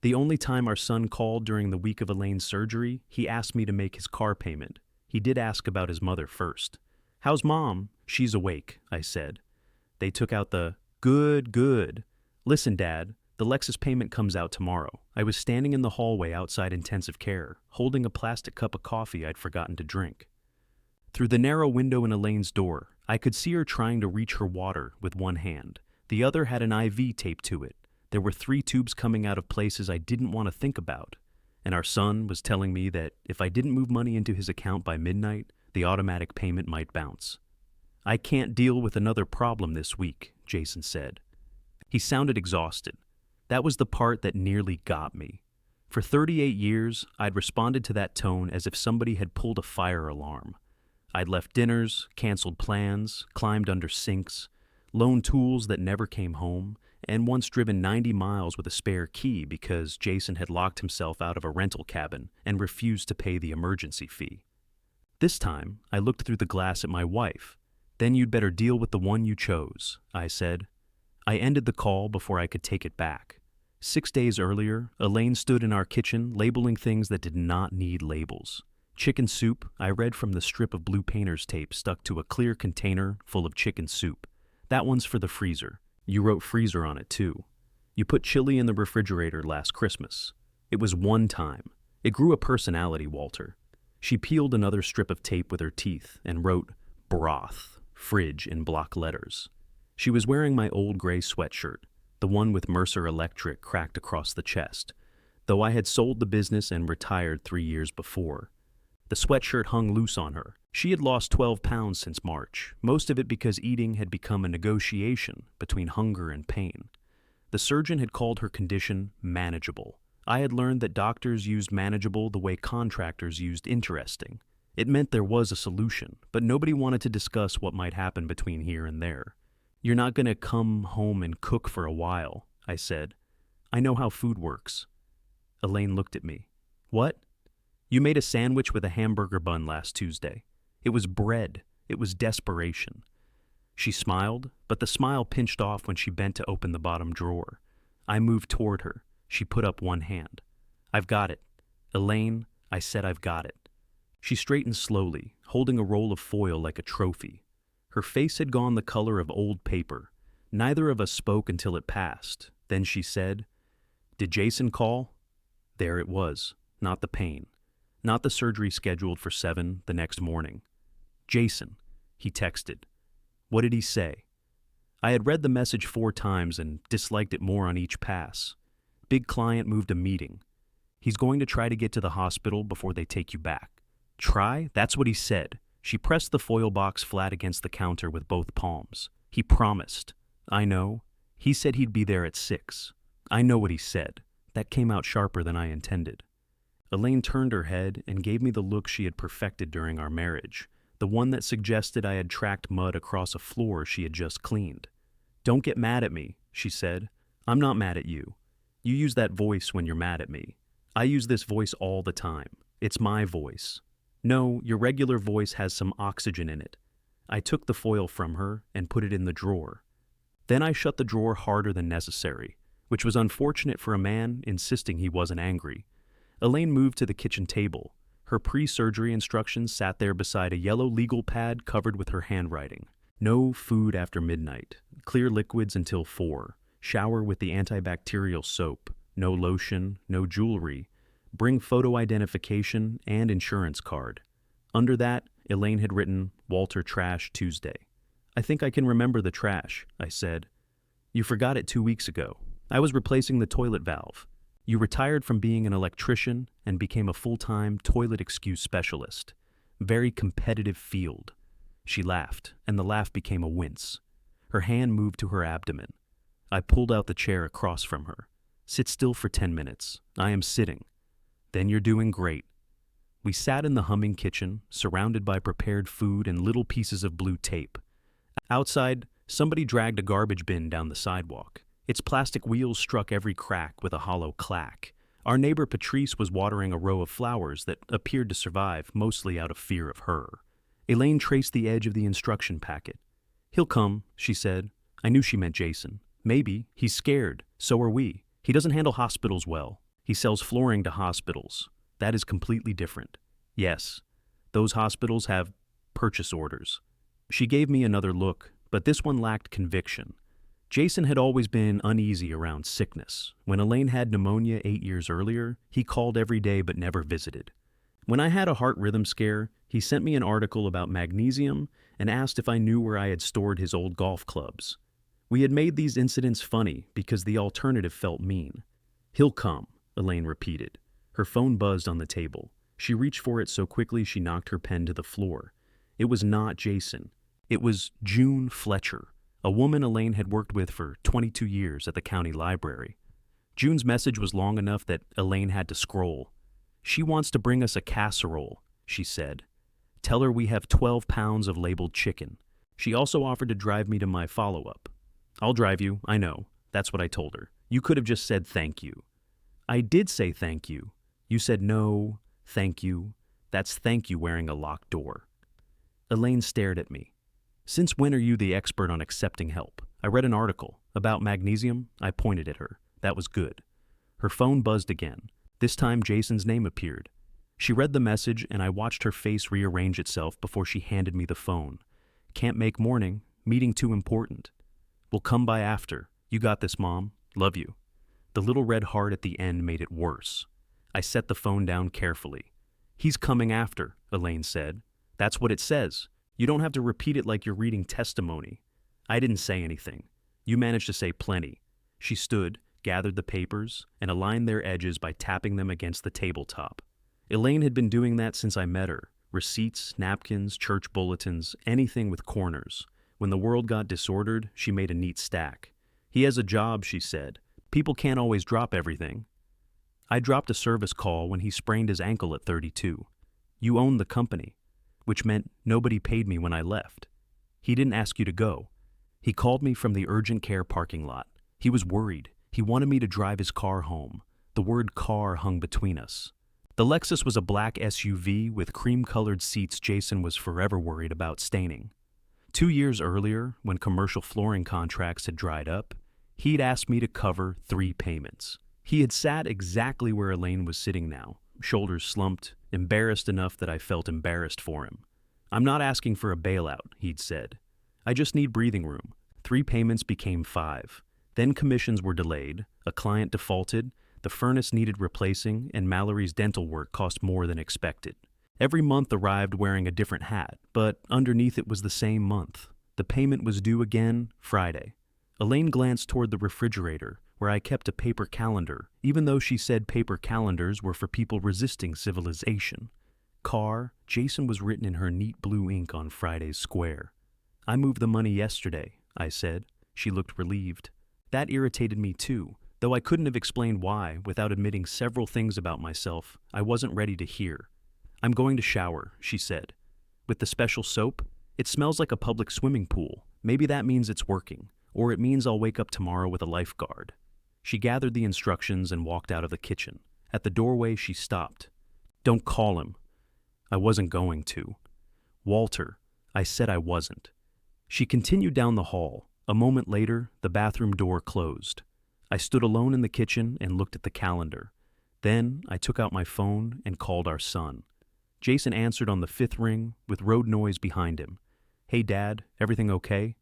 The only time our son called during the week of Elaine's surgery, he asked me to make his car payment. He did ask about his mother first. "How's Mom?" "She's awake," I said. They took out the, "Good, good." "Listen, Dad, the Lexus payment comes out tomorrow." I was standing in the hallway outside intensive care, holding a plastic cup of coffee I'd forgotten to drink. Through the narrow window in Elaine's door, I could see her trying to reach her water with one hand. The other had an IV taped to it. There were 3 tubes coming out of places I didn't want to think about. And our son was telling me that if I didn't move money into his account by midnight, the automatic payment might bounce. "I can't deal with another problem this week," Jason said. He sounded exhausted. That was the part that nearly got me. For 38 years, I'd responded to that tone as if somebody had pulled a fire alarm. I'd left dinners, canceled plans, climbed under sinks, loaned tools that never came home, and once driven 90 miles with a spare key because Jason had locked himself out of a rental cabin and refused to pay the emergency fee. This time, I looked through the glass at my wife. "Then you'd better deal with the one you chose," I said. I ended the call before I could take it back. 6 days earlier, Elaine stood in our kitchen labeling things that did not need labels. Chicken soup, I read from the strip of blue painter's tape stuck to a clear container full of chicken soup. "That one's for the freezer." You wrote freezer on it too. "You put chili in the refrigerator last Christmas." It was one time. It grew a personality, Walter. She peeled another strip of tape with her teeth and wrote broth, fridge in block letters. She was wearing my old gray sweatshirt, the one with Mercer Electric cracked across the chest, though I had sold the business and retired 3 years before. The sweatshirt hung loose on her. She had lost 12 pounds since March, most of it because eating had become a negotiation between hunger and pain. The surgeon had called her condition manageable. I had learned that doctors used manageable the way contractors used interesting. It meant there was a solution, but nobody wanted to discuss what might happen between here and there. "You're not going to come home and cook for a while," I said. "I know how food works." Elaine looked at me. "What?" "You made a sandwich with a hamburger bun last Tuesday. It was bread. It was desperation." She smiled, but the smile pinched off when she bent to open the bottom drawer. I moved toward her. She put up one hand. "I've got it. Elaine," I said, "I've got it." She straightened slowly, holding a roll of foil like a trophy. Her face had gone the color of old paper. Neither of us spoke until it passed. Then she said, "Did Jason call?" There it was, not the pain. Not the surgery scheduled for 7 the next morning. "Jason," he texted. "What did he say?" I had read the message 4 times and disliked it more on each pass. "Big client moved a meeting. He's going to try to get to the hospital before they take you back." "Try?" That's what he said. She pressed the foil box flat against the counter with both palms. "He promised." "I know. He said he'd be there at 6. "I know what he said." That came out sharper than I intended. Elaine turned her head and gave me the look she had perfected during our marriage, the one that suggested I had tracked mud across a floor she had just cleaned. "Don't get mad at me," she said. "I'm not mad at you. You use that voice when you're mad at me. I use this voice all the time. It's my voice. No, your regular voice has some oxygen in it." I took the foil from her and put it in the drawer. Then I shut the drawer harder than necessary, which was unfortunate for a man insisting he wasn't angry. Elaine moved to the kitchen table. Her pre-surgery instructions sat there beside a yellow legal pad covered with her handwriting. No food after midnight. Clear liquids until 4. Shower with the antibacterial soap. No lotion, no jewelry. Bring photo identification and insurance card. Under that, Elaine had written, "Walter Trash Tuesday." "I think I can remember the trash," I said. "You forgot it 2 weeks ago. I was replacing the toilet valve. You retired from being an electrician and became a full-time toilet excuse specialist. Very competitive field." She laughed, and the laugh became a wince. Her hand moved to her abdomen. I pulled out the chair across from her. "Sit still for 10 minutes. I am sitting." "Then you're doing great." We sat in the humming kitchen, surrounded by prepared food and little pieces of blue tape. Outside, somebody dragged a garbage bin down the sidewalk. Its plastic wheels struck every crack with a hollow clack. Our neighbor Patrice was watering a row of flowers that appeared to survive mostly out of fear of her. Elaine traced the edge of the instruction packet. "He'll come," she said. I knew she meant Jason. "Maybe. He's scared. So are we. He doesn't handle hospitals well. He sells flooring to hospitals. That is completely different. Yes, those hospitals have purchase orders. She gave me another look, but this one lacked conviction. Jason had always been uneasy around sickness. When Elaine had pneumonia 8 years earlier, he called every day but never visited. When I had a heart rhythm scare, he sent me an article about magnesium and asked if I knew where I had stored his old golf clubs. We had made these incidents funny because the alternative felt mean. "He'll come," Elaine repeated. Her phone buzzed on the table. She reached for it so quickly she knocked her pen to the floor. It was not Jason. It was June Fletcher, a woman Elaine had worked with for 22 years at the county library. June's message was long enough that Elaine had to scroll. "She wants to bring us a casserole," she said. "Tell her we have 12 pounds of labeled chicken." She also offered to drive me to my follow-up. "I'll drive you, I know." That's what I told her. "You could have just said thank you." "I did say thank you." "You said no, thank you. That's thank you wearing a locked door." Elaine stared at me. "Since when are you the expert on accepting help? I read an article about magnesium." I pointed at her. That was good. Her phone buzzed again. This time Jason's name appeared. She read the message and I watched her face rearrange itself before she handed me the phone. "Can't make morning. Meeting too important." "We'll come by after. You got this, Mom. Love you." The little red heart at the end made it worse. I set the phone down carefully. "He's coming after," Elaine said. "That's what it says. You don't have to repeat it like you're reading testimony." I didn't say anything. "You managed to say plenty." She stood, gathered the papers, and aligned their edges by tapping them against the tabletop. Elaine had been doing that since I met her. Receipts, napkins, church bulletins, anything with corners. When the world got disordered, she made a neat stack. "He has a job," she said. "People can't always drop everything." I dropped a service call when he sprained his ankle at 32. "You own the company," which meant nobody paid me when I left. "He didn't ask you to go." He called me from the urgent care parking lot. He was worried. He wanted me to drive his car home. The word car hung between us. The Lexus was a black SUV with cream-colored seats Jason was forever worried about staining. 2 years earlier, when commercial flooring contracts had dried up, he'd asked me to cover 3 payments. He had sat exactly where Elaine was sitting now, shoulders slumped, embarrassed enough that I felt embarrassed for him. "I'm not asking for a bailout," he'd said. "I just need breathing room." 3 payments became 5. Then commissions were delayed, a client defaulted, the furnace needed replacing, and Mallory's dental work cost more than expected. Every month arrived wearing a different hat, but underneath it was the same month. The payment was due again Friday. Elaine glanced toward the refrigerator, where I kept a paper calendar, even though she said paper calendars were for people resisting civilization. "Car," Jason was written in her neat blue ink on Friday's square. "I moved the money yesterday," I said. She looked relieved. That irritated me too, though I couldn't have explained why without admitting several things about myself I wasn't ready to hear. "I'm going to shower," she said. "With the special soap? It smells like a public swimming pool. Maybe that means it's working, or it means I'll wake up tomorrow with a lifeguard." She gathered the instructions and walked out of the kitchen. At the doorway, she stopped. "Don't call him." I wasn't going to. "Walter." I said I wasn't. She continued down the hall. A moment later, the bathroom door closed. I stood alone in the kitchen and looked at the calendar. Then I took out my phone and called our son. Jason answered on the 5th ring with road noise behind him. "Hey, Dad, everything okay?"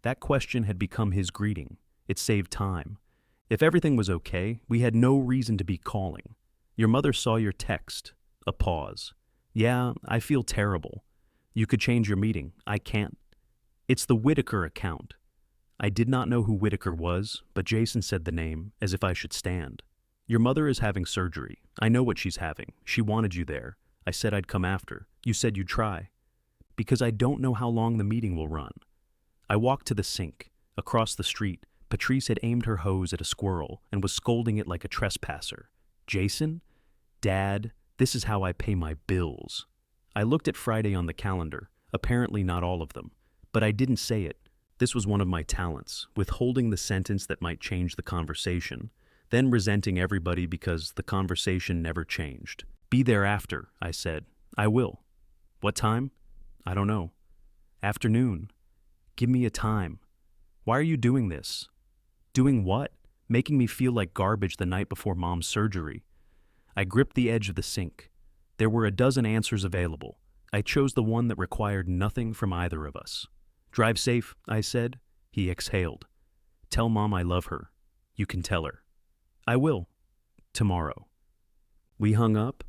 That question had become his greeting. It saved time. If everything was okay, we had no reason to be calling. "Your mother saw your text." A pause. "Yeah, I feel terrible." "You could change your meeting. I can't." "It's the Whitaker account." I did not know who Whitaker was, but Jason said the name, as if I should stand. "Your mother is having surgery. I know what she's having. She wanted you there. I said I'd come after. You said you'd try." "Because I don't know how long the meeting will run." I walked to the sink. Across the street, Patrice had aimed her hose at a squirrel and was scolding it like a trespasser. "Jason? Dad, this is how I pay my bills." I looked at Friday on the calendar, apparently not all of them, but I didn't say it. This was one of my talents, withholding the sentence that might change the conversation, then resenting everybody because the conversation never changed. "Be there after," I said. "I will." "What time?" "I don't know." "Afternoon." "Give me a time." "Why are you doing this?" "Doing what?" making me feel like garbage the night before Mom's surgery. I gripped the edge of the sink. There were a dozen answers available. I chose the one that required nothing from either of us. "Drive safe," I said. He exhaled. "Tell Mom I love her. You can tell her." "I will. Tomorrow." We hung up.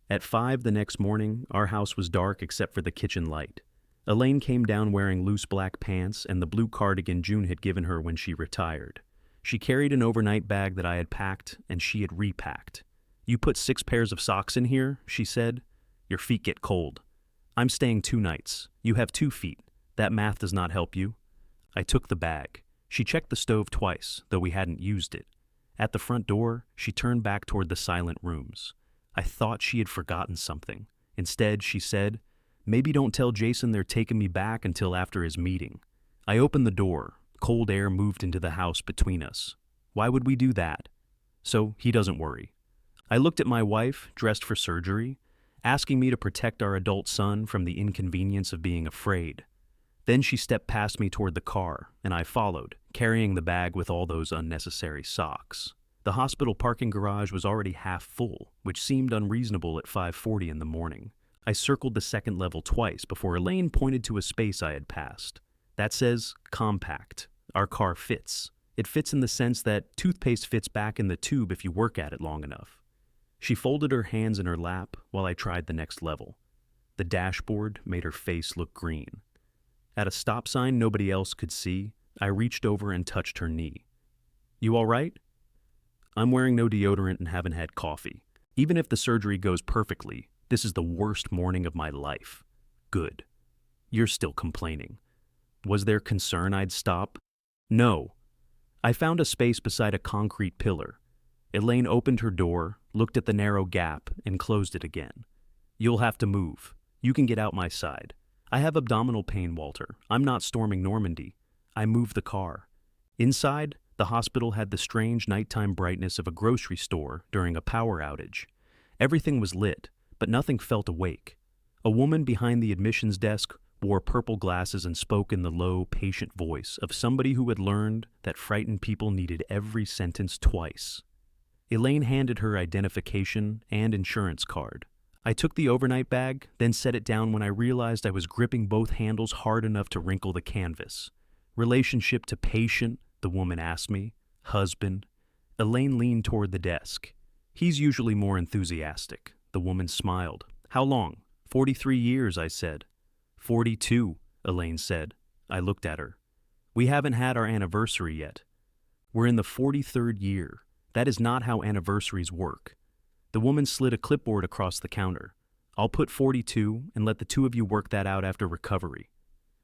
At 5 the next morning, our house was dark except for the kitchen light. Elaine came down wearing loose black pants and the blue cardigan June had given her when she retired. She carried an overnight bag that I had packed and she had repacked. "You put 6 pairs of socks in here," she said. "Your feet get cold." "I'm staying 2 nights. You have 2 feet. That math does not help you." I took the bag. She checked the stove twice, though we hadn't used it. At the front door, she turned back toward the silent rooms. I thought she had forgotten something. Instead, she said, "Maybe don't tell Jason they're taking me back until after his meeting." I opened the door. Cold air moved into the house between us. Why would we do that? So he doesn't worry. I looked at my wife, dressed for surgery, asking me to protect our adult son from the inconvenience of being afraid. Then she stepped past me toward the car, and I followed, carrying the bag with all those unnecessary socks. The hospital parking garage was already half full, which seemed unreasonable at 5:40 in the morning. I circled the second level twice before Elaine pointed to a space I had passed. "That says compact. Our car fits. It fits in the sense that toothpaste fits back in the tube if you work at it long enough." She folded her hands in her lap while I tried the next level. The dashboard made her face look green. At a stop sign nobody else could see, I reached over and touched her knee. "You all right?" "I'm wearing no deodorant and haven't had coffee. Even if the surgery goes perfectly, this is the worst morning of my life." "Good. You're still complaining." Was there concern I'd stop? No. I found a space beside a concrete pillar. Elaine opened her door, looked at the narrow gap, and closed it again. "You'll have to move. You can get out my side. I have abdominal pain, Walter. I'm not storming Normandy." I moved the car. Inside, the hospital had the strange nighttime brightness of a grocery store during a power outage. Everything was lit, but nothing felt awake. A woman behind the admissions desk wore purple glasses and spoke in the low, patient voice of somebody who had learned that frightened people needed every sentence twice. Elaine handed her identification and insurance card. I took the overnight bag, then set it down when I realized I was gripping both handles hard enough to wrinkle the canvas. "Relationship to patient?" the woman asked me. "Husband?" Elaine leaned toward the desk. "He's usually more enthusiastic." The woman smiled. "How long?" 43 years, I said. 42, Elaine said. I looked at her. "We haven't had our anniversary yet." "We're in the 43rd year. That is not how anniversaries work." The woman slid a clipboard across the counter. "I'll put 42 and let the two of you work that out after recovery."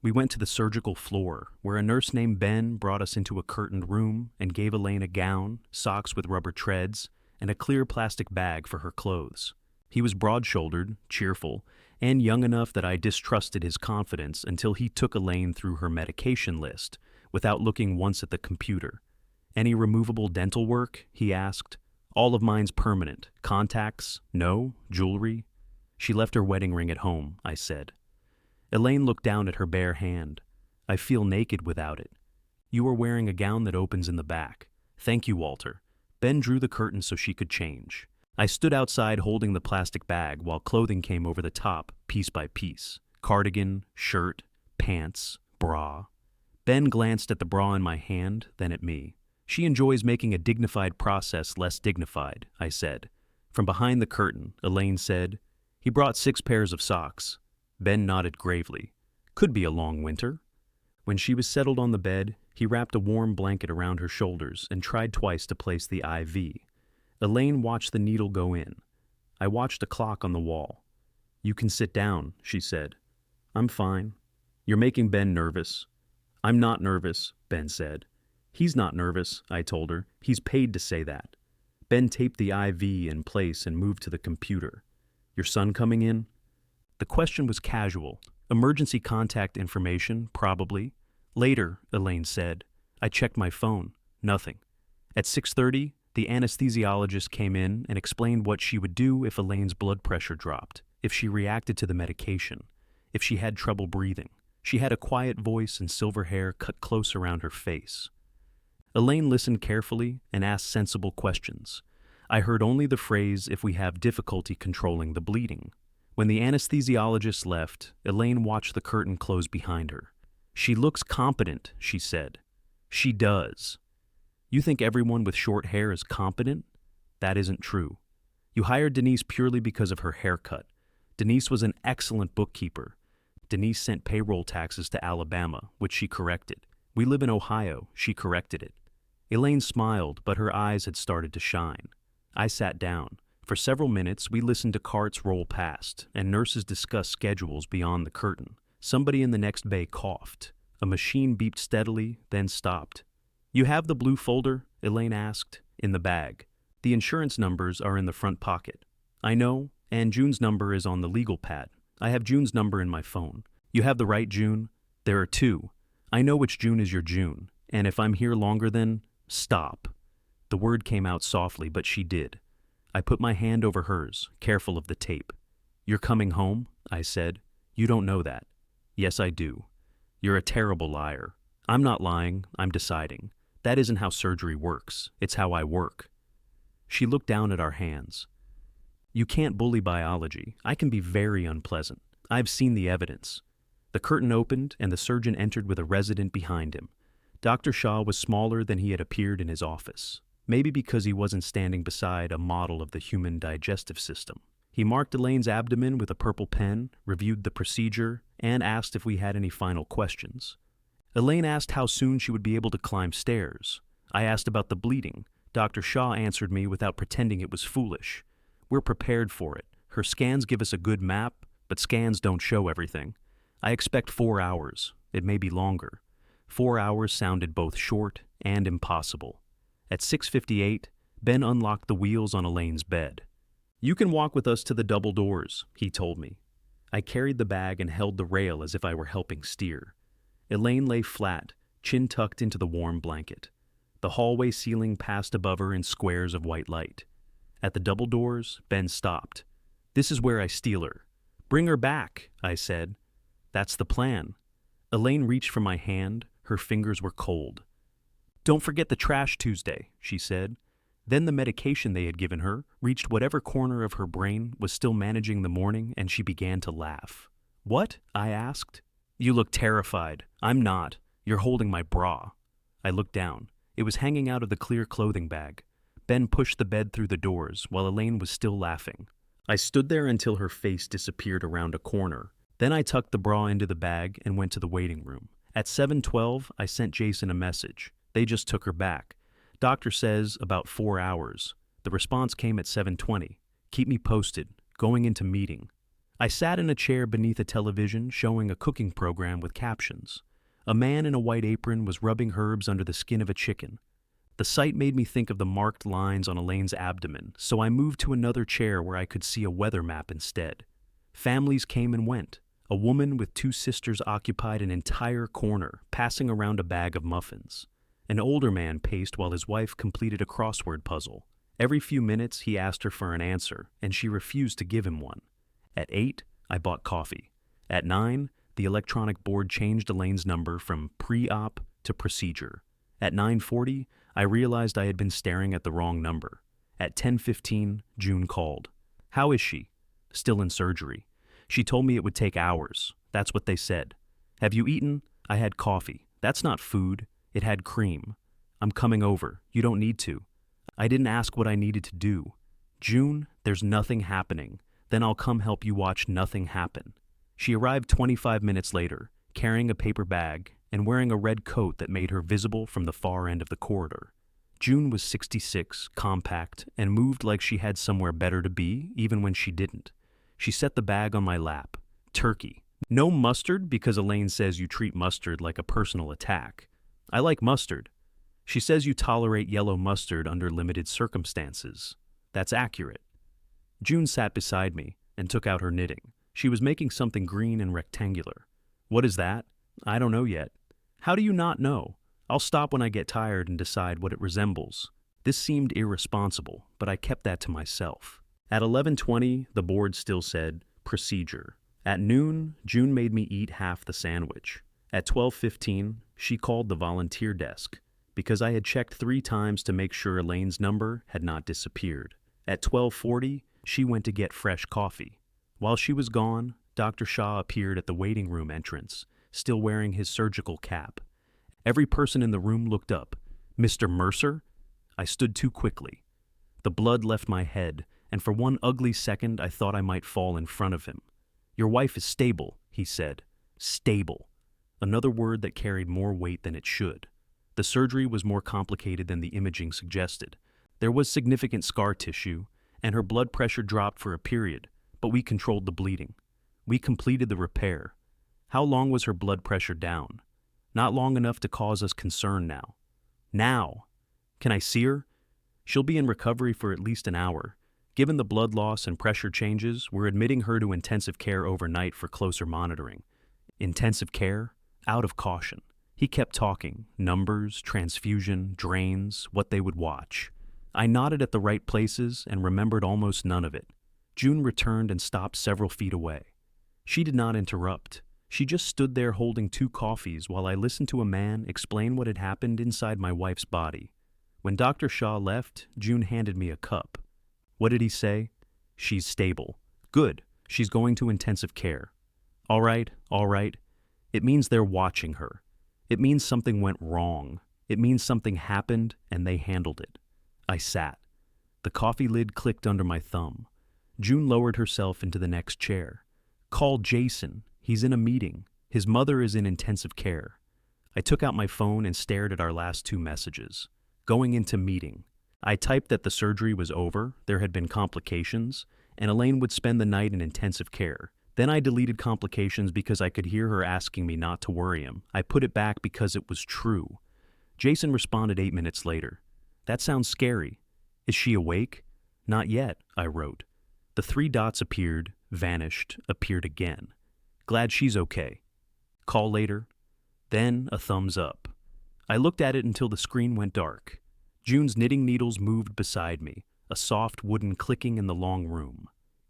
We went to the surgical floor, where a nurse named Ben brought us into a curtained room and gave Elaine a gown, socks with rubber treads, and a clear plastic bag for her clothes. He was broad-shouldered, cheerful, and young enough that I distrusted his confidence until he took Elaine through her medication list, without looking once at the computer. "Any removable dental work?" he asked. "All of mine's permanent. Contacts? No? Jewelry?" "She left her wedding ring at home," I said. Elaine looked down at her bare hand. "I feel naked without it." "You are wearing a gown that opens in the back." "Thank you, Walter." Ben drew the curtain so she could change. I stood outside holding the plastic bag while clothing came over the top, piece by piece. Cardigan, shirt, pants, bra. Ben glanced at the bra in my hand, then at me. "She enjoys making a dignified process less dignified," I said. From behind the curtain, Elaine said, "He brought 6 pairs of socks." Ben nodded gravely. "Could be a long winter." When she was settled on the bed, he wrapped a warm blanket around her shoulders and tried twice to place the IV. Elaine watched the needle go in. I watched a clock on the wall. "You can sit down," she said. "I'm fine." "You're making Ben nervous." "I'm not nervous," Ben said. "He's not nervous," I told her. "He's paid to say that." Ben taped the IV in place and moved to the computer. "Your son coming in?" The question was casual. Emergency contact information, probably. "Later," Elaine said. I checked my phone. Nothing. At 6:30, the anesthesiologist came in and explained what she would do if Elaine's blood pressure dropped, if she reacted to the medication, if she had trouble breathing. She had a quiet voice and silver hair cut close around her face. Elaine listened carefully and asked sensible questions. I heard only the phrase, "if we have difficulty controlling the bleeding." When the anesthesiologist left, Elaine watched the curtain close behind her. "She looks competent," she said. "She does." "You think everyone with short hair is competent?" "That isn't true. You hired Denise purely because of her haircut. Denise was an excellent bookkeeper. Denise sent payroll taxes to Alabama, which she corrected. We live in Ohio, she corrected it." Elaine smiled, but her eyes had started to shine. I sat down. For several minutes, we listened to carts roll past, and nurses discuss schedules beyond the curtain. Somebody in the next bay coughed. A machine beeped steadily, then stopped. "You have the blue folder?" Elaine asked. "In the bag. The insurance numbers are in the front pocket." "I know, and June's number is on the legal pad. I have June's number in my phone." "You have the right June?" "There are two. I know which June is your June, and if I'm here longer than—" "Stop." The word came out softly, but she did. I put my hand over hers, careful of the tape. "You're coming home?" I said. "You don't know that." "Yes, I do." "You're a terrible liar." "I'm not lying, I'm deciding. That isn't how surgery works. It's how I work." She looked down at our hands. "You can't bully biology. I can be very unpleasant. I've seen the evidence." The curtain opened, and the surgeon entered with a resident behind him. Dr. Shaw was smaller than he had appeared in his office, maybe because he wasn't standing beside a model of the human digestive system. He marked Elaine's abdomen with a purple pen, reviewed the procedure, and asked if we had any final questions. Elaine asked how soon she would be able to climb stairs. I asked about the bleeding. Dr. Shaw answered me without pretending it was foolish. "We're prepared for it. Her scans give us a good map, but scans don't show everything. I expect 4 hours. It may be longer." 4 hours sounded both short and impossible. At 6:58, Ben unlocked the wheels on Elaine's bed. "You can walk with us to the double doors," he told me. I carried the bag and held the rail as if I were helping steer. Elaine lay flat, chin tucked into the warm blanket. The hallway ceiling passed above her in squares of white light. At the double doors, Ben stopped. "This is where I steal her." "Bring her back," I said. "That's the plan." Elaine reached for my hand. Her fingers were cold. "Don't forget the trash Tuesday," she said. Then the medication they had given her reached whatever corner of her brain was still managing the morning, and she began to laugh. "What?" I asked. "You look terrified." "I'm not. You're holding my bra." I looked down. It was hanging out of the clear clothing bag. Ben pushed the bed through the doors while Elaine was still laughing. I stood there until her face disappeared around a corner. Then I tucked the bra into the bag and went to the waiting room. At 7:12, I sent Jason a message. They just took her back. Doctor says about 4 hours. The response came at 7:20. "Keep me posted. Going into meeting." I sat in a chair beneath a television showing a cooking program with captions. A man in a white apron was rubbing herbs under the skin of a chicken. The sight made me think of the marked lines on Elaine's abdomen, so I moved to another chair where I could see a weather map instead. Families came and went. A woman with 2 sisters occupied an entire corner, passing around a bag of muffins. An older man paced while his wife completed a crossword puzzle. Every few minutes, he asked her for an answer, and she refused to give him one. At 8, I bought coffee. At 9, the electronic board changed Elaine's number from pre-op to procedure. At 9:40, I realized I had been staring at the wrong number. At 10:15, June called. "How is she?" "Still in surgery." She told me it would take hours. That's what they said. "Have you eaten?" "I had coffee." "That's not food. It had cream." "I'm coming over. You don't need to." I didn't ask what I needed to do. "June, there's nothing happening. Then I'll come help you watch nothing happen." She arrived 25 minutes later, carrying a paper bag and wearing a red coat that made her visible from the far end of the corridor. June was 66, compact, and moved like she had somewhere better to be, even when she didn't. She set the bag on my lap. "Turkey. No mustard because Elaine says you treat mustard like a personal attack." "I like mustard." "She says you tolerate yellow mustard under limited circumstances." "That's accurate." June sat beside me and took out her knitting. She was making something green and rectangular. "What is that?" "I don't know yet." "How do you not know?" "I'll stop when I get tired and decide what it resembles." This seemed irresponsible, but I kept that to myself. At 11:20, the board still said, "Procedure." At noon, June made me eat half the sandwich. At 12:15, she called the volunteer desk. because I had checked 3 times to make sure Elaine's number had not disappeared. At 12:40, she went to get fresh coffee. While she was gone, Dr. Shah appeared at the waiting room entrance, still wearing his surgical cap. Every person in the room looked up. "Mr. Mercer?" I stood too quickly. The blood left my head, and for one ugly second I thought I might fall in front of him. "Your wife is stable," he said. Stable. Another word that carried more weight than it should. The surgery was more complicated than the imaging suggested. There was significant scar tissue, and her blood pressure dropped for a period, but we controlled the bleeding. We completed the repair. How long was her blood pressure down? Not long enough to cause us concern now. Now! Can I see her? She'll be in recovery for at least an hour. Given the blood loss and pressure changes, we're admitting her to intensive care overnight for closer monitoring. Intensive care? Out of caution. He kept talking. Numbers, transfusion, drains, what they would watch. I nodded at the right places and remembered almost none of it. June returned and stopped several feet away. She did not interrupt. She just stood there holding 2 coffees while I listened to a man explain what had happened inside my wife's body. When Dr. Shah left, June handed me a cup. What did he say? "She's stable." "Good. She's going to intensive care." All right. It means they're watching her. It means something went wrong. It means something happened and they handled it. I sat. The coffee lid clicked under my thumb. June lowered herself into the next chair. "Call Jason. He's in a meeting. His mother is in intensive care." I took out my phone and stared at our last 2 messages. Going into meeting. I typed that the surgery was over, there had been complications, and Elaine would spend the night in intensive care. Then I deleted complications because I could hear her asking me not to worry him. I put it back because it was true. Jason responded 8 minutes later. "That sounds scary. Is she awake?" "Not yet," I wrote. The 3 dots appeared, vanished, appeared again. "Glad she's okay. Call later." Then a thumbs up. I looked at it until the screen went dark. June's knitting needles moved beside me, a soft wooden clicking in the long room.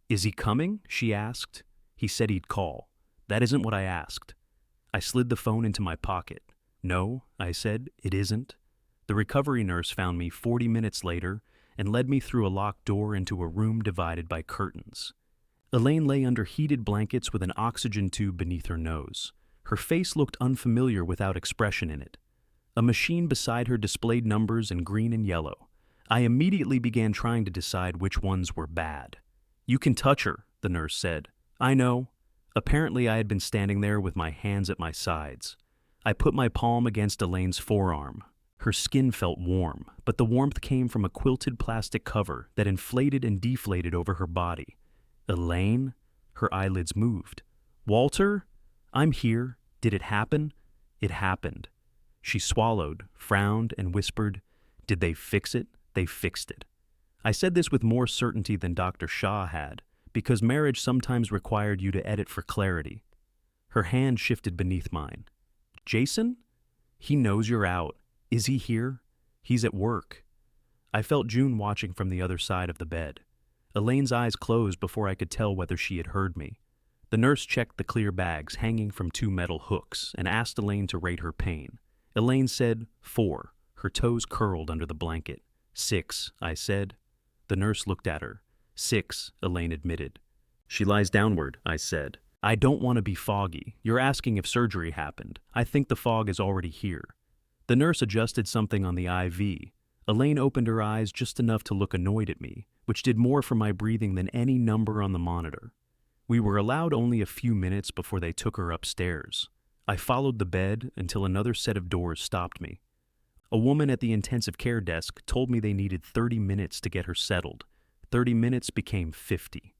"Is he coming?" she asked. "He said he'd call." "That isn't what I asked." I slid the phone into my pocket. "No," I said, "it isn't." The recovery nurse found me 40 minutes later and led me through a locked door into a room divided by curtains. Elaine lay under heated blankets with an oxygen tube beneath her nose. Her face looked unfamiliar without expression in it. A machine beside her displayed numbers in green and yellow. I immediately began trying to decide which ones were bad. "You can touch her," the nurse said. "I know." Apparently I had been standing there with my hands at my sides. I put my palm against Elaine's forearm. Her skin felt warm, but the warmth came from a quilted plastic cover that inflated and deflated over her body. "Elaine?" Her eyelids moved. "Walter? I'm here. Did it happen?" "It happened." She swallowed, frowned, and whispered, "Did they fix it? They fixed it." I said this with more certainty than Dr. Shah had, because marriage sometimes required you to edit for clarity. Her hand shifted beneath mine. "Jason? He knows you're out. Is he here?" "He's at work." I felt June watching from the other side of the bed. Elaine's eyes closed before I could tell whether she had heard me. The nurse checked the clear bags hanging from 2 metal hooks and asked Elaine to rate her pain. Elaine said 4. Her toes curled under the blanket. 6, I said. The nurse looked at her. 6, Elaine admitted. "She lies downward," I said. "I don't want to be foggy. You're asking if surgery happened. I think the fog is already here." The nurse adjusted something on the IV. Elaine opened her eyes just enough to look annoyed at me, which did more for my breathing than any number on the monitor. We were allowed only a few minutes before they took her upstairs. I followed the bed until another set of doors stopped me. A woman at the intensive care desk told me they needed 30 minutes to get her settled. 30 minutes became 50.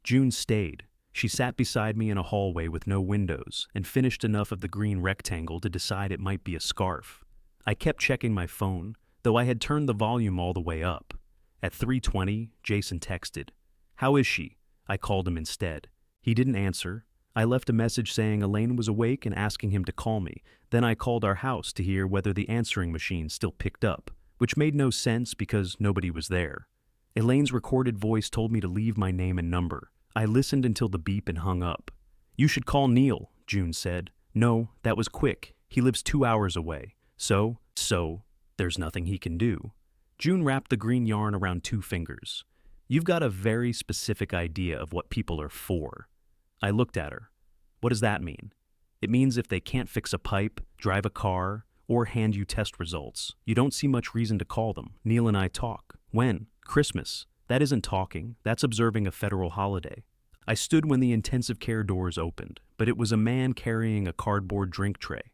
June stayed. She sat beside me in a hallway with no windows and finished enough of the green rectangle to decide it might be a scarf. I kept checking my phone, though I had turned the volume all the way up. At 3:20, Jason texted. "How is she?" I called him instead. He didn't answer. I left a message saying Elaine was awake and asking him to call me. Then I called our house to hear whether the answering machine still picked up, which made no sense because nobody was there. Elaine's recorded voice told me to leave my name and number. I listened until the beep and hung up. "You should call Neil," June said. "No, that was quick. He lives 2 hours away. So, There's nothing he can do. June wrapped the green yarn around 2 fingers. You've got a very specific idea of what people are for. I looked at her. What does that mean? It means if they can't fix a pipe, drive a car, or hand you test results, you don't see much reason to call them. Neil and I talk. When? Christmas. That isn't talking, that's observing a federal holiday. I stood when the intensive care doors opened, but it was a man carrying a cardboard drink tray.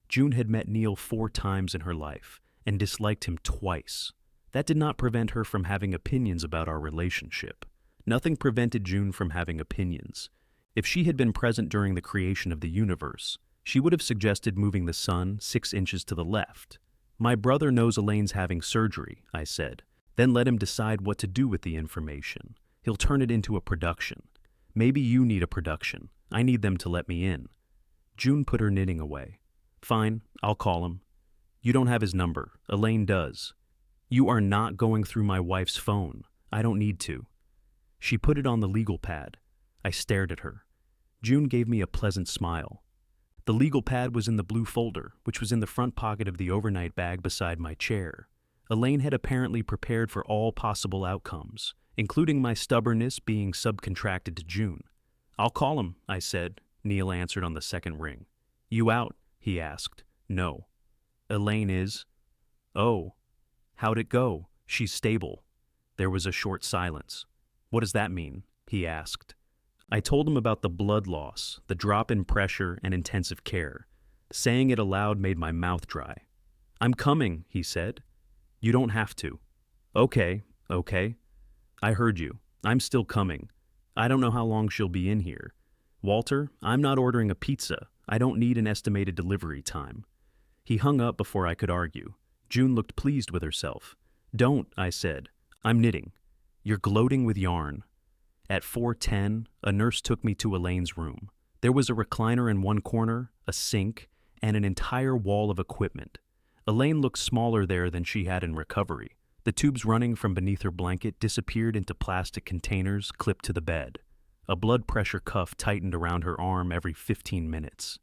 June had met Neil 4 times in her life and disliked him twice. That did not prevent her from having opinions about our relationship. Nothing prevented June from having opinions. If she had been present during the creation of the universe, she would have suggested moving the sun 6 inches to the left. My brother knows Elaine's having surgery, I said. Then let him decide what to do with the information. He'll turn it into a production. Maybe you need a production. I need them to let me in. June put her knitting away. Fine, I'll call him. You don't have his number. Elaine does. You are not going through my wife's phone. I don't need to. She put it on the legal pad. I stared at her. June gave me a pleasant smile. The legal pad was in the blue folder, which was in the front pocket of the overnight bag beside my chair. Elaine had apparently prepared for all possible outcomes, including my stubbornness being subcontracted to June. I'll call him, I said. Neil answered on the second ring. You out? He asked. No. Elaine is? Oh. How'd it go? She's stable. There was a short silence. What does that mean? He asked. I told him about the blood loss, the drop in pressure, and intensive care. Saying it aloud made my mouth dry. I'm coming, he said. You don't have to. Okay. I heard you. I'm still coming. I don't know how long she'll be in here. Walter, I'm not ordering a pizza. I don't need an estimated delivery time. He hung up before I could argue. June looked pleased with herself. Don't, I said. I'm knitting. You're gloating with yarn. At 4:10, a nurse took me to Elaine's room. There was a recliner in one corner, a sink, and an entire wall of equipment. Elaine looked smaller there than she had in recovery. The tubes running from beneath her blanket disappeared into plastic containers clipped to the bed. A blood pressure cuff tightened around her arm every 15 minutes.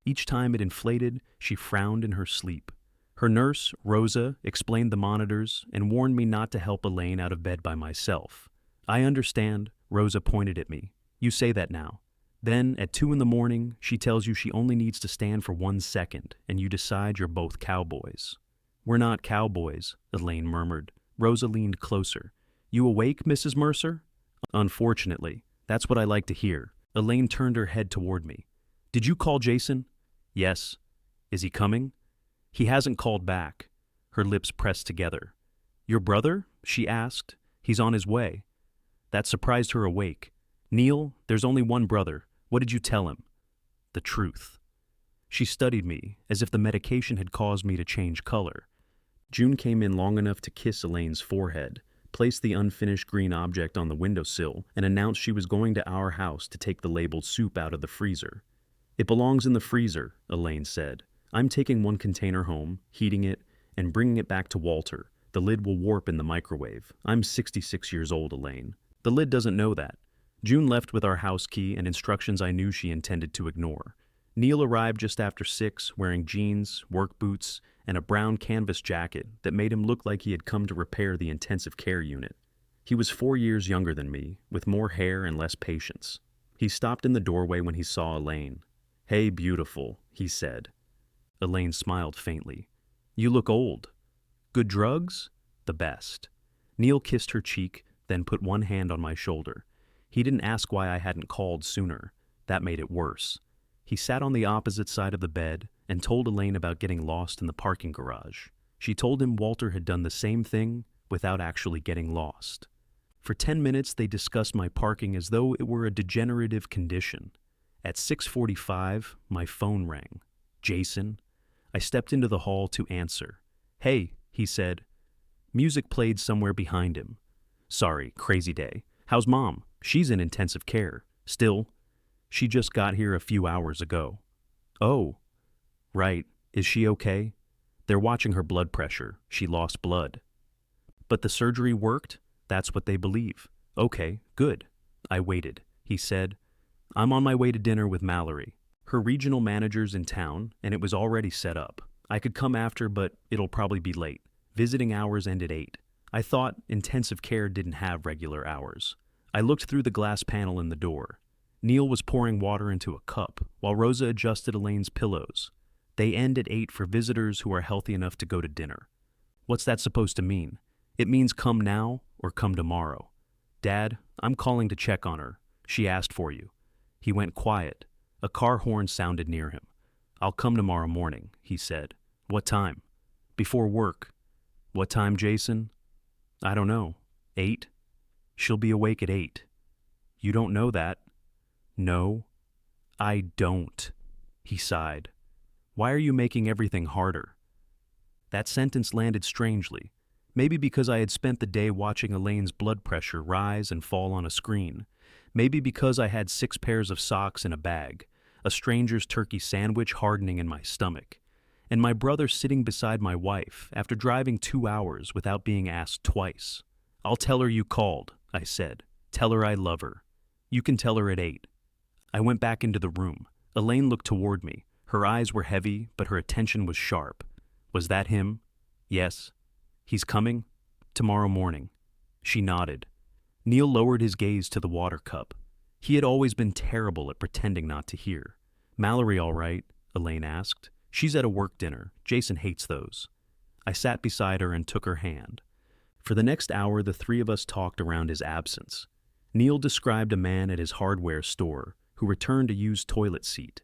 Each time it inflated, she frowned in her sleep. Her nurse, Rosa, explained the monitors and warned me not to help Elaine out of bed by myself. I understand, Rosa pointed at me. You say that now. Then, at 2 a.m, she tells you she only needs to stand for 1 second, and you decide you're both cowboys. We're not cowboys, Elaine murmured. Rosa leaned closer. You awake, Mrs. Mercer? Unfortunately, that's what I like to hear. Elaine turned her head toward me. Did you call Jason? Yes. Is he coming? He hasn't called back. Her lips pressed together. Your brother? She asked. He's on his way. That surprised her awake. Neil, there's only one brother. What did you tell him? The truth. She studied me, as if the medication had caused me to change color. June came in long enough to kiss Elaine's forehead, placed the unfinished green object on the windowsill, and announced she was going to our house to take the labeled soup out of the freezer. It belongs in the freezer, Elaine said. I'm taking 1 container home, heating it, and bringing it back to Walter. The lid will warp in the microwave. I'm 66 years old, Elaine. The lid doesn't know that. June left with our house key and instructions I knew she intended to ignore. Neil arrived just after 6, wearing jeans, work boots, and a brown canvas jacket that made him look like he had come to repair the intensive care unit. He was 4 years younger than me, with more hair and less patience. He stopped in the doorway when he saw Elaine. Hey, beautiful, he said. Elaine smiled faintly. You look old. Good drugs? The best. Neil kissed her cheek, then put one hand on my shoulder. He didn't ask why I hadn't called sooner. That made it worse. He sat on the opposite side of the bed and told Elaine about getting lost in the parking garage. She told him Walter had done the same thing without actually getting lost. For 10 minutes, they discussed my parking as though it were a degenerative condition. At 6:45, my phone rang. Jason. I stepped into the hall to answer. Hey, he said. Music played somewhere behind him. Sorry, crazy day. How's Mom? She's in intensive care. Still. She just got here a few hours ago. Oh. Right. Is she okay? They're watching her blood pressure. She lost blood. But the surgery worked? That's what they believe. Okay, good. I waited. He said, I'm on my way to dinner with Mallory. Her regional manager's in town, and it was already set up. I could come after, but it'll probably be late. Visiting hours end at 8. I thought intensive care didn't have regular hours. I looked through the glass panel in the door. Neil was pouring water into a cup, while Rosa adjusted Elaine's pillows. They end at 8 for visitors who are healthy enough to go to dinner. What's that supposed to mean? It means come now or come tomorrow. Dad, I'm calling to check on her. She asked for you. He went quiet. A car horn sounded near him. I'll come tomorrow morning, he said. What time? Before work. What time, Jason? I don't know. 8? She'll be awake at 8. You don't know that. No, I don't, he sighed. Why are you making everything harder? That sentence landed strangely, maybe because I had spent the day watching Elaine's blood pressure rise and fall on a screen, maybe because I had 6 pairs of socks in a bag, a stranger's turkey sandwich hardening in my stomach, and my brother sitting beside my wife after driving 2 hours without being asked twice. I'll tell her you called, I said. Tell her I love her. You can tell her at 8. I went back into the room. Elaine looked toward me. Her eyes were heavy, but her attention was sharp. Was that him? Yes. He's coming? Tomorrow morning. She nodded. Neil lowered his gaze to the water cup. He had always been terrible at pretending not to hear. Mallory all right? Elaine asked. She's at a work dinner. Jason hates those. I sat beside her and took her hand. For the next hour, the 3 of us talked around his absence. Neil described a man at his hardware store who returned a used toilet seat.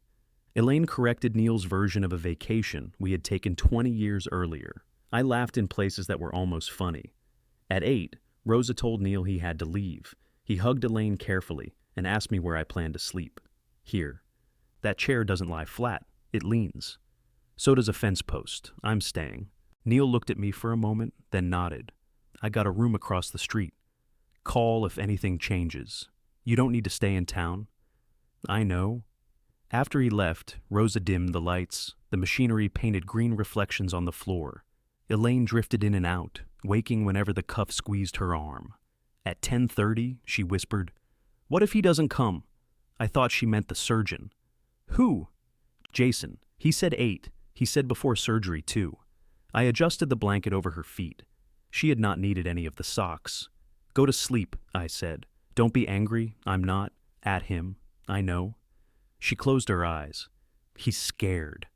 Elaine corrected Neil's version of a vacation we had taken 20 years earlier. I laughed in places that were almost funny. At 8, Rosa told Neil he had to leave. He hugged Elaine carefully and asked me where I planned to sleep. Here. That chair doesn't lie flat. It leans. So does a fence post. I'm staying. Neil looked at me for a moment, then nodded. I got a room across the street. Call if anything changes. You don't need to stay in town. I know. After he left, Rosa dimmed the lights. The machinery painted green reflections on the floor. Elaine drifted in and out, waking whenever the cuff squeezed her arm. At 10:30, she whispered, What if he doesn't come? I thought she meant the surgeon. Who? Jason. He said 8. He said before surgery, too. I adjusted the blanket over her feet. She had not needed any of the socks. Go to sleep, I said. Don't be angry. I'm not. At him. I know. She closed her eyes. He's scared.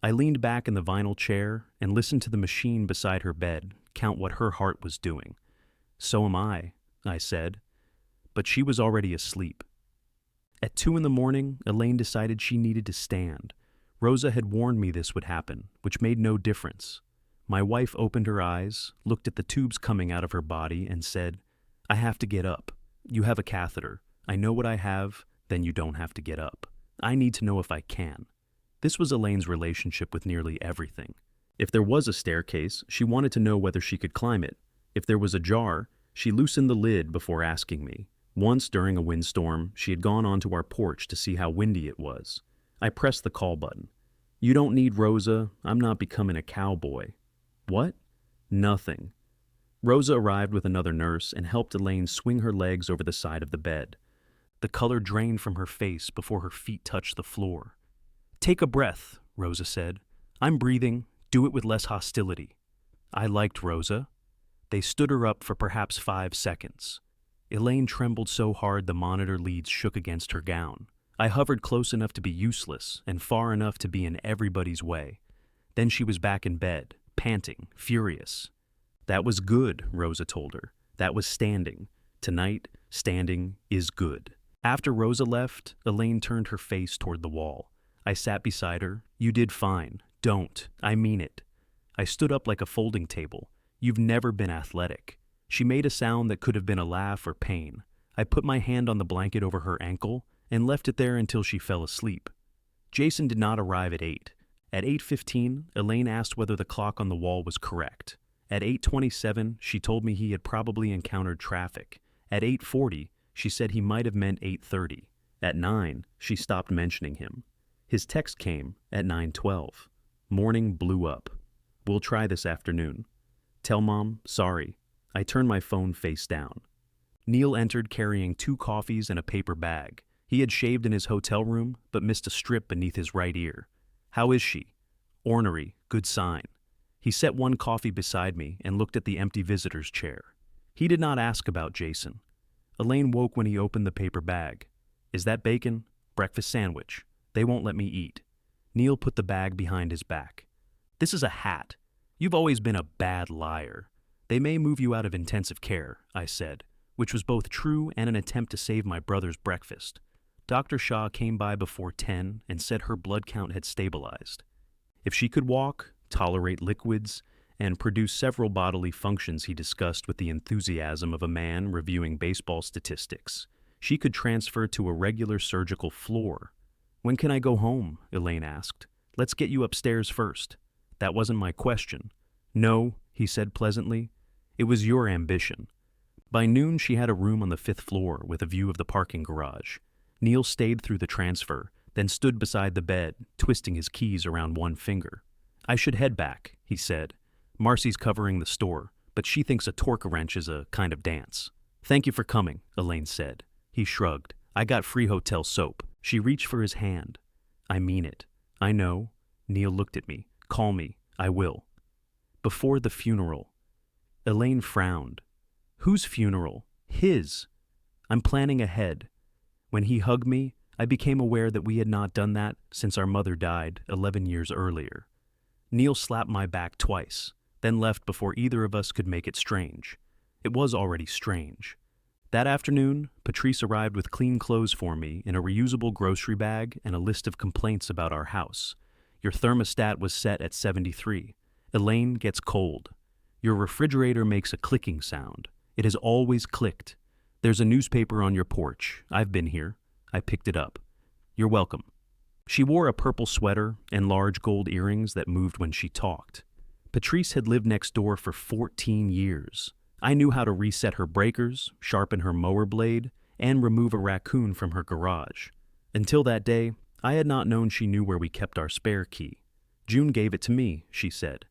I leaned back in the vinyl chair and listened to the machine beside her bed count what her heart was doing. So am I said. But she was already asleep. At 2 in the morning, Elaine decided she needed to stand. Rosa had warned me this would happen, which made no difference. My wife opened her eyes, looked at the tubes coming out of her body, and said, I have to get up. You have a catheter. I know what I have, then you don't have to get up. I need to know if I can. This was Elaine's relationship with nearly everything. If there was a staircase, she wanted to know whether she could climb it. If there was a jar, she loosened the lid before asking me. Once during a windstorm, she had gone onto our porch to see how windy it was. I pressed the call button. You don't need Rosa. I'm not becoming a cowboy. What? Nothing. Rosa arrived with another nurse and helped Elaine swing her legs over the side of the bed. The color drained from her face before her feet touched the floor. Take a breath, Rosa said. I'm breathing. Do it with less hostility. I liked Rosa. They stood her up for perhaps 5 seconds. Elaine trembled so hard the monitor leads shook against her gown. I hovered close enough to be useless and far enough to be in everybody's way. Then she was back in bed, panting, furious. That was good, Rosa told her. That was standing. Tonight, standing is good. After Rosa left, Elaine turned her face toward the wall. I sat beside her. You did fine. Don't. I mean it. I stood up like a folding table. You've never been athletic. She made a sound that could have been a laugh or pain. I put my hand on the blanket over her ankle and left it there until she fell asleep. Jason did not arrive at 8. At 8:15, Elaine asked whether the clock on the wall was correct. At 8:27, she told me he had probably encountered traffic. At 8:40, she said he might have meant 8:30. At 9, she stopped mentioning him. His text came at 9:12. Morning blew up. We'll try this afternoon. Tell Mom, sorry. I turned my phone face down. Neil entered carrying 2 coffees and a paper bag. He had shaved in his hotel room, but missed a strip beneath his right ear. How is she? Ornery, good sign. He set one coffee beside me and looked at the empty visitor's chair. He did not ask about Jason. Elaine woke when he opened the paper bag. Is that bacon? Breakfast sandwich. They won't let me eat. Neil put the bag behind his back. This is a hat. You've always been a bad liar. They may move you out of intensive care, I said, which was both true and an attempt to save my brother's breakfast. Dr. Shaw came by before 10 and said her blood count had stabilized. If she could walk, tolerate liquids, and produce several bodily functions he discussed with the enthusiasm of a man reviewing baseball statistics, she could transfer to a regular surgical floor. When can I go home? Elaine asked. Let's get you upstairs first. That wasn't my question. No, he said pleasantly. It was your ambition. By noon, she had a room on the 5th floor with a view of the parking garage. Neil stayed through the transfer, then stood beside the bed, twisting his keys around one finger. I should head back, he said. Marcy's covering the store, but she thinks a torque wrench is a kind of dance. Thank you for coming, Elaine said. He shrugged. I got free hotel soap. She reached for his hand. I mean it. I know. Neil looked at me. Call me. I will. Before the funeral. Elaine frowned. Whose funeral? His. I'm planning ahead. When he hugged me, I became aware that we had not done that since our mother died 11 years earlier. Neil slapped my back twice, then left before either of us could make it strange. It was already strange. That afternoon, Patrice arrived with clean clothes for me in a reusable grocery bag and a list of complaints about our house. Your thermostat was set at 73. Elaine gets cold. Your refrigerator makes a clicking sound. It has always clicked. There's a newspaper on your porch. I've been here. I picked it up. You're welcome. She wore a purple sweater and large gold earrings that moved when she talked. Patrice had lived next door for 14 years. I knew how to reset her breakers, sharpen her mower blade, and remove a raccoon from her garage. Until that day, I had not known she knew where we kept our spare key. June gave it to me, she said.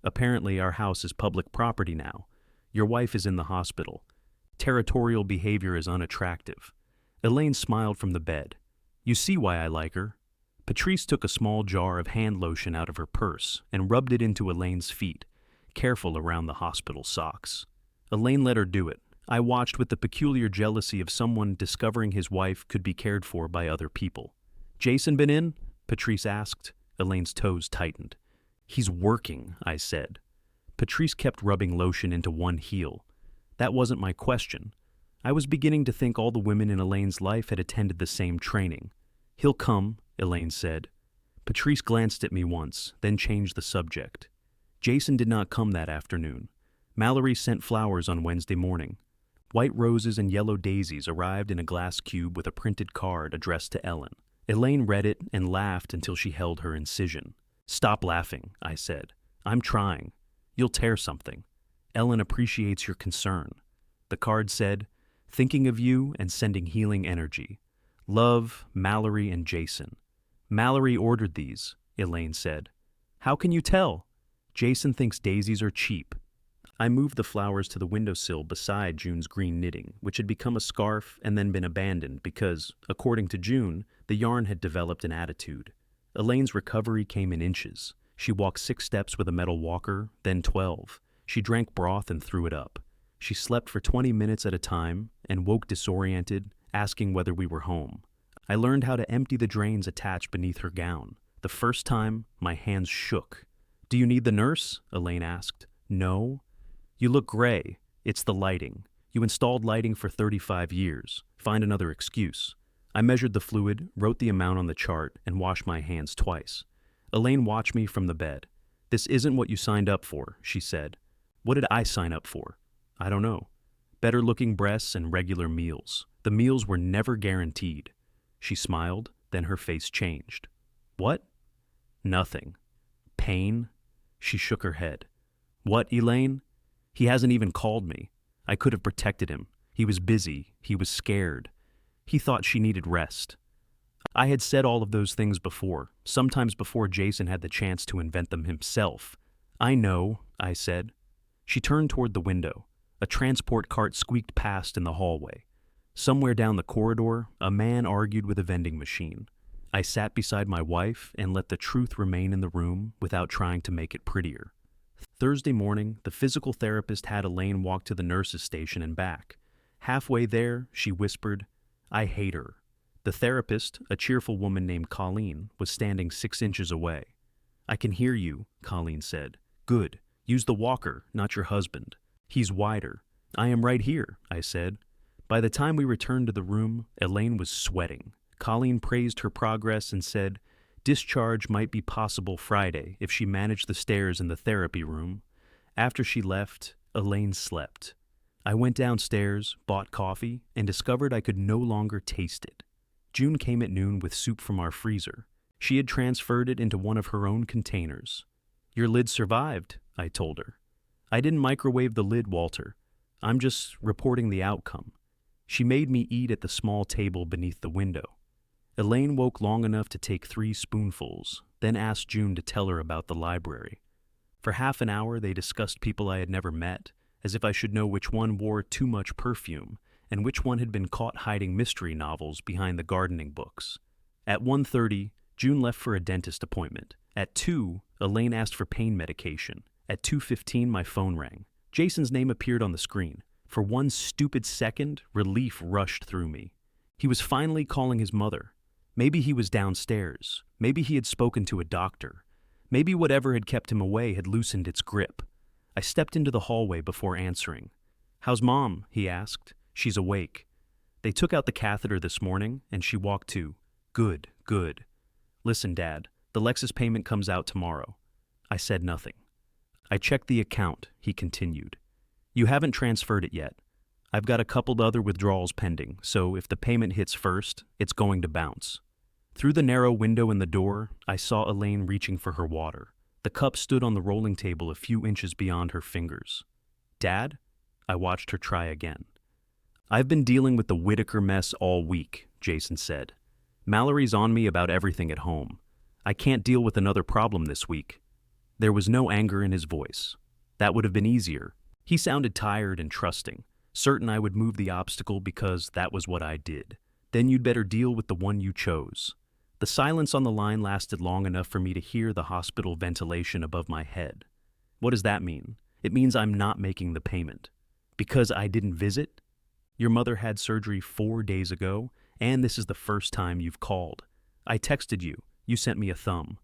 Apparently our house is public property now. Your wife is in the hospital. Territorial behavior is unattractive. Elaine smiled from the bed. You see why I like her. Patrice took a small jar of hand lotion out of her purse and rubbed it into Elaine's feet, careful around the hospital socks. Elaine let her do it. I watched with the peculiar jealousy of someone discovering his wife could be cared for by other people. Jason been in? Patrice asked. Elaine's toes tightened. He's working, I said. Patrice kept rubbing lotion into one heel. That wasn't my question. I was beginning to think all the women in Elaine's life had attended the same training. He'll come, Elaine said. Patrice glanced at me once, then changed the subject. Jason did not come that afternoon. Mallory sent flowers on Wednesday morning. White roses and yellow daisies arrived in a glass cube with a printed card addressed to Ellen. Elaine read it and laughed until she held her incision. Stop laughing, I said. I'm trying. You'll tear something. Ellen appreciates your concern. The card said, thinking of you and sending healing energy. Love, Mallory, and Jason. Mallory ordered these, Elaine said. How can you tell? Jason thinks daisies are cheap. I moved the flowers to the windowsill beside June's green knitting, which had become a scarf and then been abandoned because, according to June, the yarn had developed an attitude. Elaine's recovery came in inches. She walked 6 steps with a metal walker, then 12. She drank broth and threw it up. She slept for 20 minutes at a time and woke disoriented, asking whether we were home. I learned how to empty the drains attached beneath her gown. The first time, my hands shook. Do you need the nurse? Elaine asked. No. You look gray. It's the lighting. You installed lighting for 35 years. Find another excuse. I measured the fluid, wrote the amount on the chart, and washed my hands twice. Elaine watched me from the bed. This isn't what you signed up for, she said. What did I sign up for? I don't know. Better-looking breasts and regular meals. The meals were never guaranteed. She smiled, then her face changed. What? Nothing. Pain? She shook her head. What, Elaine? He hasn't even called me. I could have protected him. He was busy. He was scared. He thought she needed rest. I had said all of those things before, sometimes before Jason had the chance to invent them himself. I know, I said. She turned toward the window. A transport cart squeaked past in the hallway. Somewhere down the corridor, a man argued with a vending machine. I sat beside my wife and let the truth remain in the room without trying to make it prettier. Thursday morning, the physical therapist had Elaine walk to the nurse's station and back. Halfway there, she whispered, "I hate her." The therapist, a cheerful woman named Colleen, was standing 6 inches away. "I can hear you," Colleen said. "Good. Use the walker, not your husband. He's wider." "I am right here," I said. By the time we returned to the room, Elaine was sweating. Colleen praised her progress and said discharge might be possible Friday if she managed the stairs in the therapy room. After she left, Elaine slept. I went downstairs, bought coffee, and discovered I could no longer taste it. June came at noon with soup from our freezer. She had transferred it into one of her own containers. "Your lid survived," I told her. "I didn't microwave the lid, Walter. I'm just reporting the outcome." She made me eat at the small table beneath the window. Elaine woke long enough to take 3 spoonfuls, then asked June to tell her about the library. For half an hour they discussed people I had never met, as if I should know which one wore too much perfume and which one had been caught hiding mystery novels behind the gardening books. At 1:30, June left for a dentist appointment. At 2, Elaine asked for pain medication. At 2:15, my phone rang. Jason's name appeared on the screen. For one stupid second, relief rushed through me. He was finally calling his mother. Maybe he was downstairs. Maybe he had spoken to a doctor. Maybe whatever had kept him away had loosened its grip. I stepped into the hallway before answering. "How's Mom?" he asked. "She's awake. They took out the catheter this morning, and she walked too." "Good, good." "Listen, Dad, the Lexus payment comes out tomorrow." I said nothing. "I checked the account," he continued. "You haven't transferred it yet. I've got a couple other withdrawals pending, so if the payment hits first, it's going to bounce." Through the narrow window in the door, I saw Elaine reaching for her water. The cup stood on the rolling table a few inches beyond her fingers. "Dad?" I watched her try again. "I've been dealing with the Whitaker mess all week," Jason said. "Mallory's on me about everything at home. I can't deal with another problem this week." There was no anger in his voice. That would have been easier. He sounded tired and trusting, certain I would move the obstacle because that was what I did. "Then you'd better deal with the one you chose." The silence on the line lasted long enough for me to hear the hospital ventilation above my head. "What does that mean?" "It means I'm not making the payment." "Because I didn't visit?" "Your mother had surgery 4 days ago, and this is the first time you've called. I texted you. You sent me a thumb.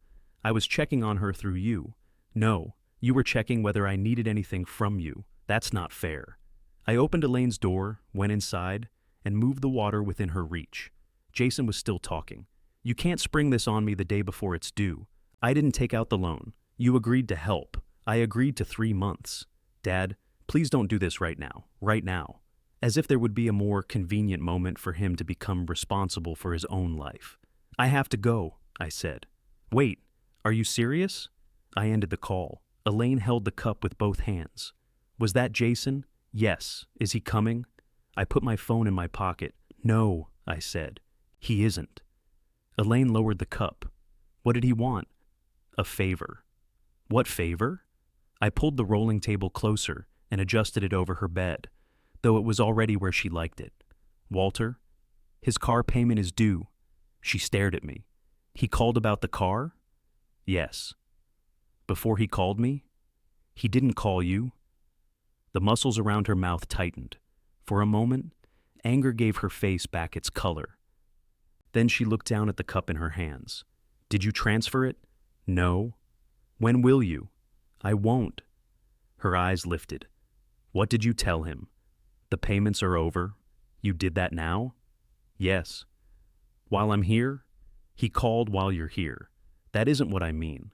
I was checking on her through you. No, you were checking whether I needed anything from you. That's not fair." I opened Elaine's door, went inside, and moved the water within her reach. Jason was still talking. "You can't spring this on me the day before it's due. I didn't take out the loan. You agreed to help. I agreed to 3 months. Dad, please don't do this right now. Right now." As if there would be a more convenient moment for him to become responsible for his own life. "I have to go," I said. "Wait, are you serious?" I ended the call. Elaine held the cup with both hands. "Was that Jason?" "Yes. Is he coming?" I put my phone in my pocket. "No," I said. "He isn't." Elaine lowered the cup. "What did he want?" "A favor." "What favor?" I pulled the rolling table closer and adjusted it over her bed, though it was already where she liked it. "Walter, his car payment is due." She stared at me. "He called about the car?" "Yes." "Before he called me?" "He didn't call you." The muscles around her mouth tightened. For a moment, anger gave her face back its color. Then she looked down at the cup in her hands. "Did you transfer it?" "No." "When will you?" "I won't." Her eyes lifted. "What did you tell him?" "The payments are over." "You did that now?" "Yes." "While I'm here?" "He called while you're here." "That isn't what I mean."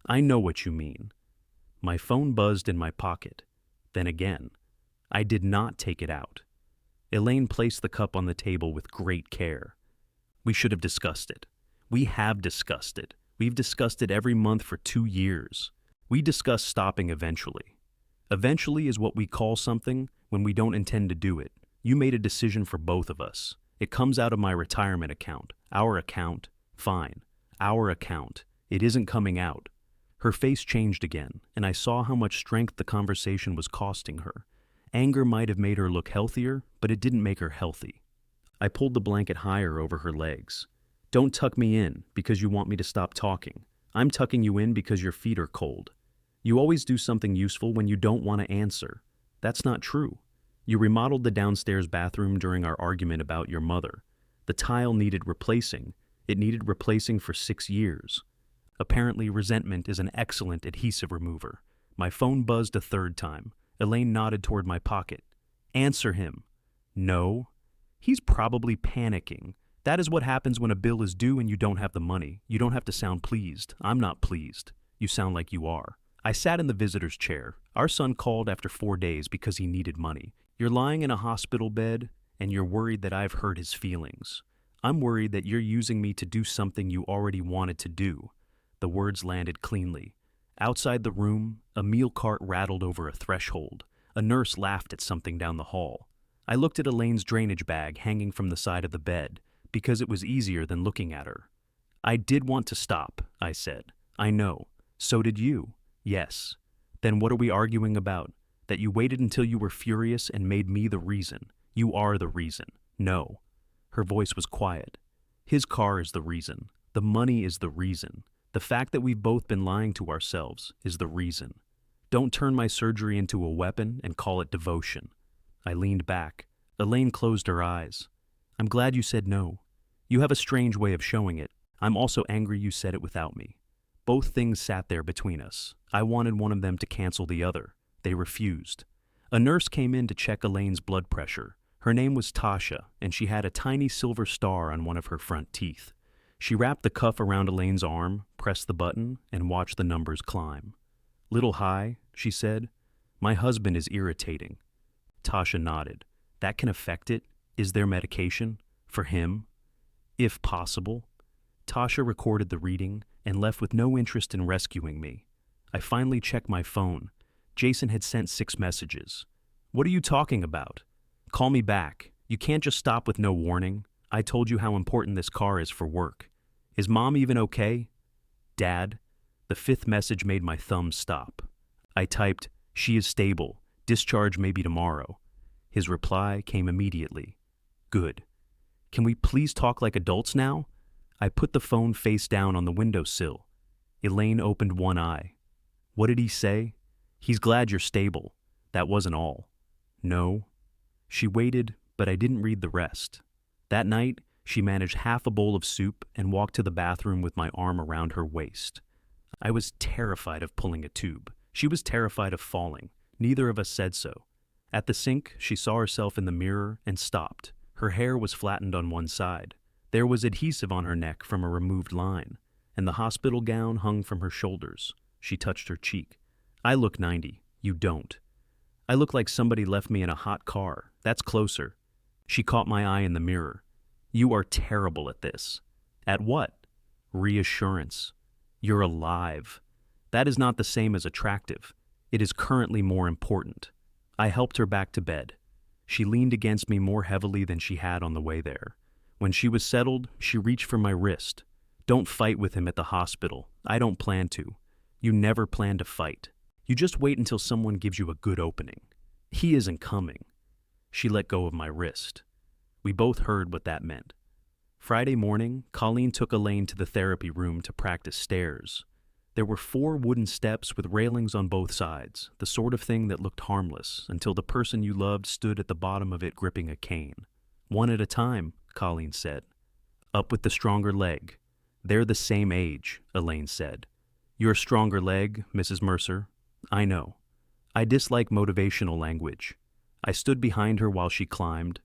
"I know what you mean." My phone buzzed in my pocket. Then again. I did not take it out. Elaine placed the cup on the table with great care. "We should have discussed it. We have discussed it. We've discussed it every month for 2 years. We discussed stopping eventually. Eventually is what we call something when we don't intend to do it. You made a decision for both of us. It comes out of my retirement account. Our account. Fine. Our account. It isn't coming out." Her face changed again, and I saw how much strength the conversation was costing her. Anger might have made her look healthier, but it didn't make her healthy. I pulled the blanket higher over her legs. Don't tuck me in because you want me to stop talking. I'm tucking you in because your feet are cold. You always do something useful when you don't want to answer. That's not true. You remodeled the downstairs bathroom during our argument about your mother. The tile needed replacing. It needed replacing for 6 years. Apparently, resentment is an excellent adhesive remover. My phone buzzed a third time. Elaine nodded toward my pocket. Answer him. No. He's probably panicking. That is what happens when a bill is due and you don't have the money. You don't have to sound pleased. I'm not pleased. You sound like you are. I sat in the visitor's chair. Our son called after 4 days because he needed money. You're lying in a hospital bed and you're worried that I've hurt his feelings. I'm worried that you're using me to do something you already wanted to do. The words landed cleanly. Outside the room, a meal cart rattled over a threshold. A nurse laughed at something down the hall. I looked at Elaine's drainage bag hanging from the side of the bed, because it was easier than looking at her. I did want to stop, I said. I know. So did you. Yes. Then what are we arguing about? That you waited until you were furious and made me the reason. You are the reason. No. Her voice was quiet. His car is the reason. The money is the reason. The fact that we've both been lying to ourselves is the reason. Don't turn my surgery into a weapon and call it devotion. I leaned back. Elaine closed her eyes. I'm glad you said no. You have a strange way of showing it. I'm also angry you said it without me. Both things sat there between us. I wanted one of them to cancel the other. They refused. A nurse came in to check Elaine's blood pressure. Her name was Tasha, and she had a tiny silver star on one of her front teeth. She wrapped the cuff around Elaine's arm, pressed the button, and watched the numbers climb. Little high, she said. My husband is irritating. Tasha nodded. That can affect it? Is there medication? For him? If possible. Tasha recorded the reading and left with no interest in rescuing me. I finally checked my phone. Jason had sent 6 messages. What are you talking about? Call me back. You can't just stop with no warning. I told you how important this car is for work. Is Mom even okay? Dad? The 5th message made my thumb stop. I typed, she is stable. Discharge maybe tomorrow. His reply came immediately. Good. Can we please talk like adults now? I put the phone face down on the windowsill. Elaine opened one eye. What did he say? He's glad you're stable. That wasn't all. No. She waited, but I didn't read the rest. That night, she managed half a bowl of soup and walked to the bathroom with my arm around her waist. I was terrified of pulling a tube. She was terrified of falling. Neither of us said so. At the sink, she saw herself in the mirror and stopped. Her hair was flattened on one side. There was adhesive on her neck from a removed line, and the hospital gown hung from her shoulders. She touched her cheek. I look 90. You don't. I look like somebody left me in a hot car. That's closer. She caught my eye in the mirror. You are terrible at this. At what? Reassurance. You're alive. That is not the same as attractive. It is currently more important. I helped her back to bed. She leaned against me more heavily than she had on the way there. When she was settled, she reached for my wrist. Don't fight with him at the hospital. I don't plan to. You never plan to fight. You just wait until someone gives you a good opening. He isn't coming. She let go of my wrist. We both heard what that meant. Friday morning, Colleen took Elaine to the therapy room to practice stairs. There were 4 wooden steps with railings on both sides, the sort of thing that looked harmless until the person you loved stood at the bottom of it gripping a cane. One at a time, Colleen said. Up with the stronger leg. They're the same age, Elaine said. Your stronger leg, Mrs. Mercer. I know. I dislike motivational language. I stood behind her while she climbed.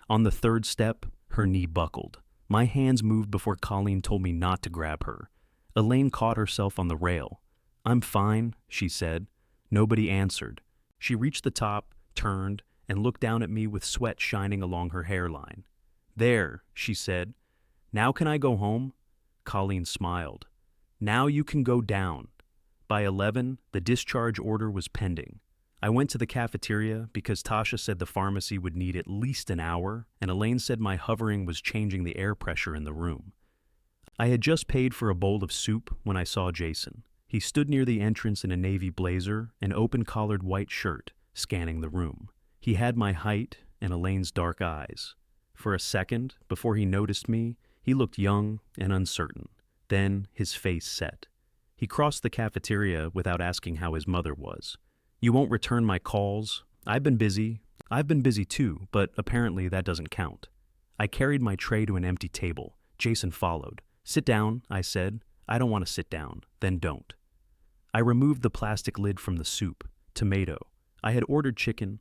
On the 3rd step, her knee buckled. My hands moved before Colleen told me not to grab her. Elaine caught herself on the rail. I'm fine, she said. Nobody answered. She reached the top, turned, and looked down at me with sweat shining along her hairline. There, she said. Now can I go home? Colleen smiled. Now you can go down. By 11, the discharge order was pending. I went to the cafeteria because Tasha said the pharmacy would need at least an hour, and Elaine said my hovering was changing the air pressure in the room. I had just paid for a bowl of soup when I saw Jason. He stood near the entrance in a navy blazer and open-collared white shirt, scanning the room. He had my height and Elaine's dark eyes. For a second, before he noticed me, He looked young and uncertain. Then his face set. He crossed the cafeteria without asking how his mother was. "You won't return my calls? I've been busy. I've been busy too, but apparently that doesn't count." I carried my tray to an empty table. Jason followed. "Sit down," I said. "I don't want to sit down." "Then don't." I removed the plastic lid from the soup. Tomato. I had ordered chicken.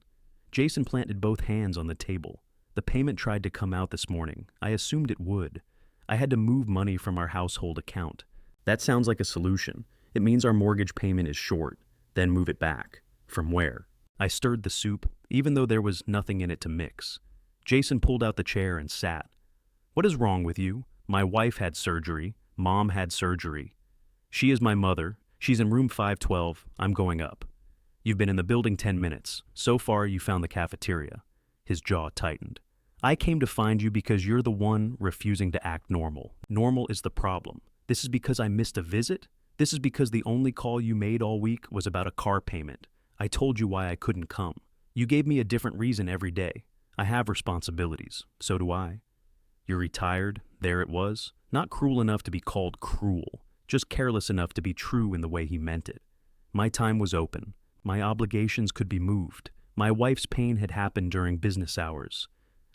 Jason planted both hands on the table. "The payment tried to come out this morning. I assumed it would. I had to move money from our household account. That sounds like a solution. It means our mortgage payment is short. Then move it back." "From where?" I stirred the soup, even though there was nothing in it to mix. Jason pulled out the chair and sat. "What is wrong with you? My wife had surgery. Mom had surgery. She is my mother. She's in room 512. I'm going up. You've been in the building 10 minutes. So far, you found the cafeteria." His jaw tightened. "I came to find you because you're the one refusing to act normal. Normal is the problem. This is because I missed a visit? This is because the only call you made all week was about a car payment. I told you why I couldn't come. You gave me a different reason every day. I have responsibilities. So do I. You're retired. There it was. Not cruel enough to be called cruel. Just careless enough to be true in the way he meant it. My time was open. My obligations could be moved. My wife's pain had happened during business hours.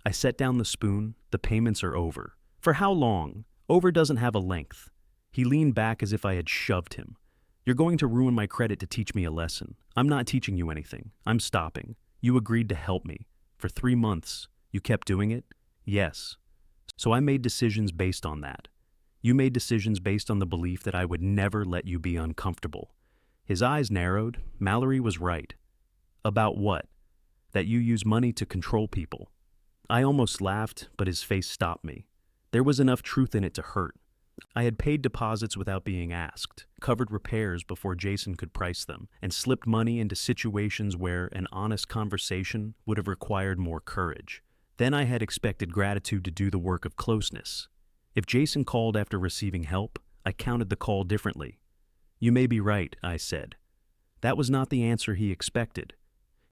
I set down the spoon. The payments are over. For how long? Over doesn't have a length." He leaned back as if I had shoved him. "You're going to ruin my credit to teach me a lesson. I'm not teaching you anything. I'm stopping. You agreed to help me. For 3 months. You kept doing it?" "Yes." "So I made decisions based on that. You made decisions based on the belief that I would never let you be uncomfortable." His eyes narrowed. Mallory was right. "About what?" "That you use money to control people." I almost laughed, but his face stopped me. There was enough truth in it to hurt. I had paid deposits without being asked, covered repairs before Jason could price them, and slipped money into situations where an honest conversation would have required more courage. Then I had expected gratitude to do the work of closeness. If Jason called after receiving help, I counted the call differently. "You may be right," I said. That was not the answer he expected.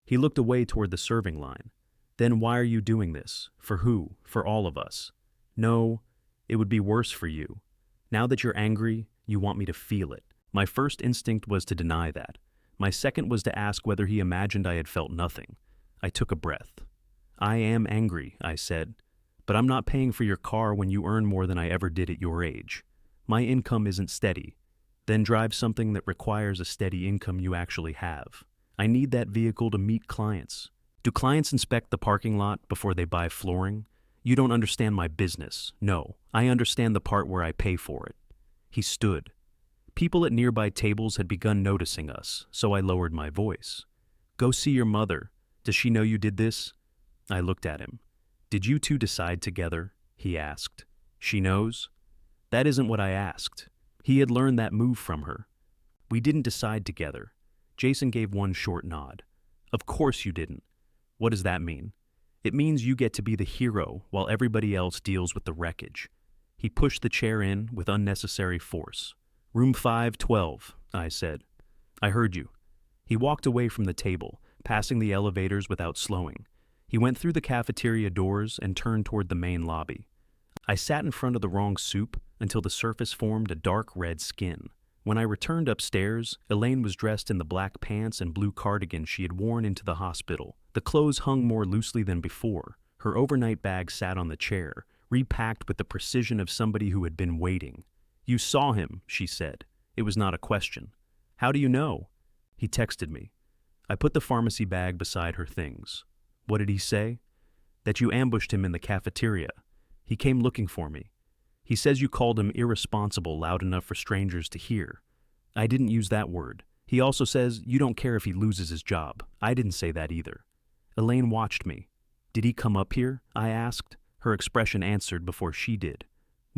He looked away toward the serving line. "Then why are you doing this? For who? For all of us?" "No, it would be worse for you. Now that you're angry, you want me to feel it." My first instinct was to deny that. My second was to ask whether he imagined I had felt nothing. I took a breath. "I am angry," I said, "but I'm not paying for your car when you earn more than I ever did at your age. My income isn't steady. Then drive something that requires a steady income you actually have. I need that vehicle to meet clients. Do clients inspect the parking lot before they buy flooring? You don't understand my business. No, I understand the part where I pay for it." He stood. People at nearby tables had begun noticing us, so I lowered my voice. "Go see your mother. Does she know you did this?" I looked at him. "Did you two decide together?" he asked. "She knows?" That isn't what I asked. He had learned that move from her. "We didn't decide together." Jason gave one short nod. "Of course you didn't. What does that mean?" "It means you get to be the hero while everybody else deals with the wreckage." He pushed the chair in with unnecessary force. "Room 512, I said. "I heard you." He walked away from the table, passing the elevators without slowing. He went through the cafeteria doors and turned toward the main lobby. I sat in front of the wrong soup until the surface formed a dark red skin. When I returned upstairs, Elaine was dressed in the black pants and blue cardigan she had worn into the hospital. The clothes hung more loosely than before. Her overnight bag sat on the chair, repacked with the precision of somebody who had been waiting. "You saw him," she said. It was not a question. "How do you know?" "He texted me." I put the pharmacy bag beside her things. "What did he say?" "That you ambushed him in the cafeteria. He came looking for me. He says you called him irresponsible loud enough for strangers to hear." "I didn't use that word. He also says you don't care if he loses his job." "I didn't say that either." Elaine watched me. "Did he come up here?" I asked. Her expression answered before she did.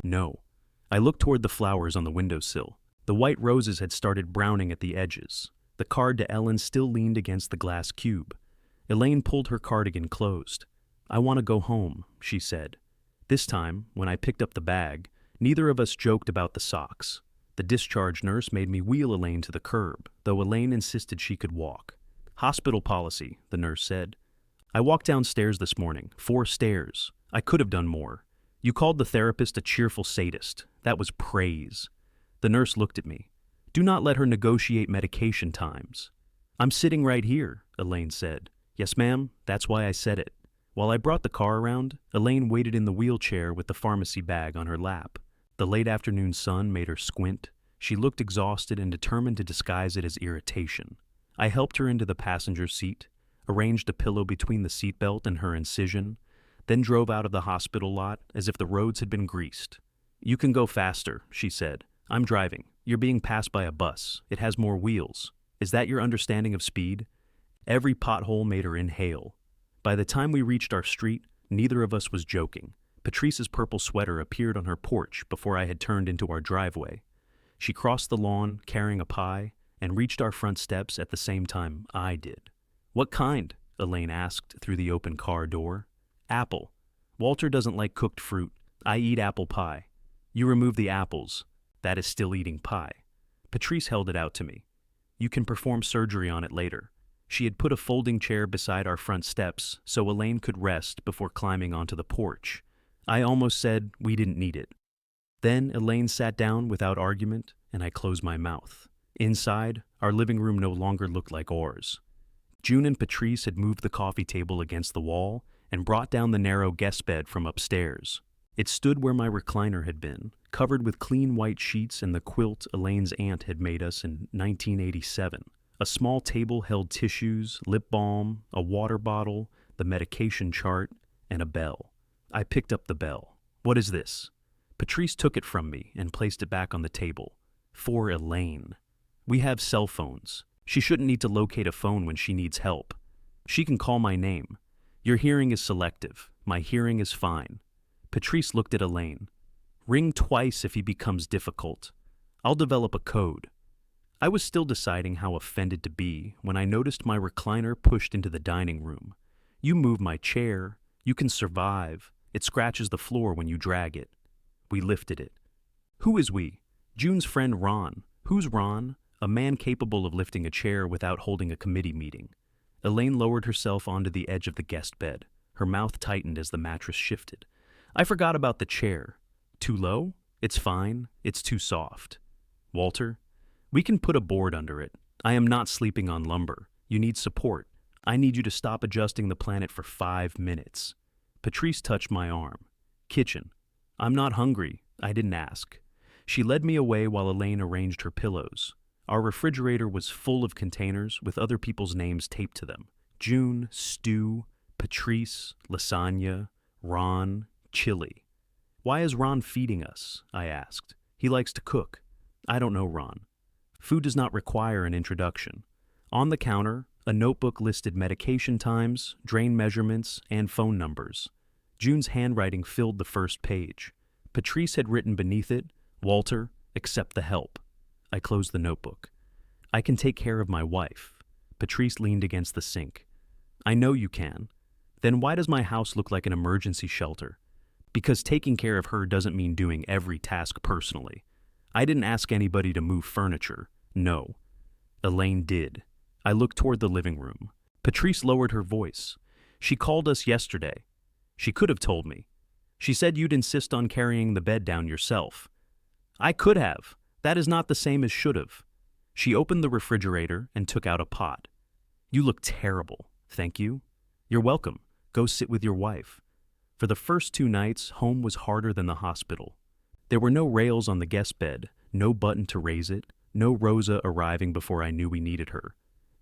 "No." I looked toward the flowers on the windowsill. The white roses had started browning at the edges. The card to Ellen still leaned against the glass cube. Elaine pulled her cardigan closed. "I want to go home," she said. This time, when I picked up the bag, neither of us joked about the socks. The discharge nurse made me wheel Elaine to the curb, though Elaine insisted she could walk. "Hospital policy," the nurse said. "I walked downstairs this morning, 4 stairs. I could have done more. You called the therapist a cheerful sadist. That was praise. The nurse looked at me. Do not let her negotiate medication times. I'm sitting right here, Elaine said. Yes, ma'am, that's why I said it. While I brought the car around, Elaine waited in the wheelchair with the pharmacy bag on her lap. The late afternoon sun made her squint. She looked exhausted and determined to disguise it as irritation. I helped her into the passenger seat, arranged a pillow between the seatbelt and her incision, then drove out of the hospital lot as if the roads had been greased. You can go faster, she said. I'm driving. You're being passed by a bus. It has more wheels. Is that your understanding of speed? Every pothole made her inhale. By the time we reached our street, neither of us was joking. Patrice's purple sweater appeared on her porch before I had turned into our driveway. She crossed the lawn, carrying a pie, and reached our front steps at the same time I did. What kind? Elaine asked through the open car door. Apple. Walter doesn't like cooked fruit. I eat apple pie. You remove the apples. That is still eating pie. Patrice held it out to me. You can perform surgery on it later. She had put a folding chair beside our front steps so Elaine could rest before climbing onto the porch. I almost said we didn't need it. Then Elaine sat down without argument, and I closed my mouth. Inside, our living room no longer looked like ours. June and Patrice had moved the coffee table against the wall and brought down the narrow guest bed from upstairs. It stood where my recliner had been, covered with clean white sheets and the quilt Elaine's aunt had made us in 1987. A small table held tissues, lip balm, a water bottle, the medication chart, and a bell. I picked up the bell. What is this? Patrice took it from me and placed it back on the table. For Elaine. We have cell phones. She shouldn't need to locate a phone when she needs help. She can call my name. Your hearing is selective. My hearing is fine. Patrice looked at Elaine. Ring twice if he becomes difficult. I'll develop a code. I was still deciding how offended to be when I noticed my recliner pushed into the dining room. You move my chair. You can survive. It scratches the floor when you drag it. We lifted it. Who is we? June's friend Ron. Who's Ron? A man capable of lifting a chair without holding a committee meeting. Elaine lowered herself onto the edge of the guest bed. Her mouth tightened as the mattress shifted. I forgot about the chair. Too low? It's fine. It's too soft. Walter? We can put a board under it. I am not sleeping on lumber. You need support. I need you to stop adjusting the planet for 5 minutes. Patrice touched my arm. Kitchen. I'm not hungry. I didn't ask. She led me away while Elaine arranged her pillows. Our refrigerator was full of containers with other people's names taped to them. June, Stu, Patrice, lasagna, Ron, chili. Why is Ron feeding us? I asked. He likes to cook. I don't know Ron. Food does not require an introduction. On the counter, a notebook listed medication times, drain measurements, and phone numbers. June's handwriting filled the first page. Patrice had written beneath it, Walter, accept the help. I closed the notebook. I can take care of my wife. Patrice leaned against the sink. I know you can. Then why does my house look like an emergency shelter? Because taking care of her doesn't mean doing every task personally. I didn't ask anybody to move furniture. No. Elaine did. I looked toward the living room. Patrice lowered her voice. She called us yesterday. She could have told me. She said you'd insist on carrying the bed down yourself. I could have. That is not the same as should have. She opened the refrigerator and took out a pot. You look terrible. Thank you. You're welcome. Go sit with your wife. For the first 2 nights, home was harder than the hospital. There were no rails on the guest bed, no button to raise it, no Rosa arriving before I knew we needed her.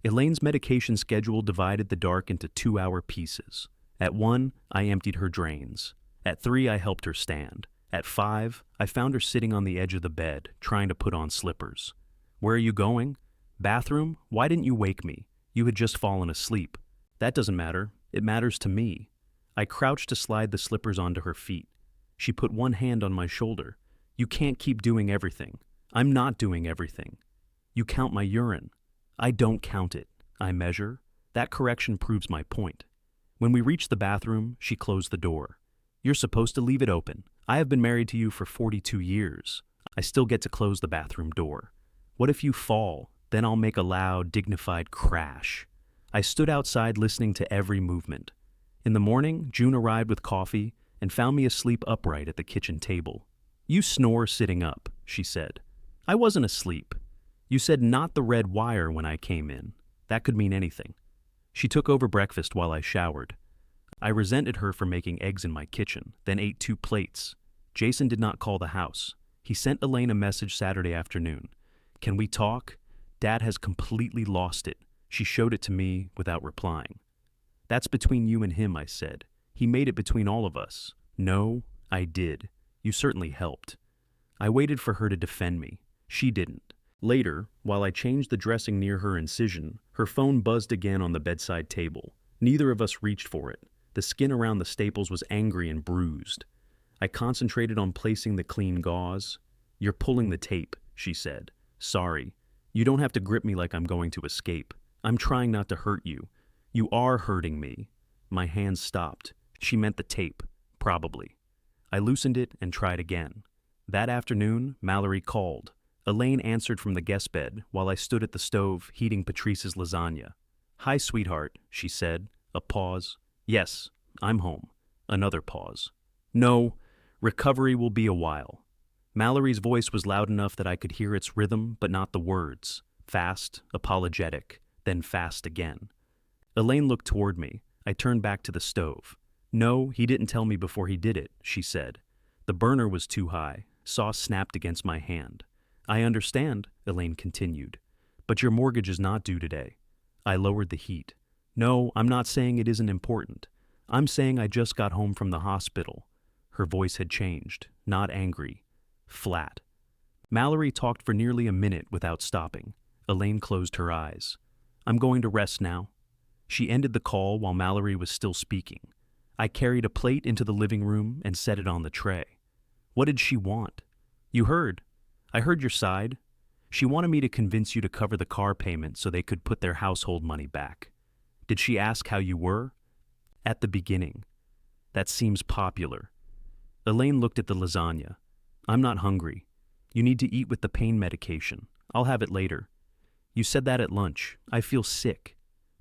Elaine's medication schedule divided the dark into 2-hour pieces. At 1, I emptied her drains. At 3, I helped her stand. At 5, I found her sitting on the edge of the bed, trying to put on slippers. Where are you going? Bathroom? Why didn't you wake me? You had just fallen asleep. That doesn't matter. It matters to me. I crouched to slide the slippers onto her feet. She put one hand on my shoulder. You can't keep doing everything. I'm not doing everything. You count my urine. I don't count it. I measure. That correction proves my point. When we reached the bathroom, she closed the door. You're supposed to leave it open. I have been married to you for 42 years. I still get to close the bathroom door. What if you fall? Then I'll make a loud, dignified crash. I stood outside listening to every movement. In the morning, June arrived with coffee, and found me asleep upright at the kitchen table. You snore sitting up, she said. I wasn't asleep. You said not the red wire when I came in. That could mean anything. She took over breakfast while I showered. I resented her for making eggs in my kitchen, then ate 2 plates. Jason did not call the house. He sent Elaine a message Saturday afternoon. Can we talk? Dad has completely lost it. She showed it to me without replying. That's between you and him, I said. He made it between all of us. No, I did. You certainly helped. I waited for her to defend me. She didn't. Later, while I changed the dressing near her incision, her phone buzzed again on the bedside table. Neither of us reached for it. The skin around the staples was angry and bruised. I concentrated on placing the clean gauze. You're pulling the tape, she said. Sorry. You don't have to grip me like I'm going to escape. I'm trying not to hurt you. You are hurting me. My hands stopped. She meant the tape. Probably. I loosened it and tried again. That afternoon, Mallory called. Elaine answered from the guest bed while I stood at the stove heating Patrice's lasagna. Hi, sweetheart, she said. A pause. Yes, I'm home. Another pause. No, recovery will be a while. Mallory's voice was loud enough that I could hear its rhythm, but not the words. Fast, apologetic, then fast again. Elaine looked toward me. I turned back to the stove. No, he didn't tell me before he did it, she said. The burner was too high. Sauce snapped against my hand. I understand, Elaine continued. But your mortgage is not due today. I lowered the heat. No, I'm not saying it isn't important. I'm saying I just got home from the hospital. Her voice had changed, not angry. Flat. Mallory talked for nearly a minute without stopping. Elaine closed her eyes. I'm going to rest now. She ended the call while Mallory was still speaking. I carried a plate into the living room and set it on the tray. What did she want? You heard. I heard your side. She wanted me to convince you to cover the car payment so they could put their household money back. Did she ask how you were? At the beginning. That seems popular. Elaine looked at the lasagna. I'm not hungry. You need to eat with the pain medication. I'll have it later. You said that at lunch. I feel sick.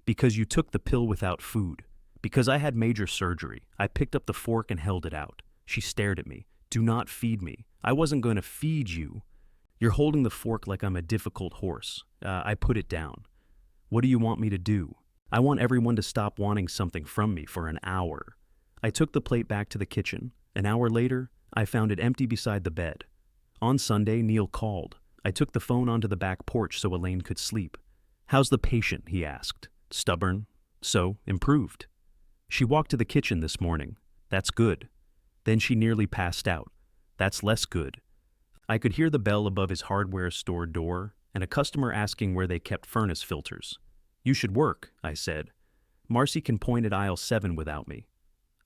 Because you took the pill without food. Because I had major surgery. I picked up the fork and held it out. She stared at me. Do not feed me. I wasn't going to feed you. You're holding the fork like I'm a difficult horse. I put it down. What do you want me to do? I want everyone to stop wanting something from me for an hour. I took the plate back to the kitchen. An hour later, I found it empty beside the bed. On Sunday, Neil called. I took the phone onto the back porch so Elaine could sleep. How's the patient? He asked. Stubborn. So, improved. She walked to the kitchen this morning. That's good. Then she nearly passed out. That's less good. I could hear the bell above his hardware store door and a customer asking where they kept furnace filters. You should work, I said. Marcy can point at aisle 7 without me.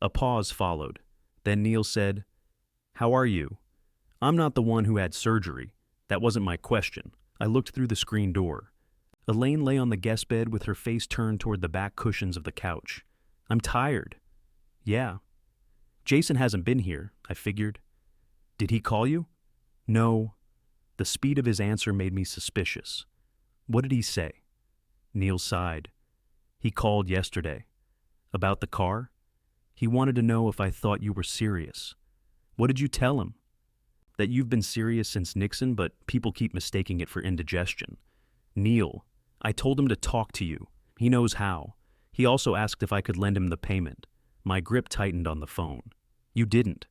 A pause followed. Then Neil said, How are you? I'm not the one who had surgery. That wasn't my question. I looked through the screen door. Elaine lay on the guest bed with her face turned toward the back cushions of the couch. I'm tired. Yeah. Jason hasn't been here, I figured. Did he call you? No. The speed of his answer made me suspicious. What did he say? Neil sighed. He called yesterday. About the car? He wanted to know if I thought you were serious. What did you tell him? That you've been serious since Nixon, but people keep mistaking it for indigestion. Neil, I told him to talk to you. He knows how. He also asked if I could lend him the payment. My grip tightened on the phone. You didn't.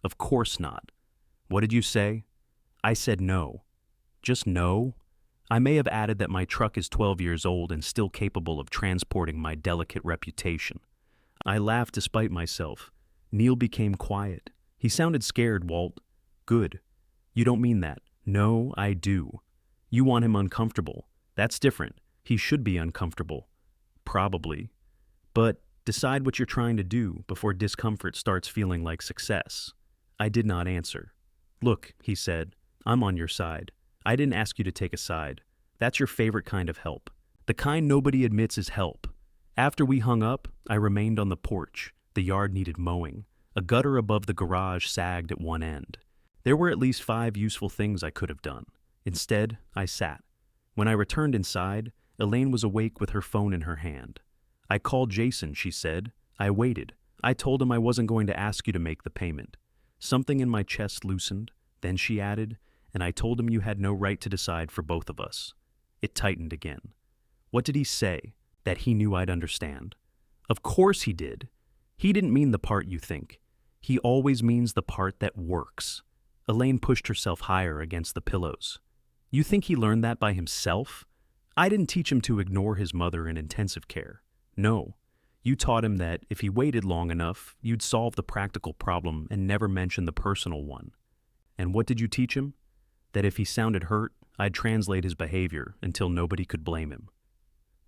Of course not. What did you say? I said no. Just no? I may have added that my truck is 12 years old and still capable of transporting my delicate reputation. I laughed despite myself. Neil became quiet. He sounded scared, Walt. Good. You don't mean that. No, I do. You want him uncomfortable. That's different. He should be uncomfortable. Probably. But decide what you're trying to do before discomfort starts feeling like success. I did not answer. Look, he said, I'm on your side. I didn't ask you to take a side. That's your favorite kind of help. The kind nobody admits is help. After we hung up, I remained on the porch. The yard needed mowing. A gutter above the garage sagged at one end. There were at least 5 useful things I could have done. Instead, I sat. When I returned inside, Elaine was awake with her phone in her hand. I called Jason, she said. I waited. I told him I wasn't going to ask you to make the payment. Something in my chest loosened, then she added, and I told him you had no right to decide for both of us. It tightened again. What did he say? That he knew I'd understand. Of course he did. He didn't mean the part you think. He always means the part that works. Elaine pushed herself higher against the pillows. You think he learned that by himself? I didn't teach him to ignore his mother in intensive care. No. You taught him that if he waited long enough, you'd solve the practical problem and never mention the personal one. And what did you teach him? That if he sounded hurt, I'd translate his behavior until nobody could blame him.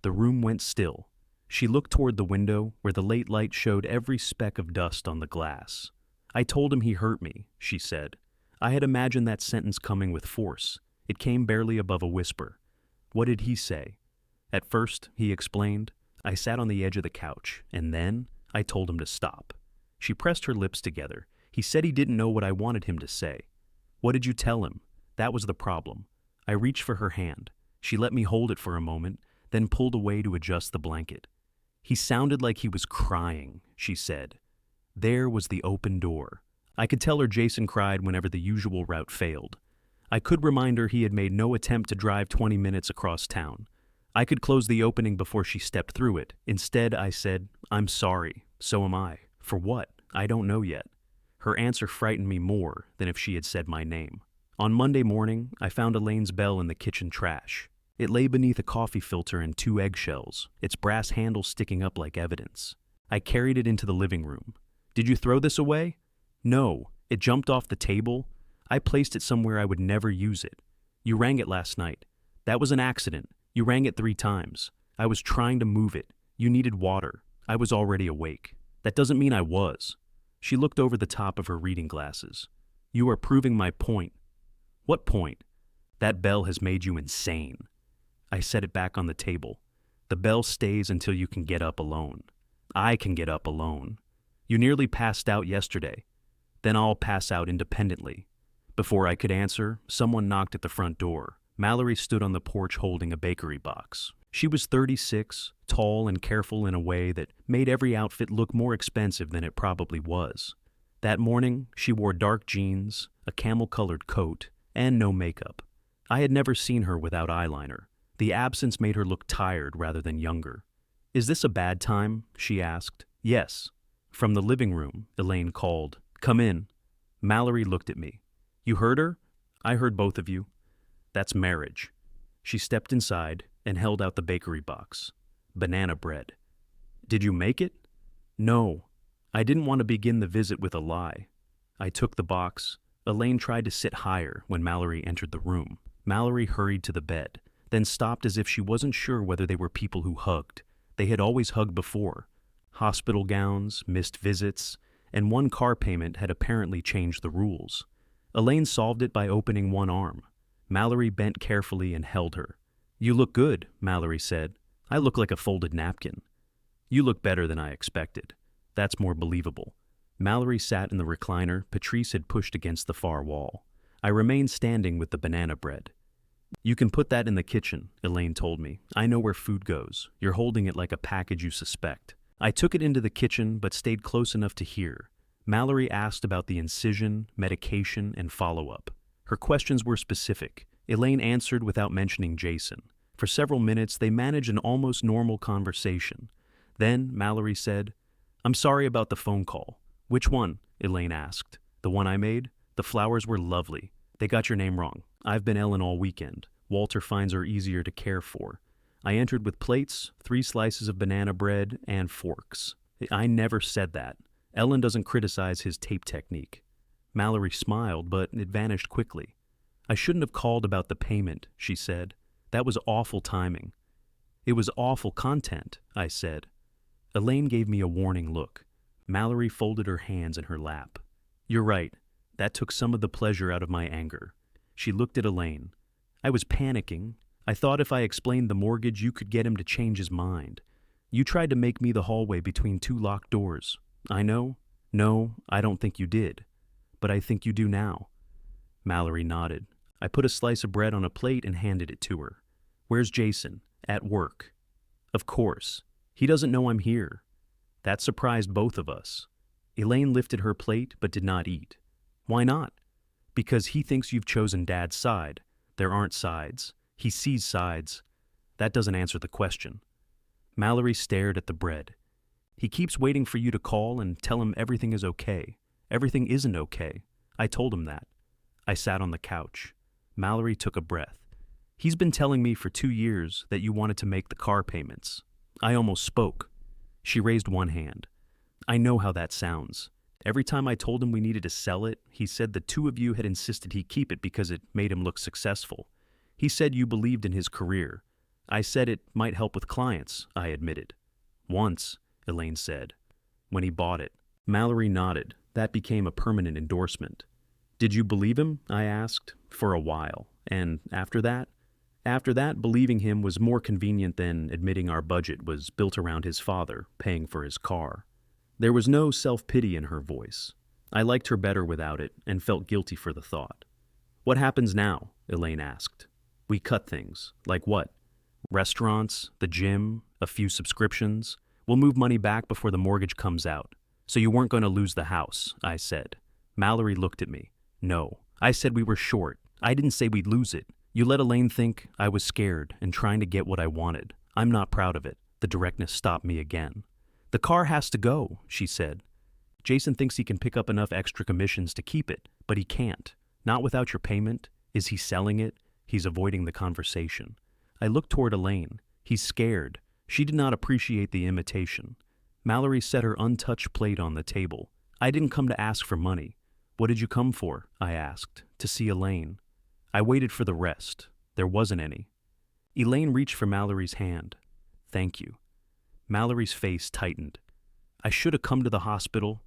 The room went still. She looked toward the window where the late light showed every speck of dust on the glass. I told him he hurt me, she said. I had imagined that sentence coming with force. It came barely above a whisper. What did he say? At first, he explained, I sat on the edge of the couch, and then I told him to stop. She pressed her lips together. He said he didn't know what I wanted him to say. What did you tell him? That was the problem. I reached for her hand. She let me hold it for a moment, then pulled away to adjust the blanket. He sounded like he was crying, she said. There was the open door. I could tell her Jason cried whenever the usual route failed. I could remind her he had made no attempt to drive 20 minutes across town. I could close the opening before she stepped through it. Instead, I said, I'm sorry. So am I. For what? I don't know yet. Her answer frightened me more than if she had said my name. On Monday morning, I found Elaine's bell in the kitchen trash. It lay beneath a coffee filter and 2 eggshells, its brass handle sticking up like evidence. I carried it into the living room. Did you throw this away? No. It jumped off the table. I placed it somewhere I would never use it. You rang it last night. That was an accident. You rang it 3 times. I was trying to move it. You needed water. I was already awake. That doesn't mean I was. She looked over the top of her reading glasses. You are proving my point. What point? That bell has made you insane. I set it back on the table. The bell stays until you can get up alone. I can get up alone. You nearly passed out yesterday. Then I'll pass out independently. Before I could answer, someone knocked at the front door. Mallory stood on the porch holding a bakery box. She was 36, tall and careful in a way that made every outfit look more expensive than it probably was. That morning, she wore dark jeans, a camel-colored coat, and no makeup. I had never seen her without eyeliner. The absence made her look tired rather than younger. Is this a bad time? She asked. Yes. From the living room, Elaine called. Come in. Mallory looked at me. You heard her? I heard both of you. That's marriage. She stepped inside and held out the bakery box. Banana bread. Did you make it? No. I didn't want to begin the visit with a lie. I took the box. Elaine tried to sit higher when Mallory entered the room. Mallory hurried to the bed, then stopped as if she wasn't sure whether they were people who hugged. They had always hugged before. Hospital gowns, missed visits, and one car payment had apparently changed the rules. Elaine solved it by opening one arm. Mallory bent carefully and held her. You look good, Mallory said. I look like a folded napkin. You look better than I expected. That's more believable. Mallory sat in the recliner Patrice had pushed against the far wall. I remained standing with the banana bread. You can put that in the kitchen, Elaine told me. I know where food goes. You're holding it like a package you suspect. I took it into the kitchen but stayed close enough to hear. Mallory asked about the incision, medication, and follow-up. Her questions were specific. Elaine answered without mentioning Jason. For several minutes, they managed an almost normal conversation. Then Mallory said, I'm sorry about the phone call. Which one? Elaine asked. The one I made? The flowers were lovely. They got your name wrong. I've been Ellen all weekend. Walter finds her easier to care for. I entered with plates, 3 slices of banana bread, and forks. I never said that. Ellen doesn't criticize his tape technique. Mallory smiled, but it vanished quickly. I shouldn't have called about the payment, she said. That was awful timing. It was awful content, I said. Elaine gave me a warning look. Mallory folded her hands in her lap. You're right. That took some of the pleasure out of my anger. She looked at Elaine. I was panicking. I thought if I explained the mortgage, you could get him to change his mind. You tried to make me the hallway between 2 locked doors. I know. No, I don't think you did. But I think you do now. Mallory nodded. I put a slice of bread on a plate and handed it to her. Where's Jason? At work. Of course. He doesn't know I'm here. That surprised both of us. Elaine lifted her plate but did not eat. Why not? Because he thinks you've chosen Dad's side. There aren't sides. He sees sides. That doesn't answer the question. Mallory stared at the bread. He keeps waiting for you to call and tell him everything is okay. Everything isn't okay. I told him that. I sat on the couch. Mallory took a breath. He's been telling me for 2 years that you wanted to make the car payments. I almost spoke. She raised one hand. I know how that sounds. Every time I told him we needed to sell it, he said the two of you had insisted he keep it because it made him look successful. He said you believed in his career. I said it might help with clients, I admitted. Once, Elaine said. When he bought it. Mallory nodded. That became a permanent endorsement. Did you believe him? I asked. For a while. And after that? After that, believing him was more convenient than admitting our budget was built around his father paying for his car. There was no self-pity in her voice. I liked her better without it and felt guilty for the thought. What happens now? Elaine asked. We cut things. Like what? Restaurants, the gym, a few subscriptions. We'll move money back before the mortgage comes out. So you weren't going to lose the house, I said. Mallory looked at me. No. I said we were short. I didn't say we'd lose it. You let Elaine think I was scared and trying to get what I wanted. I'm not proud of it. The directness stopped me again. The car has to go, she said. Jason thinks he can pick up enough extra commissions to keep it, but he can't. Not without your payment. Is he selling it? He's avoiding the conversation. I looked toward Elaine. He's scared. She did not appreciate the imitation. Mallory set her untouched plate on the table. I didn't come to ask for money. What did you come for? I asked. To see Elaine. I waited for the rest. There wasn't any. Elaine reached for Mallory's hand. Thank you. Mallory's face tightened. I should have come to the hospital.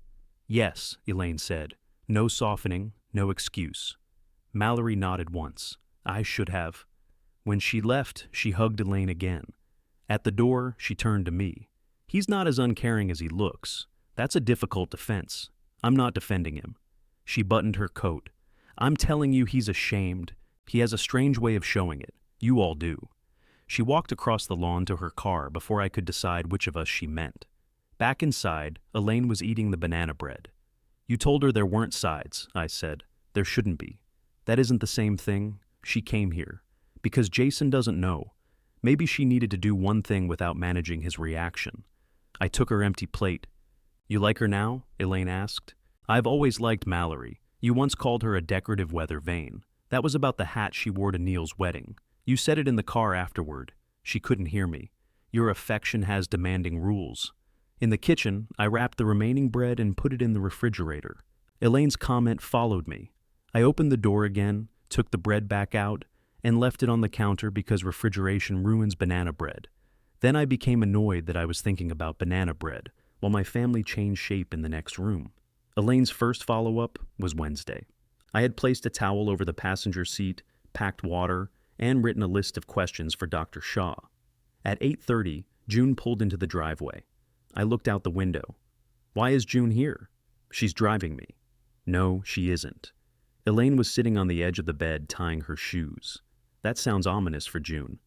Yes, Elaine said. No softening, no excuse. Mallory nodded once. I should have. When she left, she hugged Elaine again. At the door, she turned to me. He's not as uncaring as he looks. That's a difficult defense. I'm not defending him. She buttoned her coat. I'm telling you he's ashamed. He has a strange way of showing it. You all do. She walked across the lawn to her car before I could decide which of us she meant. Back inside, Elaine was eating the banana bread. You told her there weren't sides, I said. There shouldn't be. That isn't the same thing. She came here. Because Jason doesn't know. Maybe she needed to do one thing without managing his reaction. I took her empty plate. You like her now? Elaine asked. I've always liked Mallory. You once called her a decorative weather vane. That was about the hat she wore to Neil's wedding. You said it in the car afterward. She couldn't hear me. Your affection has demanding rules. In the kitchen, I wrapped the remaining bread and put it in the refrigerator. Elaine's comment followed me. I opened the door again, took the bread back out, and left it on the counter because refrigeration ruins banana bread. Then I became annoyed that I was thinking about banana bread, while my family changed shape in the next room. Elaine's first follow-up was Wednesday. I had placed a towel over the passenger seat, packed water, and written a list of questions for Dr. Shaw. At 8:30, June pulled into the driveway. I looked out the window. Why is June here? She's driving me. No, she isn't. Elaine was sitting on the edge of the bed tying her shoes. That sounds ominous for June.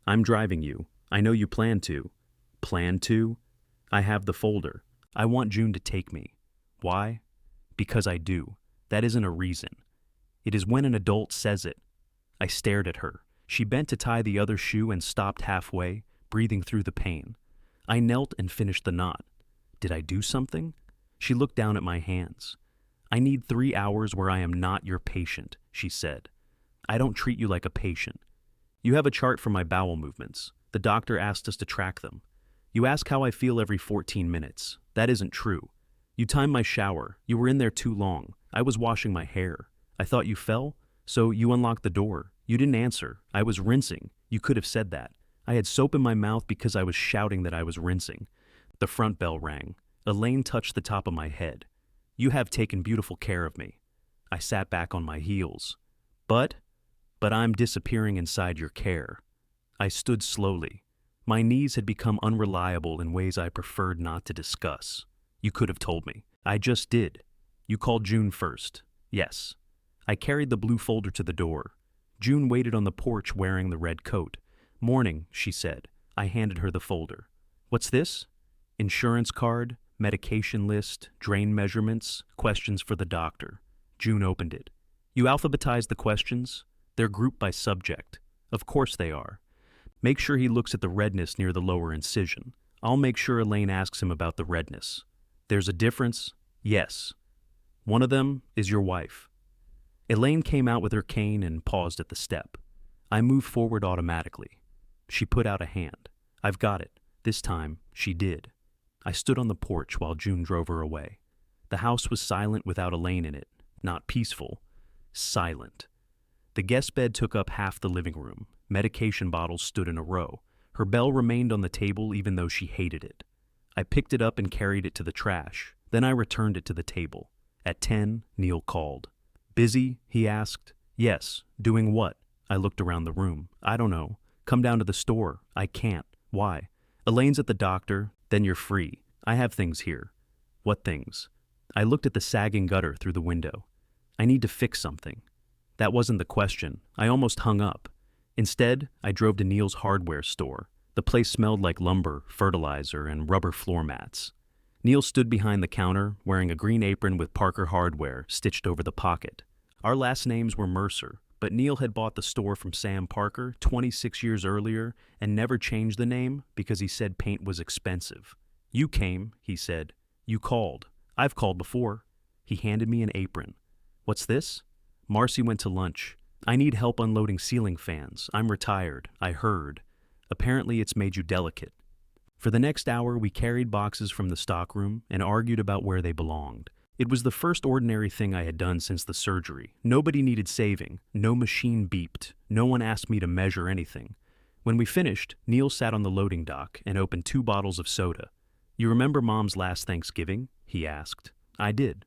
I'm driving you. I know you plan to. Plan to? I have the folder. I want June to take me. Why? Because I do. That isn't a reason. It is when an adult says it. I stared at her. She bent to tie the other shoe and stopped halfway, breathing through the pain. I knelt and finished the knot. Did I do something? She looked down at my hands. I need 3 hours where I am not your patient, she said. I don't treat you like a patient. You have a chart for my bowel movements. The doctor asked us to track them. You ask how I feel every 14 minutes. That isn't true. You timed my shower. You were in there too long. I was washing my hair. I thought you fell, so you unlocked the door. You didn't answer. I was rinsing. You could have said that. I had soap in my mouth because I was shouting that I was rinsing. The front bell rang. Elaine touched the top of my head. You have taken beautiful care of me. I sat back on my heels. But I'm disappearing inside your care. I stood slowly. My knees had become unreliable in ways I preferred not to discuss. You could have told me. I just did. You called June first. Yes. I carried the blue folder to the door. June waited on the porch wearing the red coat. Morning, she said. I handed her the folder. What's this? Insurance card, medication list, drain measurements, questions for the doctor. June opened it. You alphabetize the questions? They're grouped by subject. Of course they are. Make sure he looks at the redness near the lower incision. I'll make sure Elaine asks him about the redness. There's a difference? Yes. One of them is your wife. Elaine came out with her cane and paused at the step. I moved forward automatically. She put out a hand. I've got it. This time, she did. I stood on the porch while June drove her away. The house was silent without Elaine in it. Not peaceful. Silent. The guest bed took up half the living room. Medication bottles stood in a row. Her bell remained on the table even though she hated it. I picked it up and carried it to the trash. Then I returned it to the table. At 10, Neil called. Busy? He asked. Yes. Doing what? I looked around the room. I don't know. Come down to the store. I can't. Why? Elaine's at the doctor. Then you're free. I have things here. What things? I looked at the sagging gutter through the window. I need to fix something. That wasn't the question. I almost hung up. Instead, I drove to Neil's hardware store. The place smelled like lumber, fertilizer, and rubber floor mats. Neil stood behind the counter, wearing a green apron with Parker Hardware stitched over the pocket. Our last names were Mercer, but Neil had bought the store from Sam Parker 26 years earlier and never changed the name because he said paint was expensive. You came, he said. You called. I've called before. He handed me an apron. What's this? Marcy went to lunch. I need help unloading ceiling fans. I'm retired. I heard. Apparently it's made you delicate. For the next hour, we carried boxes from the stockroom and argued about where they belonged. It was the first ordinary thing I had done since the surgery. Nobody needed saving. No machine beeped. No one asked me to measure anything. When we finished, Neil sat on the loading dock and opened 2 bottles of soda. You remember Mom's last Thanksgiving? He asked. I did.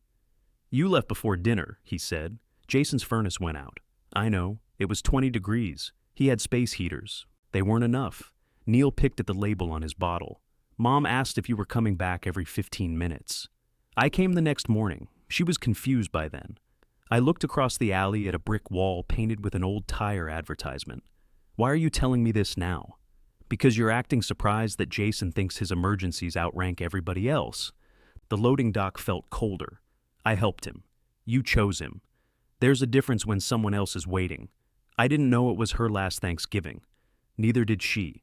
You left before dinner, he said. Jason's furnace went out. I know. It was 20 degrees. He had space heaters. They weren't enough. Neil picked at the label on his bottle. Mom asked if you were coming back every 15 minutes. I came the next morning. She was confused by then. I looked across the alley at a brick wall painted with an old tire advertisement. Why are you telling me this now? Because you're acting surprised that Jason thinks his emergencies outrank everybody else. The loading dock felt colder. I helped him. You chose him. There's a difference when someone else is waiting. I didn't know it was her last Thanksgiving. Neither did she.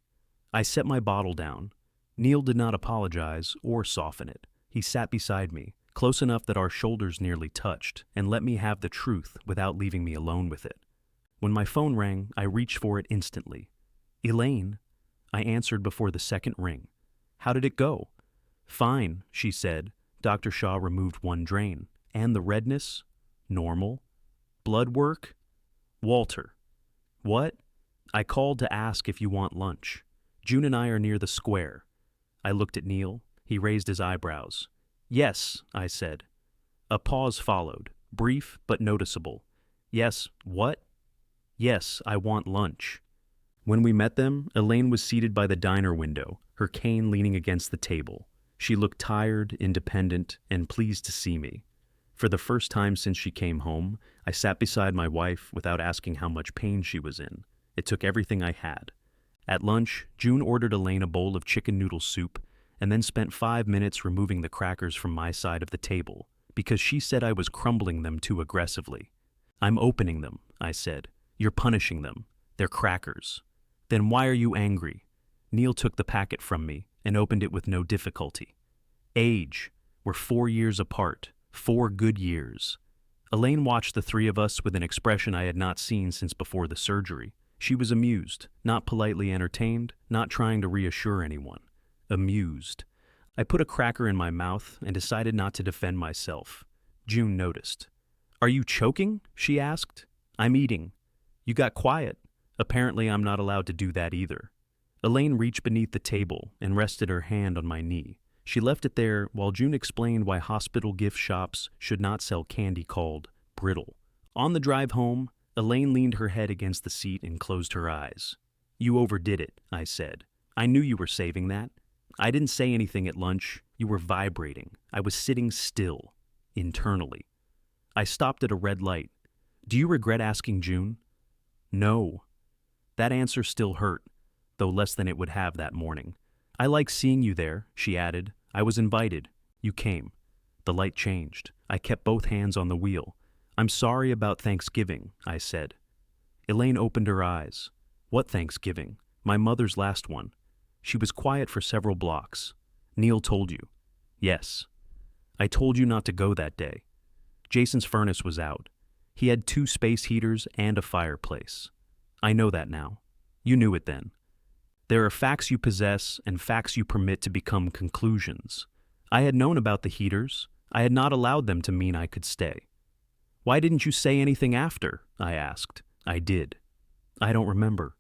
I set my bottle down. Neil did not apologize or soften it. He sat beside me, close enough that our shoulders nearly touched, and let me have the truth without leaving me alone with it. When my phone rang, I reached for it instantly. Elaine, I answered before the second ring. How did it go? Fine, she said. Dr. Shaw removed 1 drain. And the redness? Normal. Blood work? Walter. What? I called to ask if you want lunch. June and I are near the square. I looked at Neil. He raised his eyebrows. Yes, I said. A pause followed, brief but noticeable. Yes, what? Yes, I want lunch. When we met them, Elaine was seated by the diner window, her cane leaning against the table. She looked tired, independent, and pleased to see me. For the first time since she came home, I sat beside my wife without asking how much pain she was in. It took everything I had. At lunch, June ordered Elaine a bowl of chicken noodle soup and then spent 5 minutes removing the crackers from my side of the table because she said I was crumbling them too aggressively. I'm opening them, I said. You're punishing them. They're crackers. Then why are you angry? Neil took the packet from me and opened it with no difficulty. Age. We're 4 years apart. 4 good years. Elaine watched the 3 of us with an expression I had not seen since before the surgery. She was amused, not politely entertained, not trying to reassure anyone. Amused. I put a cracker in my mouth and decided not to defend myself. June noticed. Are you choking? She asked. I'm eating. You got quiet. Apparently I'm not allowed to do that either. Elaine reached beneath the table and rested her hand on my knee. She left it there while June explained why hospital gift shops should not sell candy called brittle. On the drive home, Elaine leaned her head against the seat and closed her eyes. You overdid it, I said. I knew you were saving that. I didn't say anything at lunch. You were vibrating. I was sitting still, internally. I stopped at a red light. Do you regret asking June? No. That answer still hurt, though less than it would have that morning. I like seeing you there, she added, I was invited. You came. The light changed. I kept both hands on the wheel. I'm sorry about Thanksgiving, I said. Elaine opened her eyes. What Thanksgiving? My mother's last one. She was quiet for several blocks. Neil told you. Yes. I told you not to go that day. Jason's furnace was out. He had 2 space heaters and a fireplace. I know that now. You knew it then. There are facts you possess and facts you permit to become conclusions. I had known about the heaters. I had not allowed them to mean I could stay. Why didn't you say anything after? I asked. I did. I don't remember.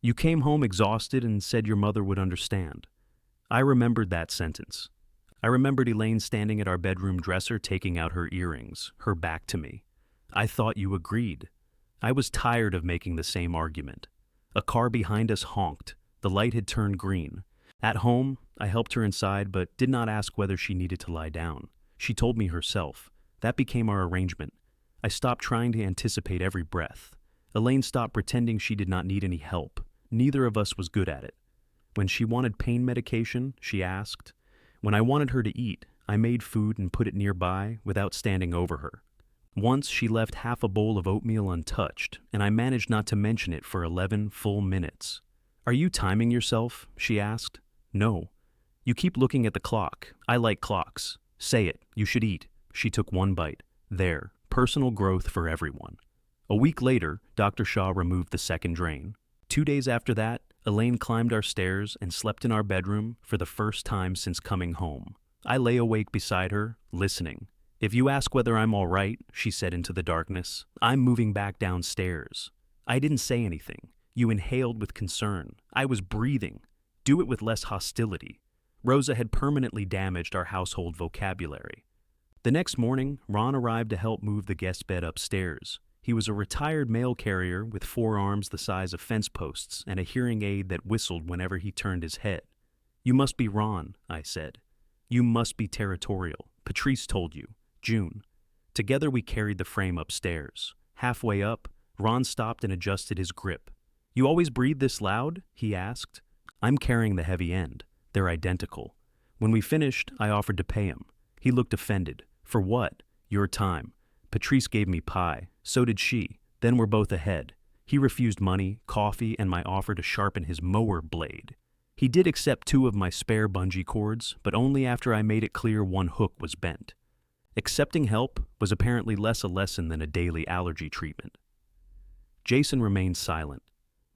You came home exhausted and said your mother would understand. I remembered that sentence. I remembered Elaine standing at our bedroom dresser taking out her earrings, her back to me. I thought you agreed. I was tired of making the same argument. A car behind us honked. The light had turned green. At home, I helped her inside but did not ask whether she needed to lie down. She told me herself. That became our arrangement. I stopped trying to anticipate every breath. Elaine stopped pretending she did not need any help. Neither of us was good at it. When she wanted pain medication, she asked. When I wanted her to eat, I made food and put it nearby without standing over her. Once she left half a bowl of oatmeal untouched, and I managed not to mention it for 11 full minutes. Are you timing yourself? She asked. No. You keep looking at the clock. I like clocks. Say it. You should eat. She took one bite. There. Personal growth for everyone. A week later, Dr. Shaw removed the second drain. 2 days after that, Elaine climbed our stairs and slept in our bedroom for the first time since coming home. I lay awake beside her, listening. If you ask whether I'm all right, she said into the darkness, I'm moving back downstairs. I didn't say anything. You inhaled with concern. I was breathing. Do it with less hostility. Rosa had permanently damaged our household vocabulary. The next morning, Ron arrived to help move the guest bed upstairs. He was a retired mail carrier with 4 arms the size of fence posts and a hearing aid that whistled whenever he turned his head. You must be Ron, I said. You must be territorial. Patrice told you. June. Together we carried the frame upstairs. Halfway up, Ron stopped and adjusted his grip. You always breathe this loud? He asked. I'm carrying the heavy end. They're identical. When we finished, I offered to pay him. He looked offended. For what? Your time. Patrice gave me pie. So did she. Then we're both ahead. He refused money, coffee, and my offer to sharpen his mower blade. He did accept 2 of my spare bungee cords, but only after I made it clear one hook was bent. Accepting help was apparently less a lesson than a daily allergy treatment. Jason remained silent.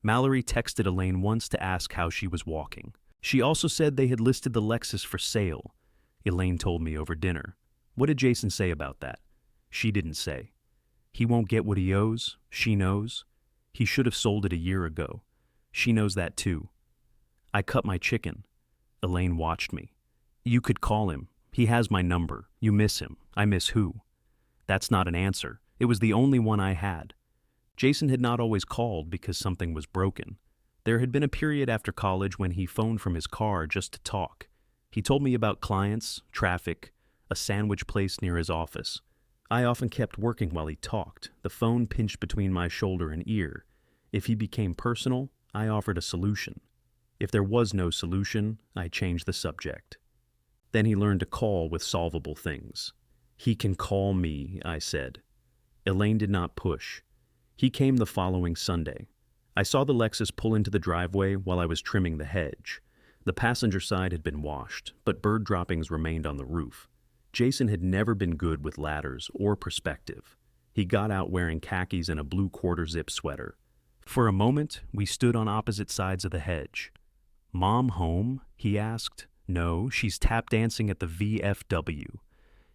Mallory texted Elaine once to ask how she was walking. She also said they had listed the Lexus for sale. Elaine told me over dinner. What did Jason say about that? She didn't say. He won't get what he owes. She knows. He should have sold it a year ago. She knows that too. I cut my chicken. Elaine watched me. You could call him. He has my number. You miss him. I miss who? That's not an answer. It was the only one I had. Jason had not always called because something was broken. There had been a period after college when he phoned from his car just to talk. He told me about clients, traffic, a sandwich place near his office. I often kept working while he talked, the phone pinched between my shoulder and ear. If he became personal, I offered a solution. If there was no solution, I changed the subject. Then he learned to call with solvable things. He can call me, I said. Elaine did not push. He came the following Sunday. I saw the Lexus pull into the driveway while I was trimming the hedge. The passenger side had been washed, but bird droppings remained on the roof. Jason had never been good with ladders or perspective. He got out wearing khakis and a blue quarter-zip sweater. For a moment, we stood on opposite sides of the hedge. Mom home? He asked. No, she's tap dancing at the VFW.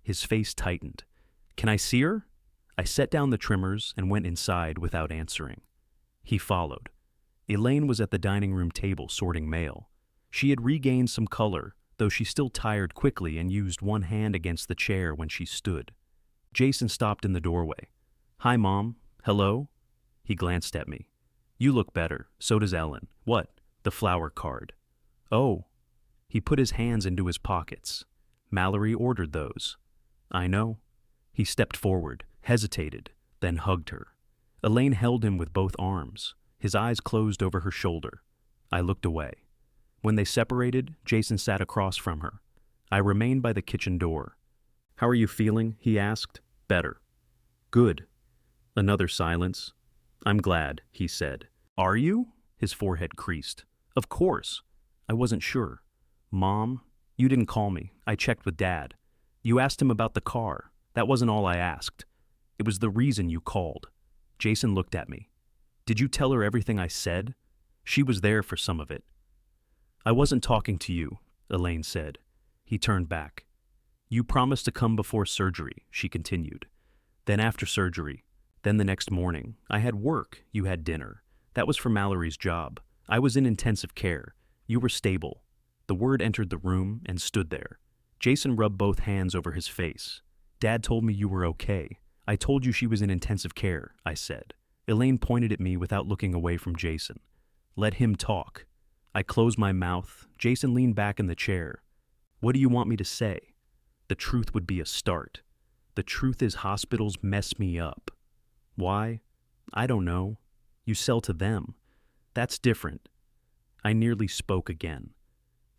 His face tightened. Can I see her? I set down the trimmers and went inside without answering. He followed. Elaine was at the dining room table sorting mail. She had regained some color, though she still tired quickly and used one hand against the chair when she stood. Jason stopped in the doorway. Hi, Mom. Hello? He glanced at me. You look better. So does Ellen. What? The flower card. Oh. He put his hands into his pockets. Mallory ordered those. I know. He stepped forward, hesitated, then hugged her. Elaine held him with both arms. His eyes closed over her shoulder. I looked away. When they separated, Jason sat across from her. I remained by the kitchen door. "How are you feeling?" he asked. "Better." "Good." Another silence. "I'm glad," he said. "Are you?" His forehead creased. "Of course." I wasn't sure. "Mom, you didn't call me. I checked with Dad. You asked him about the car. That wasn't all I asked. It was the reason you called." Jason looked at me. "Did you tell her everything I said?" "She was there for some of it." "I wasn't talking to you," Elaine said. He turned back. "You promised to come before surgery," she continued. "Then after surgery. Then the next morning. I had work. You had dinner. That was for Mallory's job. I was in intensive care. You were stable." The word entered the room and stood there. Jason rubbed both hands over his face. "Dad told me you were okay. I told you she was in intensive care," I said. Elaine pointed at me without looking away from Jason. "Let him talk." I closed my mouth. Jason leaned back in the chair. "What do you want me to say?" The truth would be a start. "The truth is hospitals mess me up." "Why?" "I don't know. You sell to them. That's different." I nearly spoke again.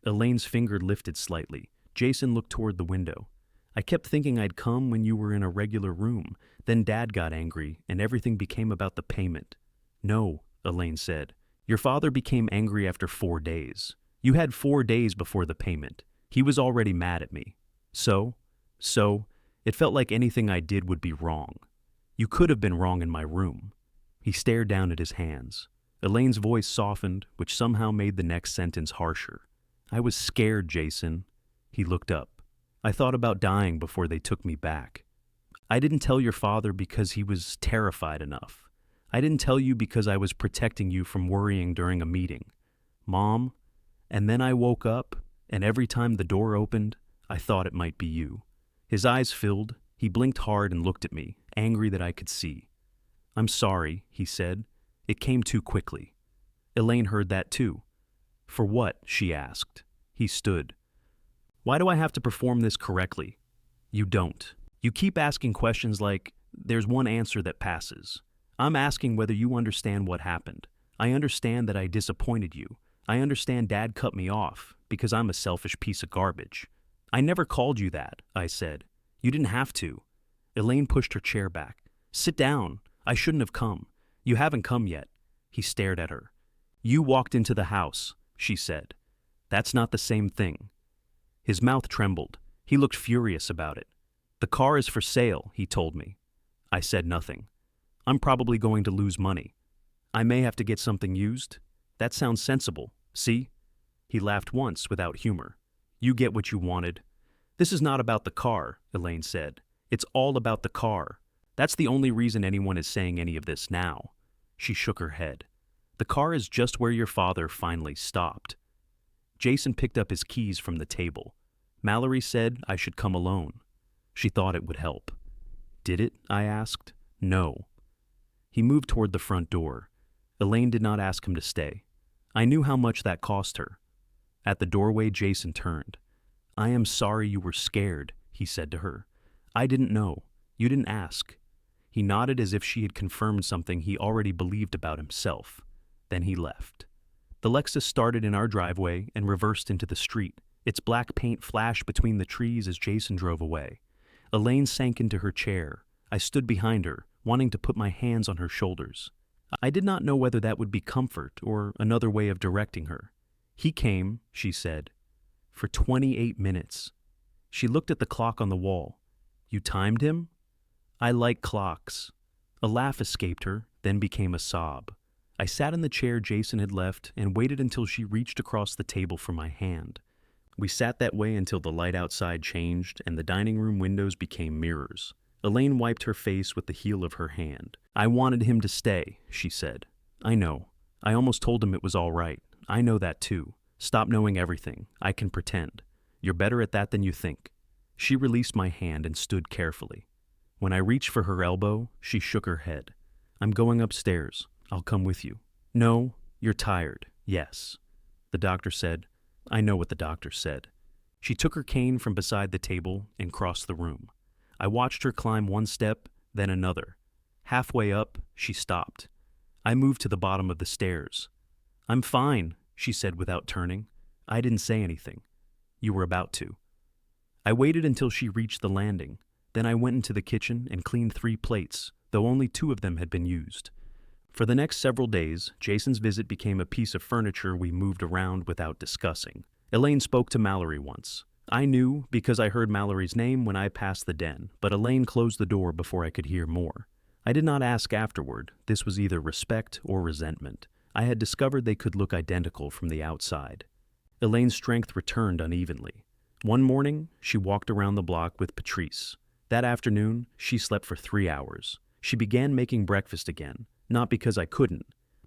Elaine's finger lifted slightly. Jason looked toward the window. "I kept thinking I'd come when you were in a regular room. Then Dad got angry, and everything became about the payment." "No," Elaine said. "Your father became angry after 4 days. You had 4 days before the payment. He was already mad at me. So, it felt like anything I did would be wrong. You could have been wrong in my room." He stared down at his hands. Elaine's voice softened, which somehow made the next sentence harsher. "I was scared, Jason." He looked up. "I thought about dying before they took me back. I didn't tell your father because he was terrified enough. I didn't tell you because I was protecting you from worrying during a meeting. Mom, and then I woke up, and every time the door opened, I thought it might be you." His eyes filled. He blinked hard and looked at me, angry that I could see. "I'm sorry," he said. "It came too quickly." Elaine heard that too. "For what?" she asked. He stood. "Why do I have to perform this correctly?" "You don't. You keep asking questions like, there's one answer that passes. I'm asking whether you understand what happened. I understand that I disappointed you. I understand Dad cut me off because I'm a selfish piece of garbage. I never called you that," I said. "You didn't have to." Elaine pushed her chair back. "Sit down. I shouldn't have come. You haven't come yet." He stared at her. "You walked into the house," she said. "That's not the same thing." His mouth trembled. He looked furious about it. "The car is for sale," he told me. I said nothing. "I'm probably going to lose money. I may have to get something used. That sounds sensible. See?" He laughed once without humor. "You get what you wanted." "This is not about the car," Elaine said. "It's all about the car. That's the only reason anyone is saying any of this now." She shook her head. "The car is just where your father finally stopped." Jason picked up his keys from the table. "Mallory said I should come alone. She thought it would help." "Did it?" I asked. "No." He moved toward the front door. Elaine did not ask him to stay. I knew how much that cost her. At the doorway, Jason turned. "I am sorry you were scared," he said to her. "I didn't know. You didn't ask." He nodded as if she had confirmed something he already believed about himself. Then he left. The Lexus started in our driveway and reversed into the street. Its black paint flashed between the trees as Jason drove away. Elaine sank into her chair. I stood behind her, wanting to put my hands on her shoulders. I did not know whether that would be comfort or another way of directing her. "He came," she said, "for 28 minutes. She looked at the clock on the wall. "You timed him?" "I like clocks." A laugh escaped her, then became a sob. I sat in the chair Jason had left and waited until she reached across the table for my hand. We sat that way until the light outside changed and the dining room windows became mirrors. Elaine wiped her face with the heel of her hand. "I wanted him to stay," she said. "I know. I almost told him it was all right. I know that too. Stop knowing everything. I can pretend. You're better at that than you think." She released my hand and stood carefully. When I reached for her elbow, she shook her head. "I'm going upstairs. I'll come with you." "No, you're tired." "Yes." The doctor said. I know what the doctor said. She took her cane from beside the table and crossed the room. I watched her climb one step, then another. Halfway up, she stopped. I moved to the bottom of the stairs. "I'm fine," she said without turning. I didn't say anything. "You were about to." I waited until she reached the landing. Then I went into the kitchen and cleaned 3 plates, though only 2 of them had been used. For the next several days, Jason's visit became a piece of furniture we moved around without discussing. Elaine spoke to Mallory once. I knew because I heard Mallory's name when I passed the den, but Elaine closed the door before I could hear more. I did not ask afterward. This was either respect or resentment. I had discovered they could look identical from the outside. Elaine's strength returned unevenly. One morning, she walked around the block with Patrice. That afternoon, she slept for 3 hours. She began making breakfast again, not because I couldn't,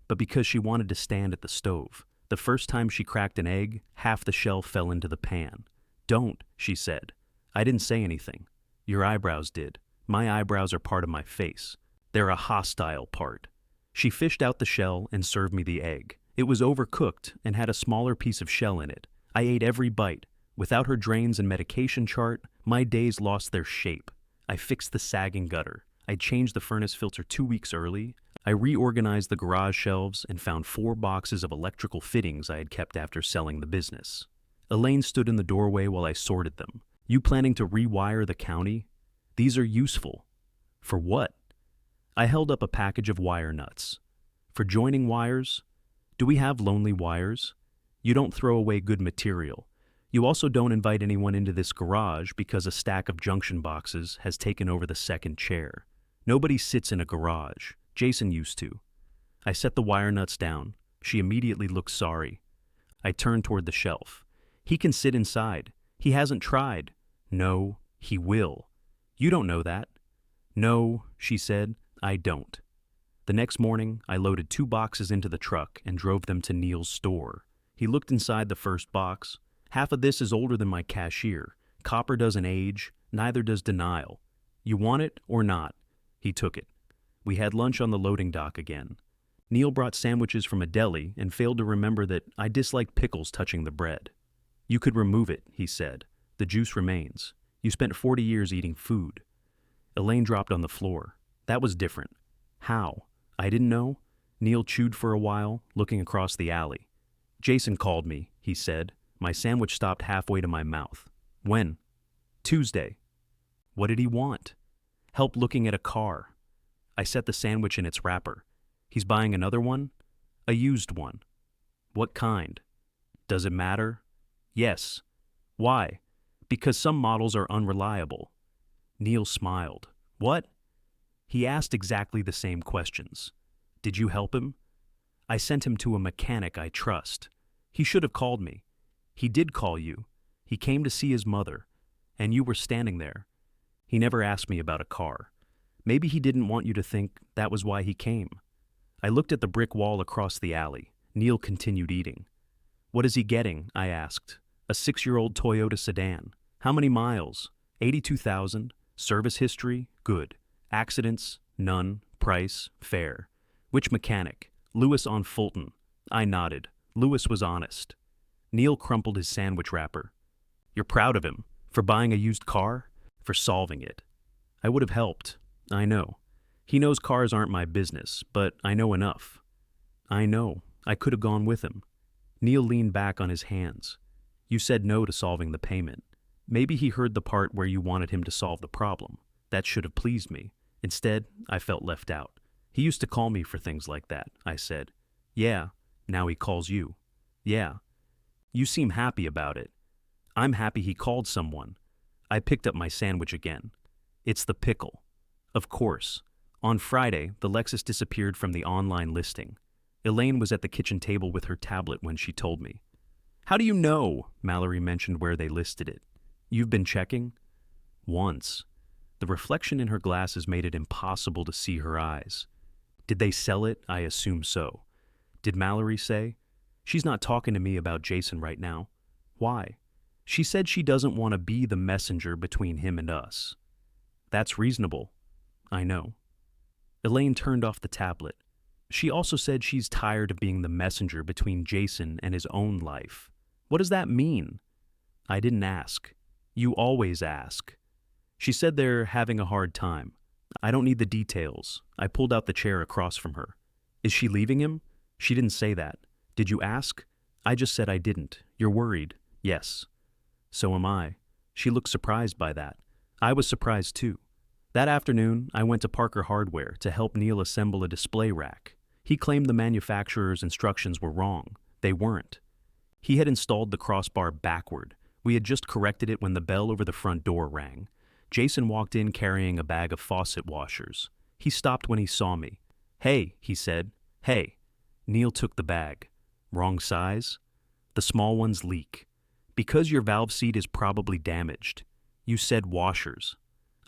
but because she wanted to stand at the stove. The first time she cracked an egg, half the shell fell into the pan. "Don't," she said. I didn't say anything. Your eyebrows did. My eyebrows are part of my face. They're a hostile part. She fished out the shell and served me the egg. It was overcooked and had a smaller piece of shell in it. I ate every bite. Without her drains and medication chart, my days lost their shape. I fixed the sagging gutter. I changed the furnace filter 2 weeks early. I reorganized the garage shelves and found 4 boxes of electrical fittings I had kept after selling the business. Elaine stood in the doorway while I sorted them. "You planning to rewire the county? These are useful." "For what?" I held up a package of wire nuts. "For joining wires? Do we have lonely wires? You don't throw away good material. You also don't invite anyone into this garage because a stack of junction boxes has taken over the second chair. Nobody sits in a garage. Jason used to." I set the wire nuts down. She immediately looked sorry. I turned toward the shelf. "He can sit inside. He hasn't tried." "No, he will." "You don't know that." "No," she said, "I don't." The next morning, I loaded 2 boxes into the truck and drove them to Neil's store. He looked inside the first box. "Half of this is older than my cashier. Copper doesn't age, neither does denial. You want it or not?" He took it. We had lunch on the loading dock again. Neil brought sandwiches from a deli and failed to remember that I disliked pickles touching the bread. "You could remove it," he said. "The juice remains. You spent 40 years eating food." Elaine dropped on the floor. That was different. "How?" I didn't know. Neil chewed for a while, looking across the alley. "Jason called me," he said. My sandwich stopped halfway to my mouth. "When?" "Tuesday." "What did he want?" "Help looking at a car." I set the sandwich in its wrapper. "He's buying another one?" "A used one." "What kind?" "Does it matter?" "Yes." "Why?" "Because some models are unreliable." Neil smiled. "What?" He asked exactly the same questions. "Did you help him?" "I sent him to a mechanic I trust. He should have called me." "He did call you. He came to see his mother, and you were standing there. He never asked me about a car. Maybe he didn't want you to think that was why he came." I looked at the brick wall across the alley. Neil continued eating. "What is he getting?" I asked. "A 6-year-old Toyota sedan. How many miles?" 82,000. Service history? Good. Accidents? None. Price? Fair. Which mechanic? Lewis on Fulton. I nodded. Lewis was honest. Neil crumpled his sandwich wrapper. "You're proud of him? For buying a used car? For solving it?" "I would have helped. I know. He knows cars aren't my business, but I know enough." "I know. I could have gone with him." Neil leaned back on his hands. "You said no to solving the payment. Maybe he heard the part where you wanted him to solve the problem. That should have pleased me. Instead, I felt left out. He used to call me for things like that," I said. "Yeah. Now he calls you." "Yeah." "You seem happy about it." "I'm happy he called someone." I picked up my sandwich again. "It's the pickle." "Of course." On Friday, the Lexus disappeared from the online listing. Elaine was at the kitchen table with her tablet when she told me. "How do you know?" Mallory mentioned where they listed it. "You've been checking?" "Once." The reflection in her glasses made it impossible to see her eyes. "Did they sell it?" I assume so. "Did Mallory say?" "She's not talking to me about Jason right now." "Why?" "She said she doesn't want to be the messenger between him and us." "That's reasonable." "I know." Elaine turned off the tablet. "She also said she's tired of being the messenger between Jason and his own life." "What does that mean?" "I didn't ask." "You always ask." "She said they're having a hard time." "I don't need the details." I pulled out the chair across from her. "Is she leaving him?" "She didn't say that." "Did you ask?" "I just said I didn't." "You're worried." "Yes." "So am I." She looked surprised by that. I was surprised too. That afternoon, I went to Parker Hardware to help Neil assemble a display rack. He claimed the manufacturer's instructions were wrong. They weren't. He had installed the crossbar backward. We had just corrected it when the bell over the front door rang. Jason walked in carrying a bag of faucet washers. He stopped when he saw me. "Hey," he said. "Hey." Neil took the bag. "Wrong size? The small ones leak. Because your valve seat is probably damaged. You said washers."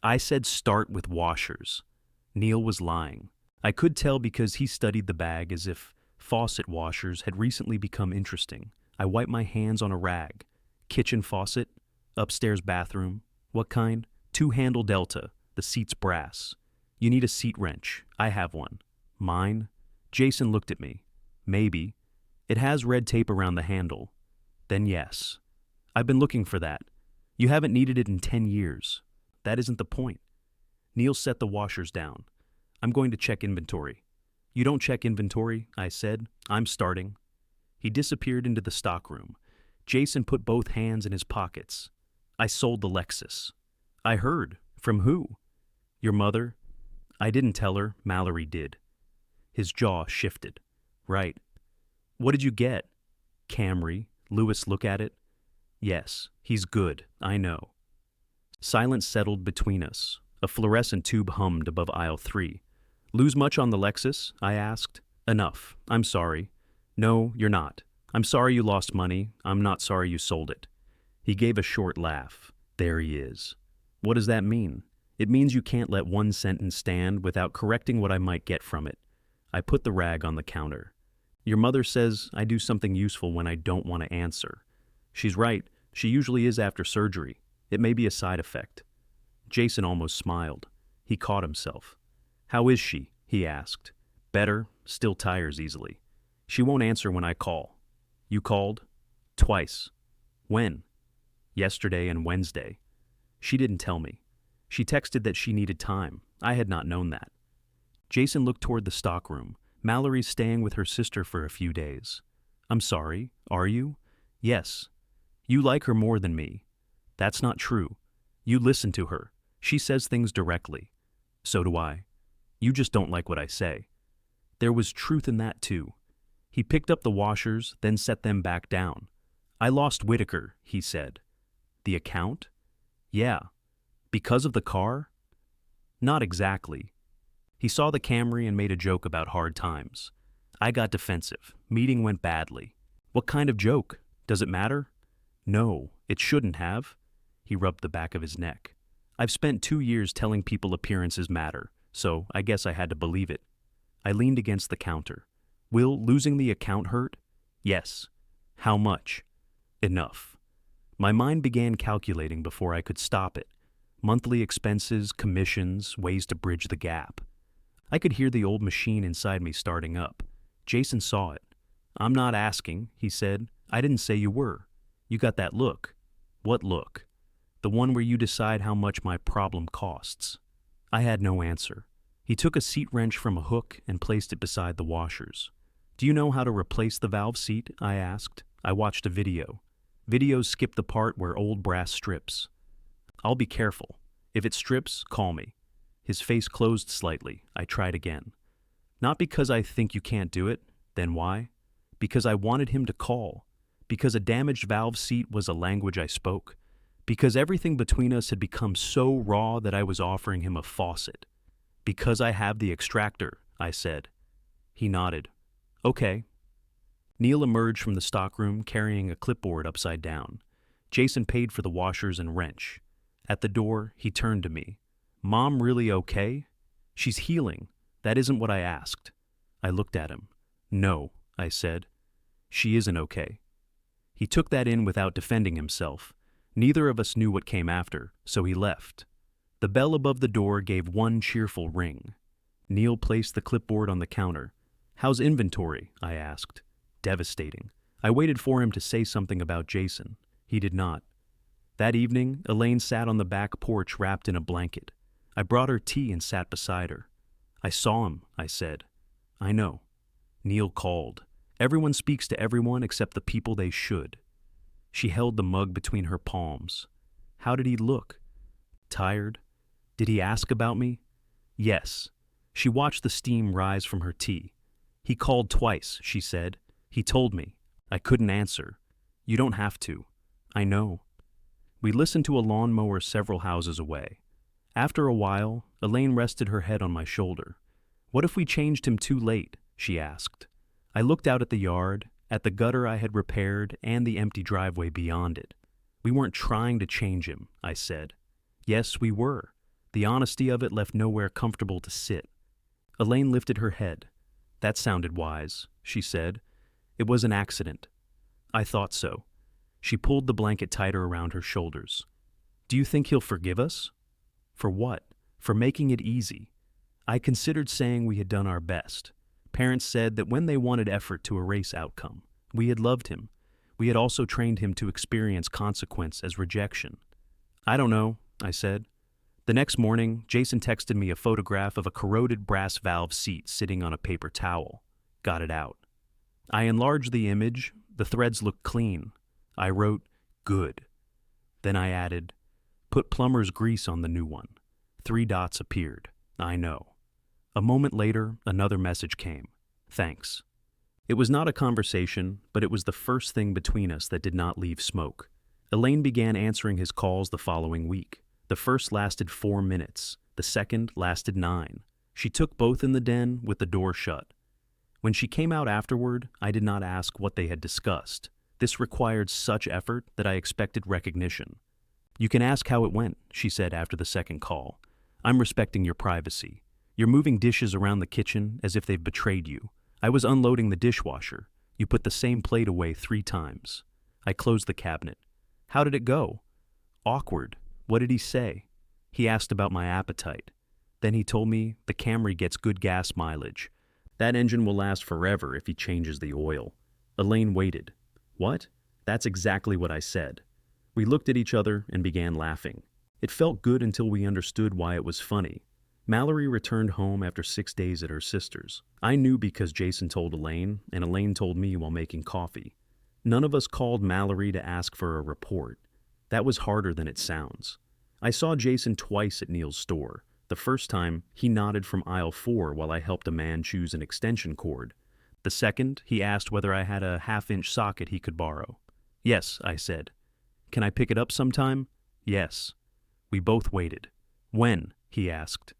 I said start with washers. Neil was lying. I could tell because he studied the bag as if faucet washers had recently become interesting. I wiped my hands on a rag. Kitchen faucet? Upstairs bathroom? What kind? 2-handle Delta. The seat's brass. You need a seat wrench. I have one. Mine? Jason looked at me. Maybe. It has red tape around the handle. Then yes. I've been looking for that. You haven't needed it in 10 years. That isn't the point. Neil set the washers down. "I'm going to check inventory." "You don't check inventory," I said. "I'm starting." He disappeared into the stockroom. Jason put both hands in his pockets. "I sold the Lexus." "I heard. From who?" "Your mother." "I didn't tell her. Mallory did." His jaw shifted. "Right. What did you get?" "Camry. Louis look at it?" "Yes. He's good. I know." Silence settled between us. A fluorescent tube hummed above aisle 3. "Lose much on the Lexus?" I asked. "Enough. I'm sorry." "No, you're not. I'm sorry you lost money. I'm not sorry you sold it." He gave a short laugh. "There he is." "What does that mean?" "It means you can't let one sentence stand without correcting what I might get from it." I put the rag on the counter. "Your mother says I do something useful when I don't want to answer." "She's right. She usually is after surgery. It may be a side effect." Jason almost smiled. He caught himself. "How is she?" he asked. "Better. Still tires easily. She won't answer when I call." "You called?" "Twice." "When?" "Yesterday and Wednesday." She didn't tell me. She texted that she needed time. I had not known that. Jason looked toward the stockroom. "Mallory's staying with her sister for a few days." "I'm sorry. Are you?" "Yes." "You like her more than me." "That's not true. You listen to her. She says things directly." "So do I." "You just don't like what I say." There was truth in that too. He picked up the washers, then set them back down. "I lost Whitaker," he said. "The account?" "Yeah." "Because of the car?" "Not exactly." He saw the Camry and made a joke about hard times. I got defensive. Meeting went badly. "What kind of joke? Does it matter?" "No, it shouldn't have." He rubbed the back of his neck. "I've spent 2 years telling people appearances matter, so I guess I had to believe it." I leaned against the counter. "Will losing the account hurt?" "Yes." "How much?" "Enough." My mind began calculating before I could stop it. Monthly expenses, commissions, ways to bridge the gap. I could hear the old machine inside me starting up. Jason saw it. "I'm not asking," he said. "I didn't say you were. You got that look." "What look?" "The one where you decide how much my problem costs." I had no answer. He took a seat wrench from a hook and placed it beside the washers. "Do you know how to replace the valve seat?" I asked. I watched a video. Videos skip the part where old brass strips. "I'll be careful. If it strips, call me." His face closed slightly. I tried again. "Not because I think you can't do it." "Then why?" "Because I wanted him to call. Because a damaged valve seat was a language I spoke. Because everything between us had become so raw that I was offering him a faucet. Because I have the extractor," I said. He nodded. "Okay." Neil emerged from the stockroom carrying a clipboard upside down. Jason paid for the washers and wrench. At the door, he turned to me. "Mom really okay?" "She's healing. That isn't what I asked." I looked at him. "No," I said. "She isn't okay." He took that in without defending himself. Neither of us knew what came after, so he left. The bell above the door gave one cheerful ring. Neil placed the clipboard on the counter. "How's inventory?" I asked. "Devastating." I waited for him to say something about Jason. He did not. That evening, Elaine sat on the back porch wrapped in a blanket. I brought her tea and sat beside her. "I saw him," I said. "I know." Neil called. "Everyone speaks to everyone except the people they should." She held the mug between her palms. How did he look? Tired? Did he ask about me? Yes. She watched the steam rise from her tea. He called twice, she said. He told me. I couldn't answer. You don't have to. I know. We listened to a lawnmower several houses away. After a while, Elaine rested her head on my shoulder. What if we changed him too late? She asked. I looked out at the yard, at the gutter I had repaired, and the empty driveway beyond it. We weren't trying to change him, I said. Yes, we were. The honesty of it left nowhere comfortable to sit. Elaine lifted her head. That sounded wise, she said. It was an accident. I thought so. She pulled the blanket tighter around her shoulders. Do you think he'll forgive us? For what? For making it easy. I considered saying we had done our best. Parents said that when they wanted effort to erase outcome, we had loved him. We had also trained him to experience consequence as rejection. I don't know, I said. The next morning, Jason texted me a photograph of a corroded brass valve seat sitting on a paper towel. Got it out. I enlarged the image. The threads looked clean. I wrote, good. Then I added, put plumber's grease on the new one. 3 dots appeared. I know. A moment later, another message came. Thanks. It was not a conversation, but it was the first thing between us that did not leave smoke. Elaine began answering his calls the following week. The first lasted 4 minutes. The second lasted 9. She took both in the den with the door shut. When she came out afterward, I did not ask what they had discussed. This required such effort that I expected recognition. You can ask how it went, she said after the second call. I'm respecting your privacy. You're moving dishes around the kitchen as if they've betrayed you. I was unloading the dishwasher. You put the same plate away 3 times. I closed the cabinet. How did it go? Awkward. What did he say? He asked about my appetite. Then he told me the Camry gets good gas mileage. That engine will last forever if he changes the oil. Elaine waited. What? That's exactly what I said. We looked at each other and began laughing. It felt good until we understood why it was funny. Mallory returned home after 6 days at her sister's. I knew because Jason told Elaine, and Elaine told me while making coffee. None of us called Mallory to ask for a report. That was harder than it sounds. I saw Jason twice at Neil's store. The first time, he nodded from aisle 4 while I helped a man choose an extension cord. The second, he asked whether I had a 1/2-inch socket he could borrow. Yes, I said. Can I pick it up sometime? Yes. We both waited. When? He asked.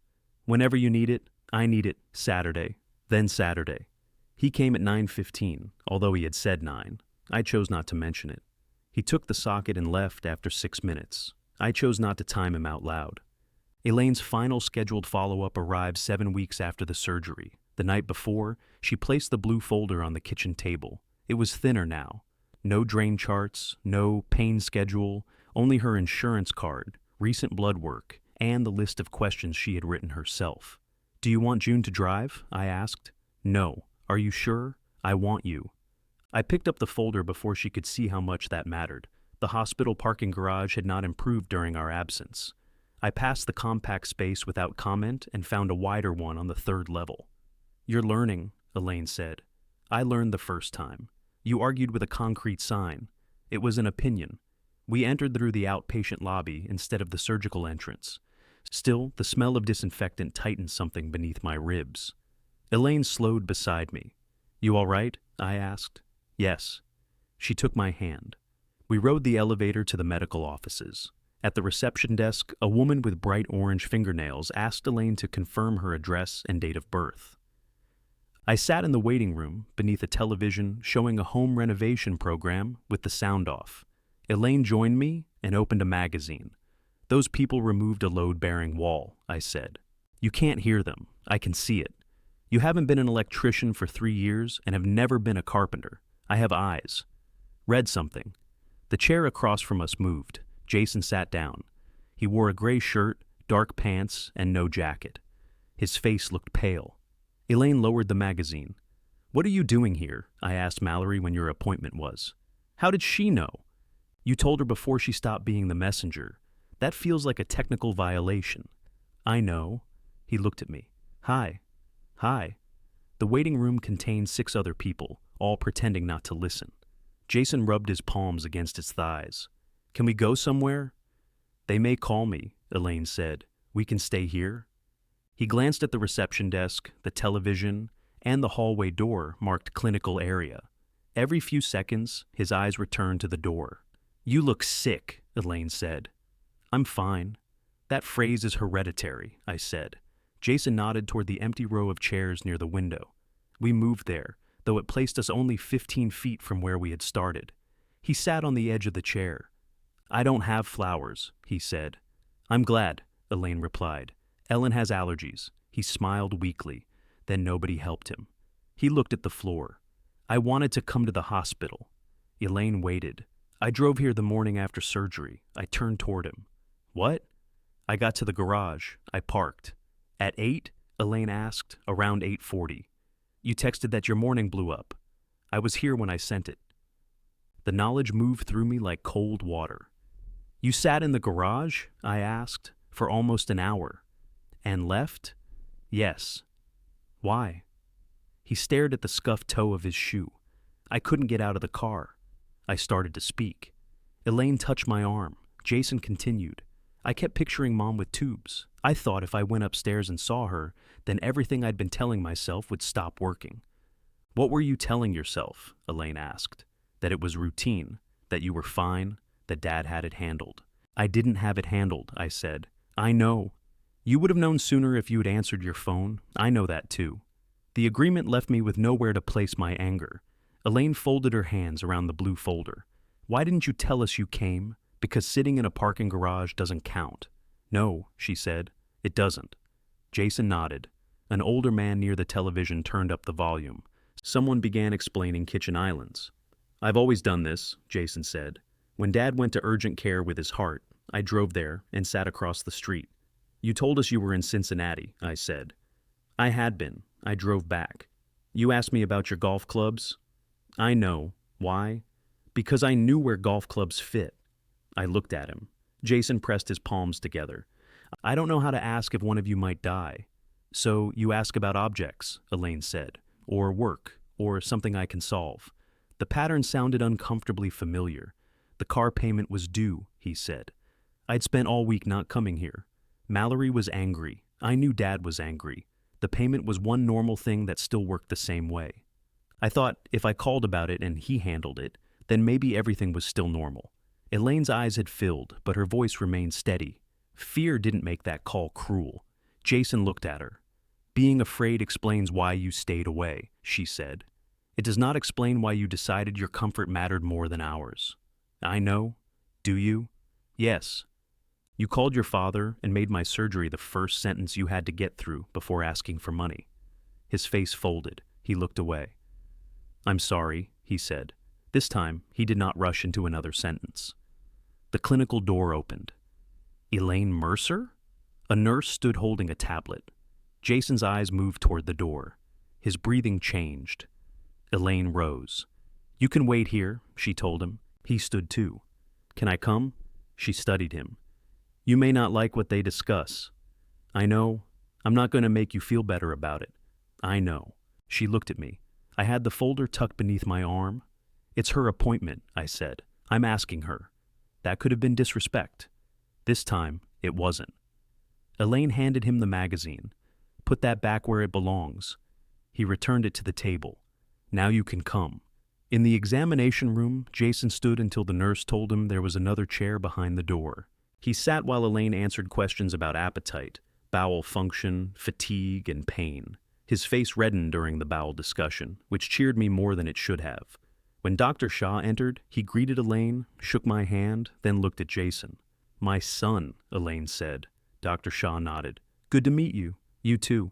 Whenever you need it. I need it. Saturday. Then Saturday. He came at 9:15, although he had said 9. I chose not to mention it. He took the socket and left after 6 minutes. I chose not to time him out loud. Elaine's final scheduled follow-up arrived 7 weeks after the surgery. The night before, she placed the blue folder on the kitchen table. It was thinner now. No drain charts, no pain schedule, only her insurance card, recent blood work, and the list of questions she had written herself. Do you want June to drive? I asked. No. Are you sure? I want you. I picked up the folder before she could see how much that mattered. The hospital parking garage had not improved during our absence. I passed the compact space without comment and found a wider one on the 3rd level. You're learning, Elaine said. I learned the first time. You argued with a concrete sign. It was an opinion. We entered through the outpatient lobby instead of the surgical entrance. Still, the smell of disinfectant tightened something beneath my ribs. Elaine slowed beside me. You all right? I asked. Yes. She took my hand. We rode the elevator to the medical offices. At the reception desk, a woman with bright orange fingernails asked Elaine to confirm her address and date of birth. I sat in the waiting room beneath a television showing a home renovation program with the sound off. Elaine joined me and opened a magazine. Those people removed a load-bearing wall, I said. You can't hear them. I can see it. You haven't been an electrician for 3 years and have never been a carpenter. I have eyes. Read something. The chair across from us moved. Jason sat down. He wore a gray shirt, dark pants, and no jacket. His face looked pale. Elaine lowered the magazine. What are you doing here? I asked Mallory when your appointment was. How did she know? You told her before she stopped being the messenger. That feels like a technical violation. I know. He looked at me. Hi. Hi. The waiting room contained 6 other people, all pretending not to listen. Jason rubbed his palms against his thighs. Can we go somewhere? They may call me, Elaine said. We can stay here? He glanced at the reception desk, the television, and the hallway door marked clinical area. Every few seconds, his eyes returned to the door. You look sick, Elaine said. I'm fine. That phrase is hereditary, I said. Jason nodded toward the empty row of chairs near the window. We moved there, though it placed us only 15 feet from where we had started. He sat on the edge of the chair. I don't have flowers, he said. I'm glad, Elaine replied. Ellen has allergies. He smiled weakly. Then nobody helped him. He looked at the floor. I wanted to come to the hospital. Elaine waited. I drove here the morning after surgery. I turned toward him. What? I got to the garage. I parked. At 8? Elaine asked, around 8:40. You texted that your morning blew up. I was here when I sent it. The knowledge moved through me like cold water. You sat in the garage? I asked, for almost an hour. And left? Yes. Why? He stared at the scuffed toe of his shoe. I couldn't get out of the car. I started to speak. Elaine touched my arm. Jason continued. I kept picturing Mom with tubes. I thought if I went upstairs and saw her, then everything I'd been telling myself would stop working. What were you telling yourself? Elaine asked. That it was routine, that you were fine, that Dad had it handled. I didn't have it handled, I said. I know. You would have known sooner if you had answered your phone. I know that too. The agreement left me with nowhere to place my anger. Elaine folded her hands around the blue folder. Why didn't you tell us you came? Because sitting in a parking garage doesn't count. No, she said. It doesn't. Jason nodded. An older man near the television turned up the volume. Someone began explaining kitchen islands. I've always done this, Jason said. When Dad went to urgent care with his heart, I drove there and sat across the street. You told us you were in Cincinnati, I said. I had been. I drove back. You asked me about your golf clubs? I know. Why? Because I knew where golf clubs fit. I looked at him. Jason pressed his palms together. I don't know how to ask if one of you might die. So you ask about objects, Elaine said, or work, or something I can solve. The pattern sounded uncomfortably familiar. The car payment was due, he said. I'd spent all week not coming here. Mallory was angry. I knew Dad was angry. The payment was one normal thing that still worked the same way. I thought if I called about it and he handled it, then maybe everything was still normal. Elaine's eyes had filled, but her voice remained steady. Fear didn't make that call cruel. Jason looked at her. Being afraid explains why you stayed away, she said. It does not explain why you decided your comfort mattered more than ours. I know. Do you? Yes. You called your father and made my surgery the first sentence you had to get through before asking for money. His face folded. He looked away. I'm sorry, he said. This time, he did not rush into another sentence. The clinical door opened. Elaine Mercer? A nurse stood holding a tablet. Jason's eyes moved toward the door. His breathing changed. Elaine rose. You can wait here, she told him. He stood too. Can I come? She studied him. You may not like what they discuss. I know. I'm not going to make you feel better about it. I know. She looked at me. I had the folder tucked beneath my arm. It's her appointment, I said. I'm asking her. That could have been disrespect. This time, it wasn't. Elaine handed him the magazine. Put that back where it belongs. He returned it to the table. Now you can come. In the examination room, Jason stood until the nurse told him there was another chair behind the door. He sat while Elaine answered questions about appetite, bowel function, fatigue, and pain. His face reddened during the bowel discussion, which cheered me more than it should have. When Dr. Shaw entered, he greeted Elaine, shook my hand, then looked at Jason. My son, Elaine said. Dr. Shaw nodded. Good to meet you. You too.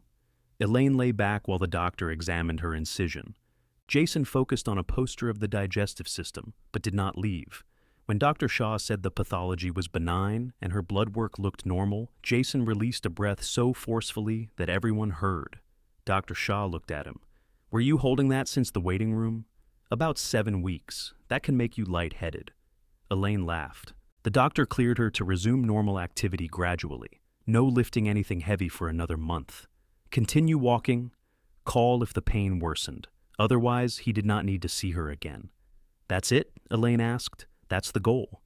Elaine lay back while the doctor examined her incision. Jason focused on a poster of the digestive system, but did not leave. When Dr. Shaw said the pathology was benign and her blood work looked normal, Jason released a breath so forcefully that everyone heard. Dr. Shaw looked at him. Were you holding that since the waiting room? About 7 weeks. That can make you lightheaded. Elaine laughed. The doctor cleared her to resume normal activity gradually. No lifting anything heavy for another month. Continue walking. Call if the pain worsened. Otherwise, he did not need to see her again. That's it? Elaine asked. That's the goal.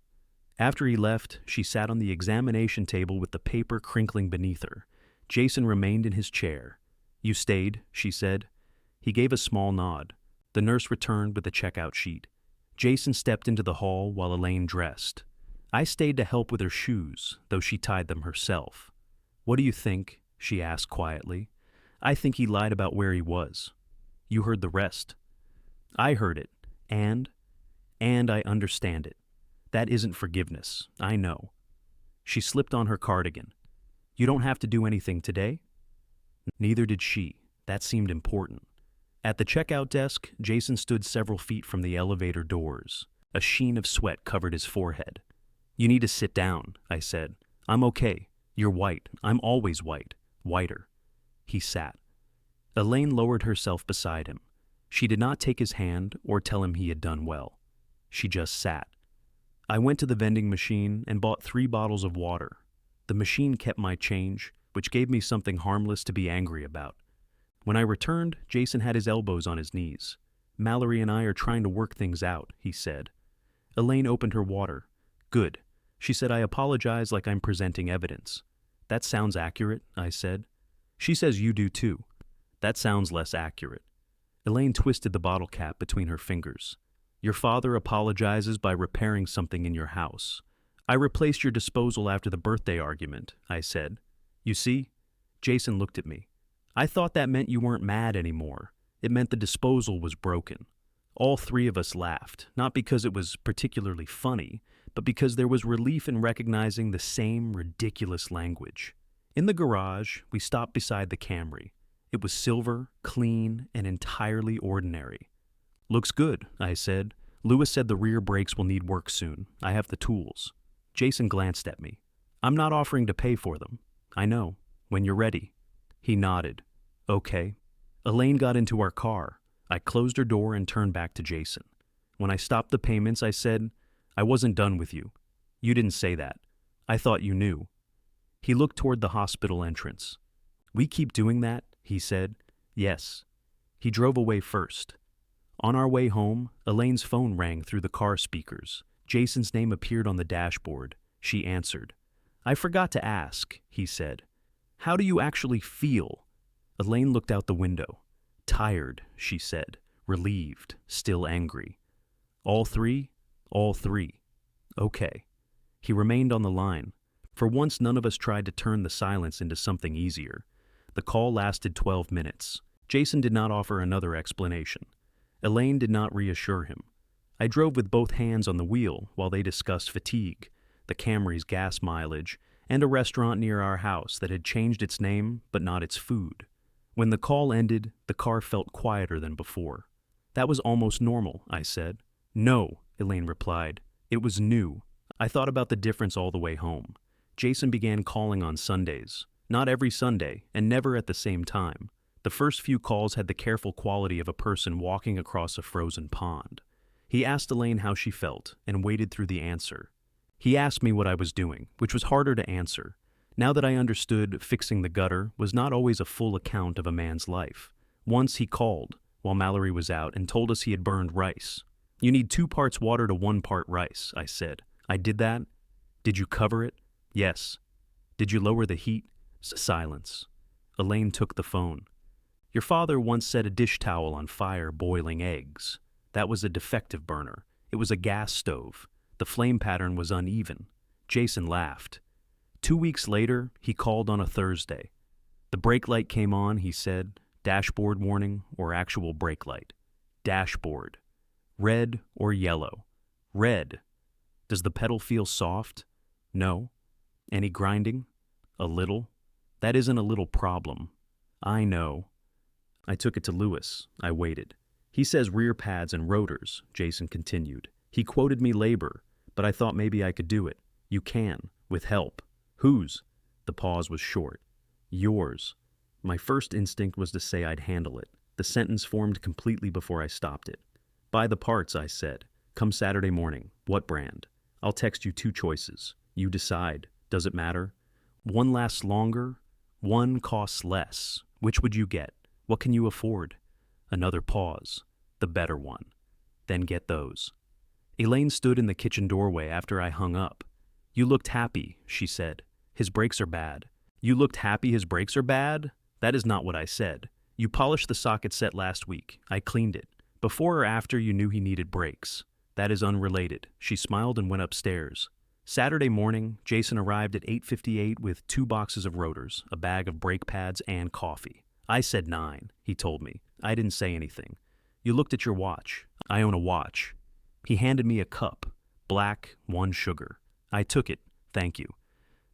After he left, she sat on the examination table with the paper crinkling beneath her. Jason remained in his chair. "You stayed," she said. He gave a small nod. The nurse returned with a checkout sheet. Jason stepped into the hall while Elaine dressed. I stayed to help with her shoes, though she tied them herself. "What do you think?" she asked quietly. "I think he lied about where he was." "You heard the rest." "I heard it, and I understand it. That isn't forgiveness, I know." She slipped on her cardigan. "You don't have to do anything today?" Neither did she. That seemed important. At the checkout desk, Jason stood several feet from the elevator doors. A sheen of sweat covered his forehead. "You need to sit down," I said. "I'm okay. You're white. I'm always white. Whiter." He sat. Elaine lowered herself beside him. She did not take his hand or tell him he had done well. She just sat. I went to the vending machine and bought 3 bottles of water. The machine kept my change, which gave me something harmless to be angry about. When I returned, Jason had his elbows on his knees. "Mallory and I are trying to work things out," he said. Elaine opened her water. "Good." She said, "I apologize like I'm presenting evidence." "That sounds accurate," I said. She says you do too. "That sounds less accurate." Elaine twisted the bottle cap between her fingers. "Your father apologizes by repairing something in your house. I replaced your disposal after the birthday argument," I said. "You see?" Jason looked at me. "I thought that meant you weren't mad anymore. It meant the disposal was broken." All 3 of us laughed, not because it was particularly funny, but because there was relief in recognizing the same ridiculous language. In the garage, we stopped beside the Camry. It was silver, clean, and entirely ordinary. "Looks good," I said. "Lewis said the rear brakes will need work soon. I have the tools." Jason glanced at me. "I'm not offering to pay for them." "I know. When you're ready." He nodded. "Okay." Elaine got into our car. I closed her door and turned back to Jason. When I stopped the payments, I said, "I wasn't done with you." "You didn't say that. I thought you knew." He looked toward the hospital entrance. "We keep doing that?" he said. "Yes." He drove away first. On our way home, Elaine's phone rang through the car speakers. Jason's name appeared on the dashboard. She answered. "I forgot to ask," he said. "How do you actually feel?" Elaine looked out the window. "Tired," she said, relieved, still angry. "All 3? "All 3. "Okay." He remained on the line. For once, none of us tried to turn the silence into something easier. The call lasted 12 minutes. Jason did not offer another explanation. Elaine did not reassure him. I drove with both hands on the wheel while they discussed fatigue, the Camry's gas mileage, and a restaurant near our house that had changed its name but not its food. When the call ended, the car felt quieter than before. "That was almost normal," I said. "No," Elaine replied. "It was new." I thought about the difference all the way home. Jason began calling on Sundays. Not every Sunday, and never at the same time. The first few calls had the careful quality of a person walking across a frozen pond. He asked Elaine how she felt, and waited through the answer. He asked me what I was doing, which was harder to answer. Now that I understood, fixing the gutter was not always a full account of a man's life. Once he called, while Mallory was out, and told us he had burned rice. "You need 2 parts water to 1 part rice," I said. "I did that." "Did you cover it?" "Yes." "Did you lower the heat?" Silence. Elaine took the phone. "Your father once set a dish towel on fire boiling eggs. That was a defective burner. It was a gas stove. The flame pattern was uneven." Jason laughed. 2 weeks later, he called on a Thursday. "The brake light came on," he said. "Dashboard warning or actual brake light?" "Dashboard." "Red or yellow?" "Red." "Does the pedal feel soft?" "No." "Any grinding?" "A little." "That isn't a little problem." "I know." I took it to Lewis. I waited. "He says rear pads and rotors," Jason continued. "He quoted me labor, but I thought maybe I could do it. You can, with help." "Whose?" The pause was short. "Yours." My first instinct was to say I'd handle it. The sentence formed completely before I stopped it. "Buy the parts," I said. "Come Saturday morning. What brand? I'll text you 2 choices. You decide. Does it matter? One lasts longer. One costs less. Which would you get? What can you afford?" Another pause. "The better one." "Then get those." Elaine stood in the kitchen doorway after I hung up. You looked happy, she said. His brakes are bad. You looked happy his brakes are bad? That is not what I said. You polished the socket set last week. I cleaned it. Before or after you knew he needed brakes? That is unrelated. She smiled and went upstairs. Saturday morning, Jason arrived at 8:58 with 2 boxes of rotors, a bag of brake pads, and coffee. I said 9, he told me. I didn't say anything. You looked at your watch. I own a watch. He handed me a cup. Black, 1 sugar. I took it. Thank you.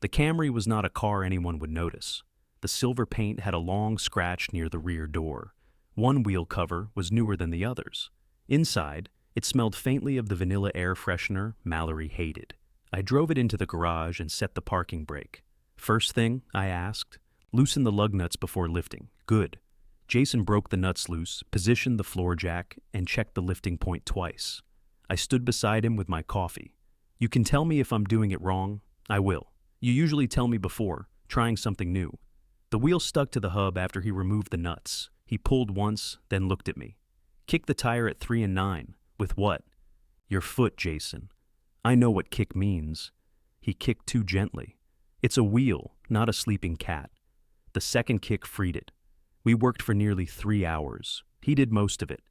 The Camry was not a car anyone would notice. The silver paint had a long scratch near the rear door. One wheel cover was newer than the others. Inside, it smelled faintly of the vanilla air freshener Mallory hated. I drove it into the garage and set the parking brake. First thing, I asked, loosen the lug nuts before lifting. Good. Jason broke the nuts loose, positioned the floor jack, and checked the lifting point twice. I stood beside him with my coffee. You can tell me if I'm doing it wrong. I will. You usually tell me before, trying something new. The wheel stuck to the hub after he removed the nuts. He pulled once, then looked at me. Kick the tire at 3 and 9. With what? Your foot, Jason. I know what kick means. He kicked too gently. It's a wheel, not a sleeping cat. The second kick freed it. We worked for nearly 3 hours. He did most of it.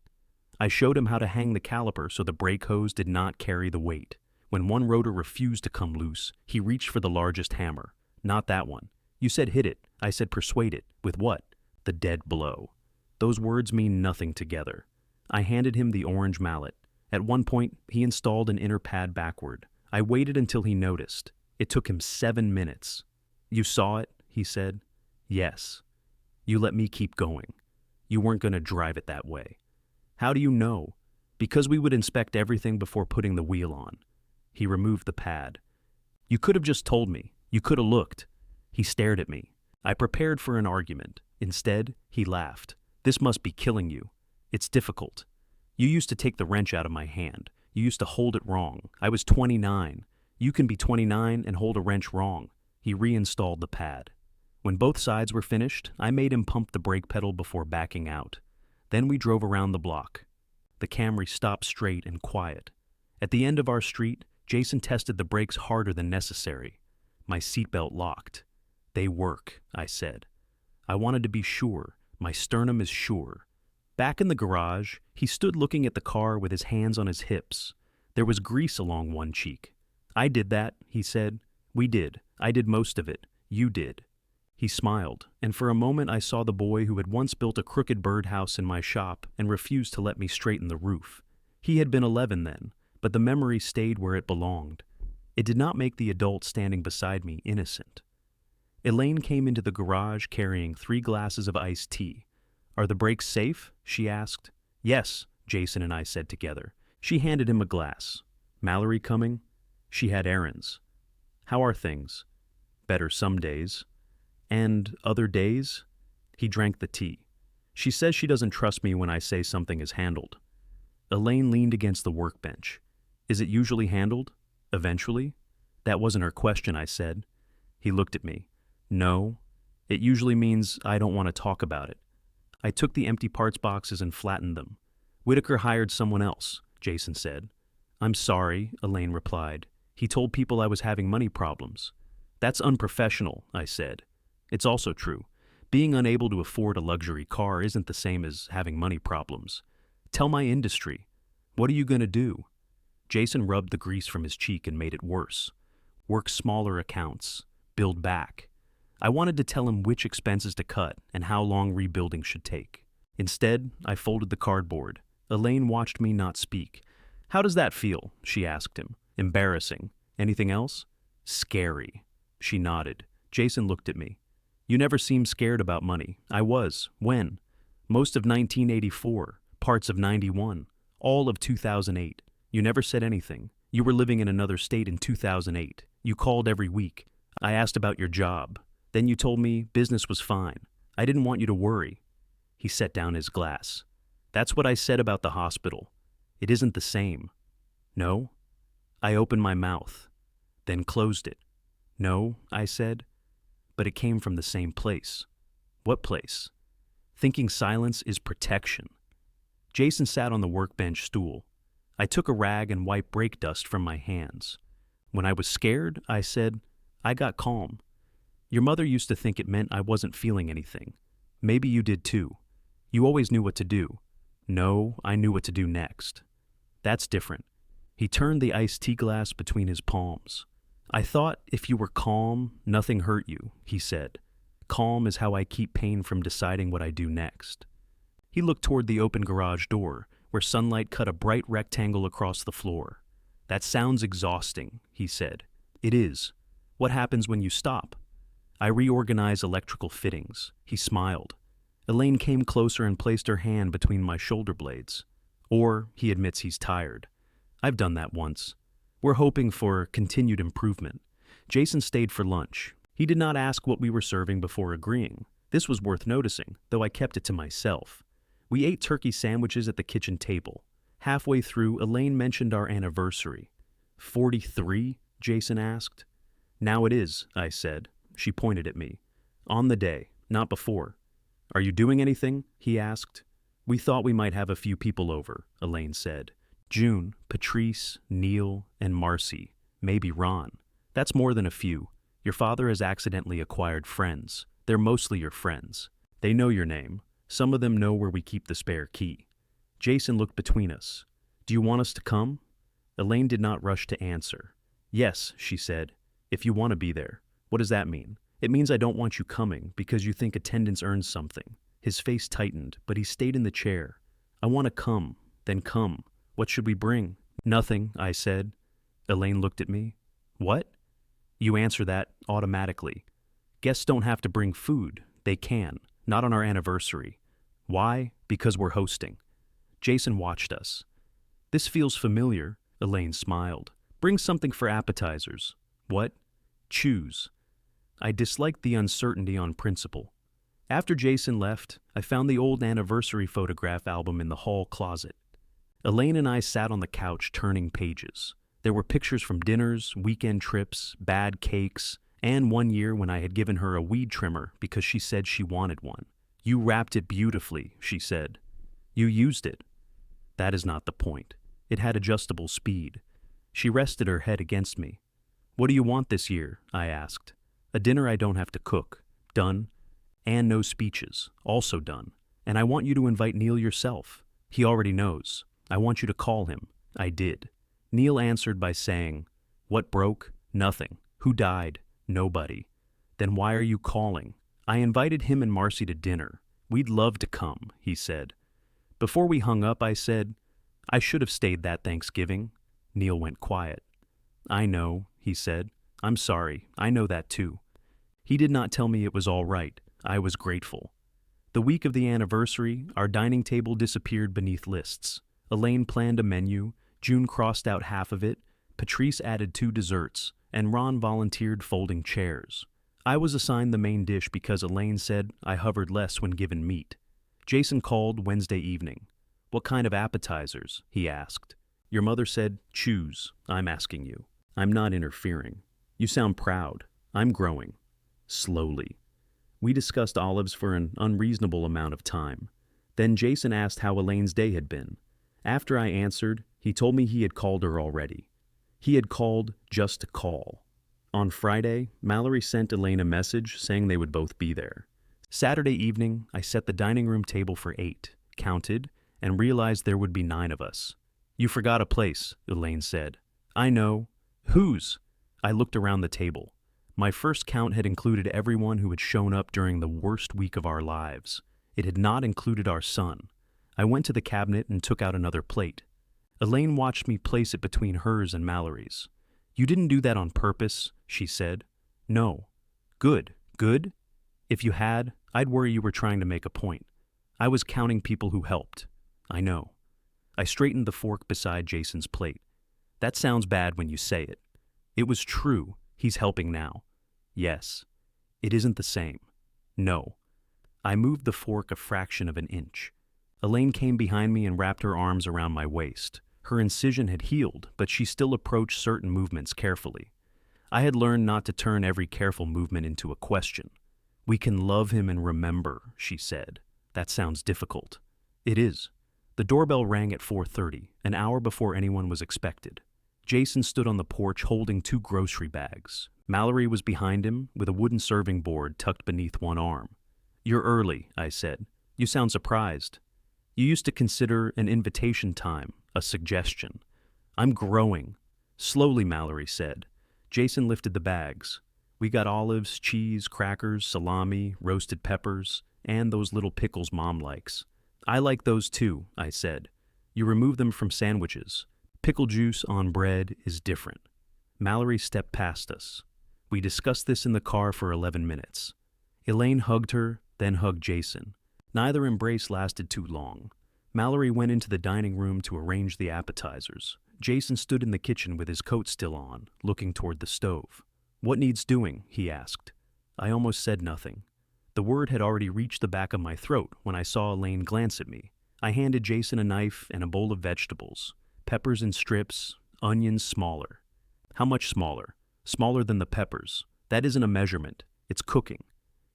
I showed him how to hang the caliper so the brake hose did not carry the weight. When one rotor refused to come loose, he reached for the largest hammer. Not that one. You said hit it. I said persuade it. With what? The dead blow. Those words mean nothing together. I handed him the orange mallet. At one point, he installed an inner pad backward. I waited until he noticed. It took him 7 minutes. You saw it, he said. Yes. You let me keep going. You weren't going to drive it that way. How do you know? Because we would inspect everything before putting the wheel on. He removed the pad. You could have just told me. You could have looked. He stared at me. I prepared for an argument. Instead, he laughed. This must be killing you. It's difficult. You used to take the wrench out of my hand. You used to hold it wrong. I was 29. You can be 29 and hold a wrench wrong. He reinstalled the pad. When both sides were finished, I made him pump the brake pedal before backing out. Then we drove around the block. The Camry stopped straight and quiet. At the end of our street, Jason tested the brakes harder than necessary. My seatbelt locked. They work, I said. I wanted to be sure. My sternum is sure. Back in the garage, he stood looking at the car with his hands on his hips. There was grease along one cheek. I did that, he said. We did. I did most of it. You did. He smiled, and for a moment I saw the boy who had once built a crooked birdhouse in my shop and refused to let me straighten the roof. He had been 11 then, but the memory stayed where it belonged. It did not make the adult standing beside me innocent. Elaine came into the garage carrying 3 glasses of iced tea. Are the brakes safe? She asked. Yes, Jason and I said together. She handed him a glass. Mallory coming? She had errands. How are things? Better some days. And other days? He drank the tea. She says she doesn't trust me when I say something is handled. Elaine leaned against the workbench. Is it usually handled? Eventually? That wasn't her question, I said. He looked at me. No. It usually means I don't want to talk about it. I took the empty parts boxes and flattened them. Whitaker hired someone else, Jason said. I'm sorry, Elaine replied. He told people I was having money problems. That's unprofessional, I said. It's also true. Being unable to afford a luxury car isn't the same as having money problems. Tell my industry. What are you going to do? Jason rubbed the grease from his cheek and made it worse. Work smaller accounts. Build back. I wanted to tell him which expenses to cut and how long rebuilding should take. Instead, I folded the cardboard. Elaine watched me not speak. How does that feel? She asked him. Embarrassing. Anything else? Scary. She nodded. Jason looked at me. You never seemed scared about money. I was. When? Most of 1984, parts of 91, all of 2008. You never said anything. You were living in another state in 2008. You called every week. I asked about your job. Then you told me business was fine. I didn't want you to worry. He set down his glass. That's what I said about the hospital. It isn't the same. No? I opened my mouth, then closed it. No, I said. But it came from the same place. What place? Thinking silence is protection. Jason sat on the workbench stool. I took a rag and wiped brake dust from my hands. When I was scared, I said, I got calm. Your mother used to think it meant I wasn't feeling anything. Maybe you did too. You always knew what to do. No, I knew what to do next. That's different. He turned the iced tea glass between his palms. I thought if you were calm, nothing hurt you, he said. Calm is how I keep pain from deciding what I do next. He looked toward the open garage door, where sunlight cut a bright rectangle across the floor. That sounds exhausting, he said. It is. What happens when you stop? I reorganize electrical fittings. He smiled. Elaine came closer and placed her hand between my shoulder blades. Or, he admits he's tired. I've done that once. We're hoping for continued improvement. Jason stayed for lunch. He did not ask what we were serving before agreeing. This was worth noticing, though I kept it to myself. We ate turkey sandwiches at the kitchen table. Halfway through, Elaine mentioned our anniversary. 43? Jason asked. Now it is, I said. She pointed at me. On the day, not before. Are you doing anything? He asked. We thought we might have a few people over, Elaine said. June, Patrice, Neil, and Marcy. Maybe Ron. That's more than a few. Your father has accidentally acquired friends. They're mostly your friends. They know your name. Some of them know where we keep the spare key. Jason looked between us. Do you want us to come? Elaine did not rush to answer. Yes, she said, if you want to be there. What does that mean? It means I don't want you coming because you think attendance earns something. His face tightened, but he stayed in the chair. I want to come, then come. What should we bring? Nothing, I said. Elaine looked at me. What? You answer that automatically. Guests don't have to bring food. They can. Not on our anniversary. Why? Because we're hosting. Jason watched us. This feels familiar, Elaine smiled. Bring something for appetizers. What? Choose. I disliked the uncertainty on principle. After Jason left, I found the old anniversary photograph album in the hall closet. Elaine and I sat on the couch turning pages. There were pictures from dinners, weekend trips, bad cakes, and one year when I had given her a weed trimmer because she said she wanted one. You wrapped it beautifully, she said. You used it. That is not the point. It had adjustable speed. She rested her head against me. What do you want this year? I asked. A dinner I don't have to cook. Done. And no speeches. Also done. And I want you to invite Neil yourself. He already knows. I want you to call him. I did. Neil answered by saying, What broke? Nothing. Who died? Nobody. Then why are you calling? I invited him and Marcy to dinner. We'd love to come, he said. Before we hung up, I said, I should have stayed that Thanksgiving. Neil went quiet. I know, he said. I'm sorry. I know that too. He did not tell me it was all right. I was grateful. The week of the anniversary, our dining table disappeared beneath lists. Elaine planned a menu, June crossed out half of it, Patrice added 2 desserts, and Ron volunteered folding chairs. I was assigned the main dish because Elaine said I hovered less when given meat. Jason called Wednesday evening. What kind of appetizers? He asked. Your mother said, choose. I'm asking you. I'm not interfering. You sound proud. I'm growing. Slowly. We discussed olives for an unreasonable amount of time. Then Jason asked how Elaine's day had been. After I answered, he told me he had called her already. He had called just to call. On Friday, Mallory sent Elaine a message saying they would both be there. Saturday evening, I set the dining room table for 8, counted, and realized there would be 9 of us. You forgot a place, Elaine said. I know. Whose? I looked around the table. My first count had included everyone who had shown up during the worst week of our lives. It had not included our son. I went to the cabinet and took out another plate. Elaine watched me place it between hers and Mallory's. You didn't do that on purpose, she said. No. Good. Good? If you had, I'd worry you were trying to make a point. I was counting people who helped. I know. I straightened the fork beside Jason's plate. That sounds bad when you say it. It was true. He's helping now. Yes. It isn't the same. No. I moved the fork a fraction of an inch. Elaine came behind me and wrapped her arms around my waist. Her incision had healed, but she still approached certain movements carefully. I had learned not to turn every careful movement into a question. We can love him and remember, she said. That sounds difficult. It is. The doorbell rang at 4:30, an hour before anyone was expected. Jason stood on the porch holding 2 grocery bags. Mallory was behind him with a wooden serving board tucked beneath one arm. "You're early," I said. "You sound surprised." "You used to consider an invitation time a suggestion." "I'm growing." "Slowly," Mallory said. Jason lifted the bags. "We got olives, cheese, crackers, salami, roasted peppers, and those little pickles Mom likes." "I like those too," I said. "You remove them from sandwiches. Pickle juice on bread is different." Mallory stepped past us. We discussed this in the car for 11 minutes. Elaine hugged her, then hugged Jason. Neither embrace lasted too long. Mallory went into the dining room to arrange the appetizers. Jason stood in the kitchen with his coat still on, looking toward the stove. "What needs doing?" he asked. I almost said nothing. The word had already reached the back of my throat when I saw Elaine glance at me. I handed Jason a knife and a bowl of vegetables. Peppers in strips, onions smaller. "How much smaller?" "Smaller than the peppers. That isn't a measurement. It's cooking."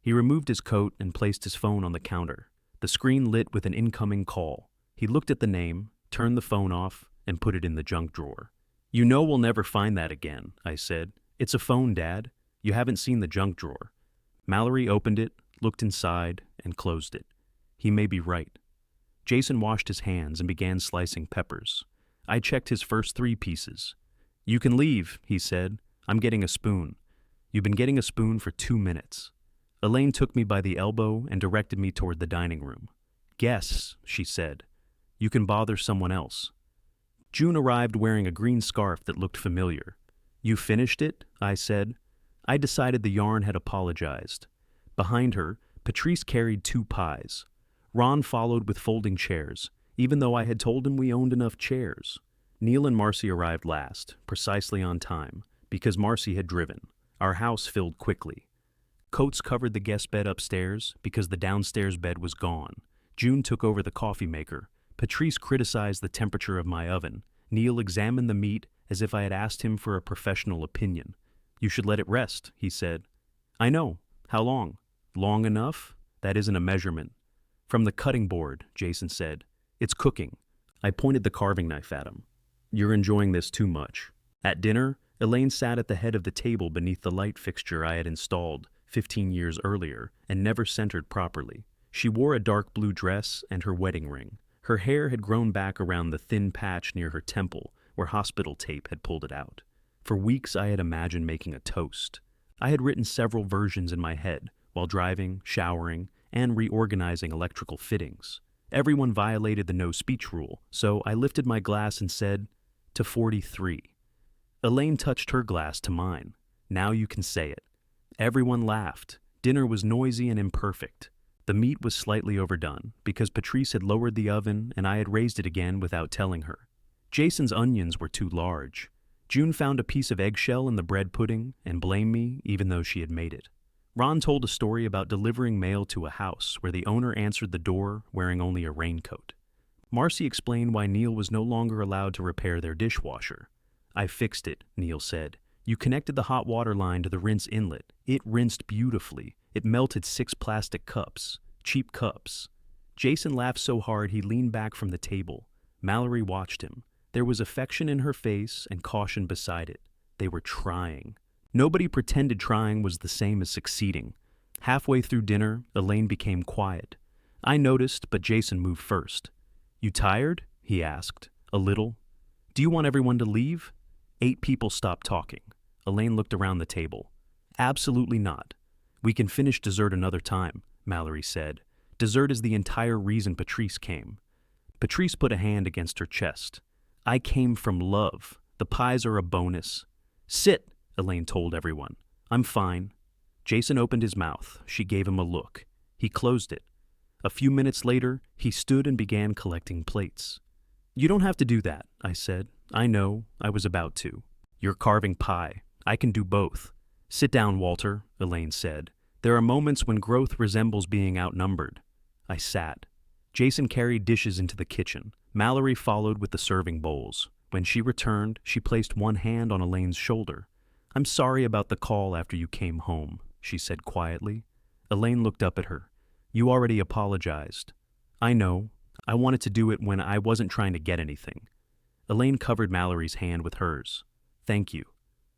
He removed his coat and placed his phone on the counter. The screen lit with an incoming call. He looked at the name, turned the phone off, and put it in the junk drawer. "You know we'll never find that again," I said. "It's a phone, Dad. You haven't seen the junk drawer." Mallory opened it, looked inside, and closed it. He may be right. Jason washed his hands and began slicing peppers. I checked his first 3 pieces. "You can leave," he said. "I'm getting a spoon." "You've been getting a spoon for 2 minutes." Elaine took me by the elbow and directed me toward the dining room. "Guess," she said. "You can bother someone else." June arrived wearing a green scarf that looked familiar. "You finished it?" I said. I decided the yarn had apologized. Behind her, Patrice carried 2 pies. Ron followed with folding chairs, even though I had told him we owned enough chairs. Neil and Marcy arrived last, precisely on time, because Marcy had driven. Our house filled quickly. Coats covered the guest bed upstairs because the downstairs bed was gone. June took over the coffee maker. Patrice criticized the temperature of my oven. Neil examined the meat as if I had asked him for a professional opinion. "You should let it rest," he said. "I know. How long?" "Long enough? That isn't a measurement." "From the cutting board," Jason said. "It's cooking." I pointed the carving knife at him. "You're enjoying this too much." At dinner, Elaine sat at the head of the table beneath the light fixture I had installed 15 years earlier and never centered properly. She wore a dark blue dress and her wedding ring. Her hair had grown back around the thin patch near her temple where hospital tape had pulled it out. For weeks I had imagined making a toast. I had written several versions in my head while driving, showering, and reorganizing electrical fittings. Everyone violated the no-speech rule, so I lifted my glass and said, "To 43. Elaine touched her glass to mine. "Now you can say it." Everyone laughed. Dinner was noisy and imperfect. The meat was slightly overdone because Patrice had lowered the oven and I had raised it again without telling her. Jason's onions were too large. June found a piece of eggshell in the bread pudding and blamed me even though she had made it. Ron told a story about delivering mail to a house where the owner answered the door wearing only a raincoat. Marcy explained why Neil was no longer allowed to repair their dishwasher. "I fixed it," Neil said. "You connected the hot water line to the rinse inlet. It rinsed beautifully. It melted 6 plastic cups. Cheap cups." Jason laughed so hard he leaned back from the table. Mallory watched him. There was affection in her face and caution beside it. They were trying. Nobody pretended trying was the same as succeeding. Halfway through dinner, Elaine became quiet. I noticed, but Jason moved first. "You tired?" he asked. "A little." "Do you want everyone to leave?" 8 people stopped talking. Elaine looked around the table. "Absolutely not. We can finish dessert another time," Mallory said. "Dessert is the entire reason Patrice came." Patrice put a hand against her chest. "I came from love. The pies are a bonus." "Sit," Elaine told everyone. "I'm fine." Jason opened his mouth. She gave him a look. He closed it. A few minutes later, he stood and began collecting plates. "You don't have to do that," I said. "I know. I was about to." "You're carving pie. I can do both." "Sit down, Walter," Elaine said. "There are moments when growth resembles being outnumbered." I sat. Jason carried dishes into the kitchen. Mallory followed with the serving bowls. When she returned, she placed one hand on Elaine's shoulder. "I'm sorry about the call after you came home," she said quietly. Elaine looked up at her. "You already apologized." "I know. I wanted to do it when I wasn't trying to get anything. Elaine covered Mallory's hand with hers. Thank you.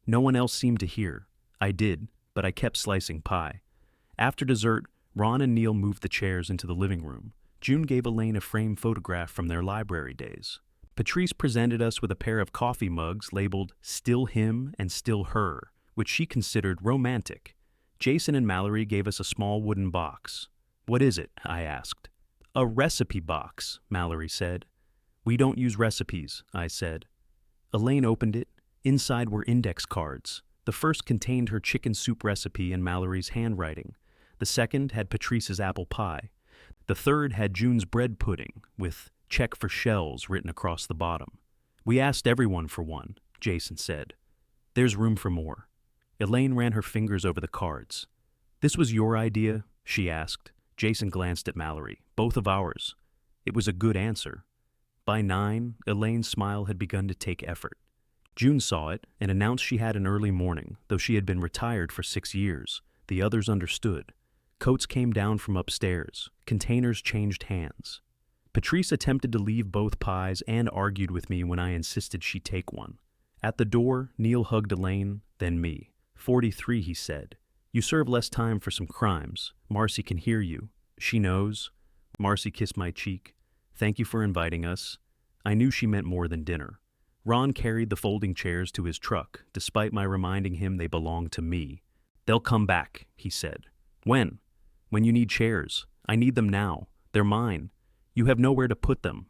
No one else seemed to hear. I did, but I kept slicing pie. After dessert, Ron and Neil moved the chairs into the living room. June gave Elaine a framed photograph from their library days. Patrice presented us with a pair of coffee mugs labeled Still Him and Still Her, which she considered romantic. Jason and Mallory gave us a small wooden box. What is it? I asked. A recipe box, Mallory said. We don't use recipes, I said. Elaine opened it. Inside were index cards. The first contained her chicken soup recipe in Mallory's handwriting. The second had Patrice's apple pie. The third had June's bread pudding, with check for shells written across the bottom. We asked everyone for one, Jason said. There's room for more. Elaine ran her fingers over the cards. This was your idea? She asked. Jason glanced at Mallory. Both of ours. It was a good answer. By 9, Elaine's smile had begun to take effort. June saw it and announced she had an early morning, though she had been retired for 6 years. The others understood. Coats came down from upstairs. Containers changed hands. Patrice attempted to leave both pies and argued with me when I insisted she take one. At the door, Neil hugged Elaine, then me. 43, he said. You serve less time for some crimes. Marcy can hear you. She knows. Marcy kissed my cheek. Thank you for inviting us. I knew she meant more than dinner. Ron carried the folding chairs to his truck, despite my reminding him they belonged to me. They'll come back, he said. When? When you need chairs. I need them now. They're mine. You have nowhere to put them.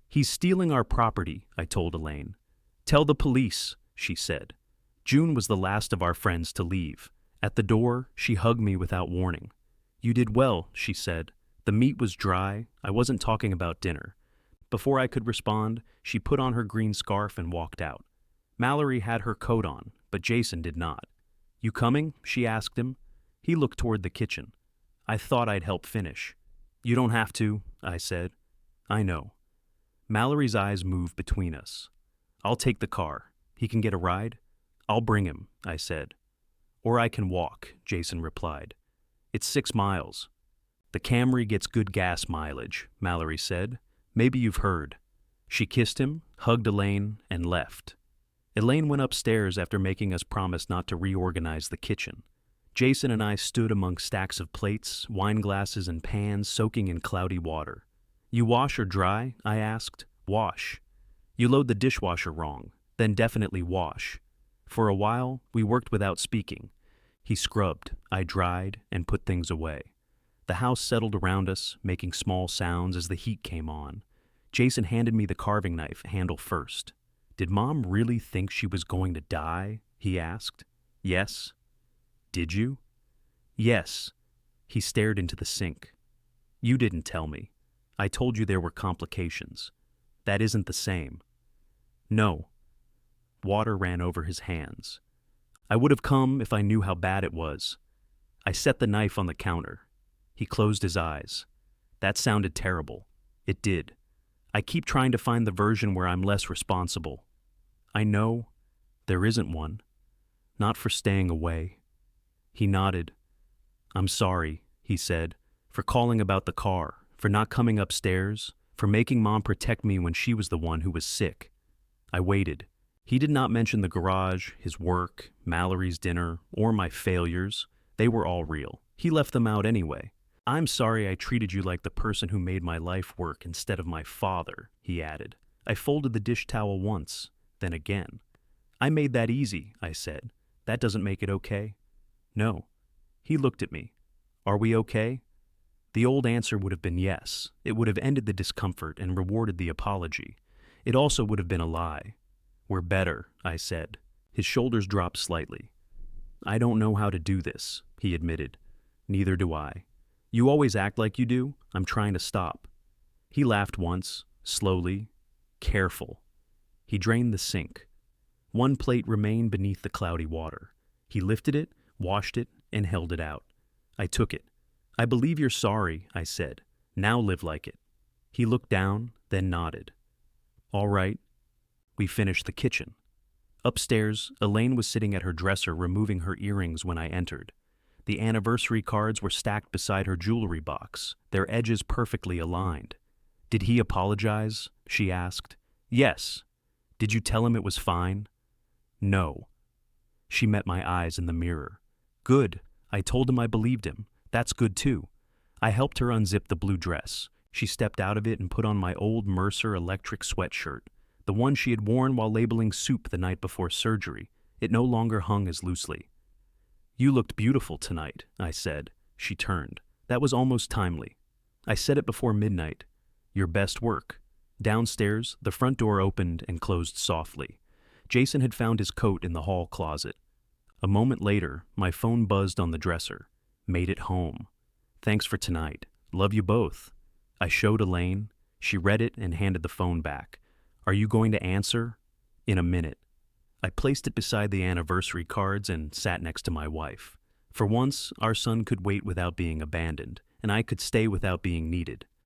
He's stealing our property, I told Elaine. Tell the police, she said. June was the last of our friends to leave. At the door, she hugged me without warning. You did well, she said. The meat was dry. I wasn't talking about dinner. Before I could respond, she put on her green scarf and walked out. Mallory had her coat on, but Jason did not. You coming? She asked him. He looked toward the kitchen. I thought I'd help finish. You don't have to, I said. I know. Mallory's eyes moved between us. I'll take the car. He can get a ride? I'll bring him, I said. Or I can walk, Jason replied. It's 6 miles. The Camry gets good gas mileage, Mallory said. Maybe you've heard. She kissed him, hugged Elaine, and left. Elaine went upstairs after making us promise not to reorganize the kitchen. Jason and I stood among stacks of plates, wine glasses, and pans soaking in cloudy water. You wash or dry? I asked. Wash. You load the dishwasher wrong, then definitely wash. For a while, we worked without speaking. He scrubbed, I dried, and put things away. The house settled around us, making small sounds as the heat came on. Jason handed me the carving knife, handle first. Did Mom really think she was going to die? He asked. Yes. Did you? Yes. He stared into the sink. You didn't tell me. I told you there were complications. That isn't the same. No. Water ran over his hands. I would have come if I knew how bad it was. I set the knife on the counter. He closed his eyes. That sounded terrible. It did. I keep trying to find the version where I'm less responsible. I know there isn't one. Not for staying away. He nodded. I'm sorry, he said, for calling about the car, for not coming upstairs, for making Mom protect me when she was the one who was sick. I waited. He did not mention the garage, his work, Mallory's dinner, or my failures. They were all real. He left them out anyway. I'm sorry I treated you like the person who made my life work instead of my father, he added. I folded the dish towel once, then again. I made that easy, I said. That doesn't make it okay. No. He looked at me. Are we okay? The old answer would have been yes. It would have ended the discomfort and rewarded the apology. It also would have been a lie. We're better, I said. His shoulders dropped slightly. I don't know how to do this, he admitted. Neither do I. You always act like you do. I'm trying to stop. He laughed once, slowly, careful. He drained the sink. One plate remained beneath the cloudy water. He lifted it, washed it, and held it out. I took it. I believe you're sorry, I said. Now live like it. He looked down, then nodded. All right. We finished the kitchen. Upstairs, Elaine was sitting at her dresser removing her earrings when I entered. The anniversary cards were stacked beside her jewelry box, their edges perfectly aligned. Did he apologize? She asked. Yes. Did you tell him it was fine? No. She met my eyes in the mirror. Good. I told him I believed him. That's good too. I helped her unzip the blue dress. She stepped out of it and put on my old Mercer electric sweatshirt, the one she had worn while labeling soup the night before surgery. It no longer hung as loosely. You looked beautiful tonight, I said. She turned. That was almost timely. I said it before midnight. Your best work. Downstairs, the front door opened and closed softly. Jason had found his coat in the hall closet. A moment later, my phone buzzed on the dresser. Made it home. Thanks for tonight. Love you both. I showed Elaine. She read it and handed the phone back. Are you going to answer? In a minute. I placed it beside the anniversary cards and sat next to my wife. For once, our son could wait without being abandoned, and I could stay without being needed.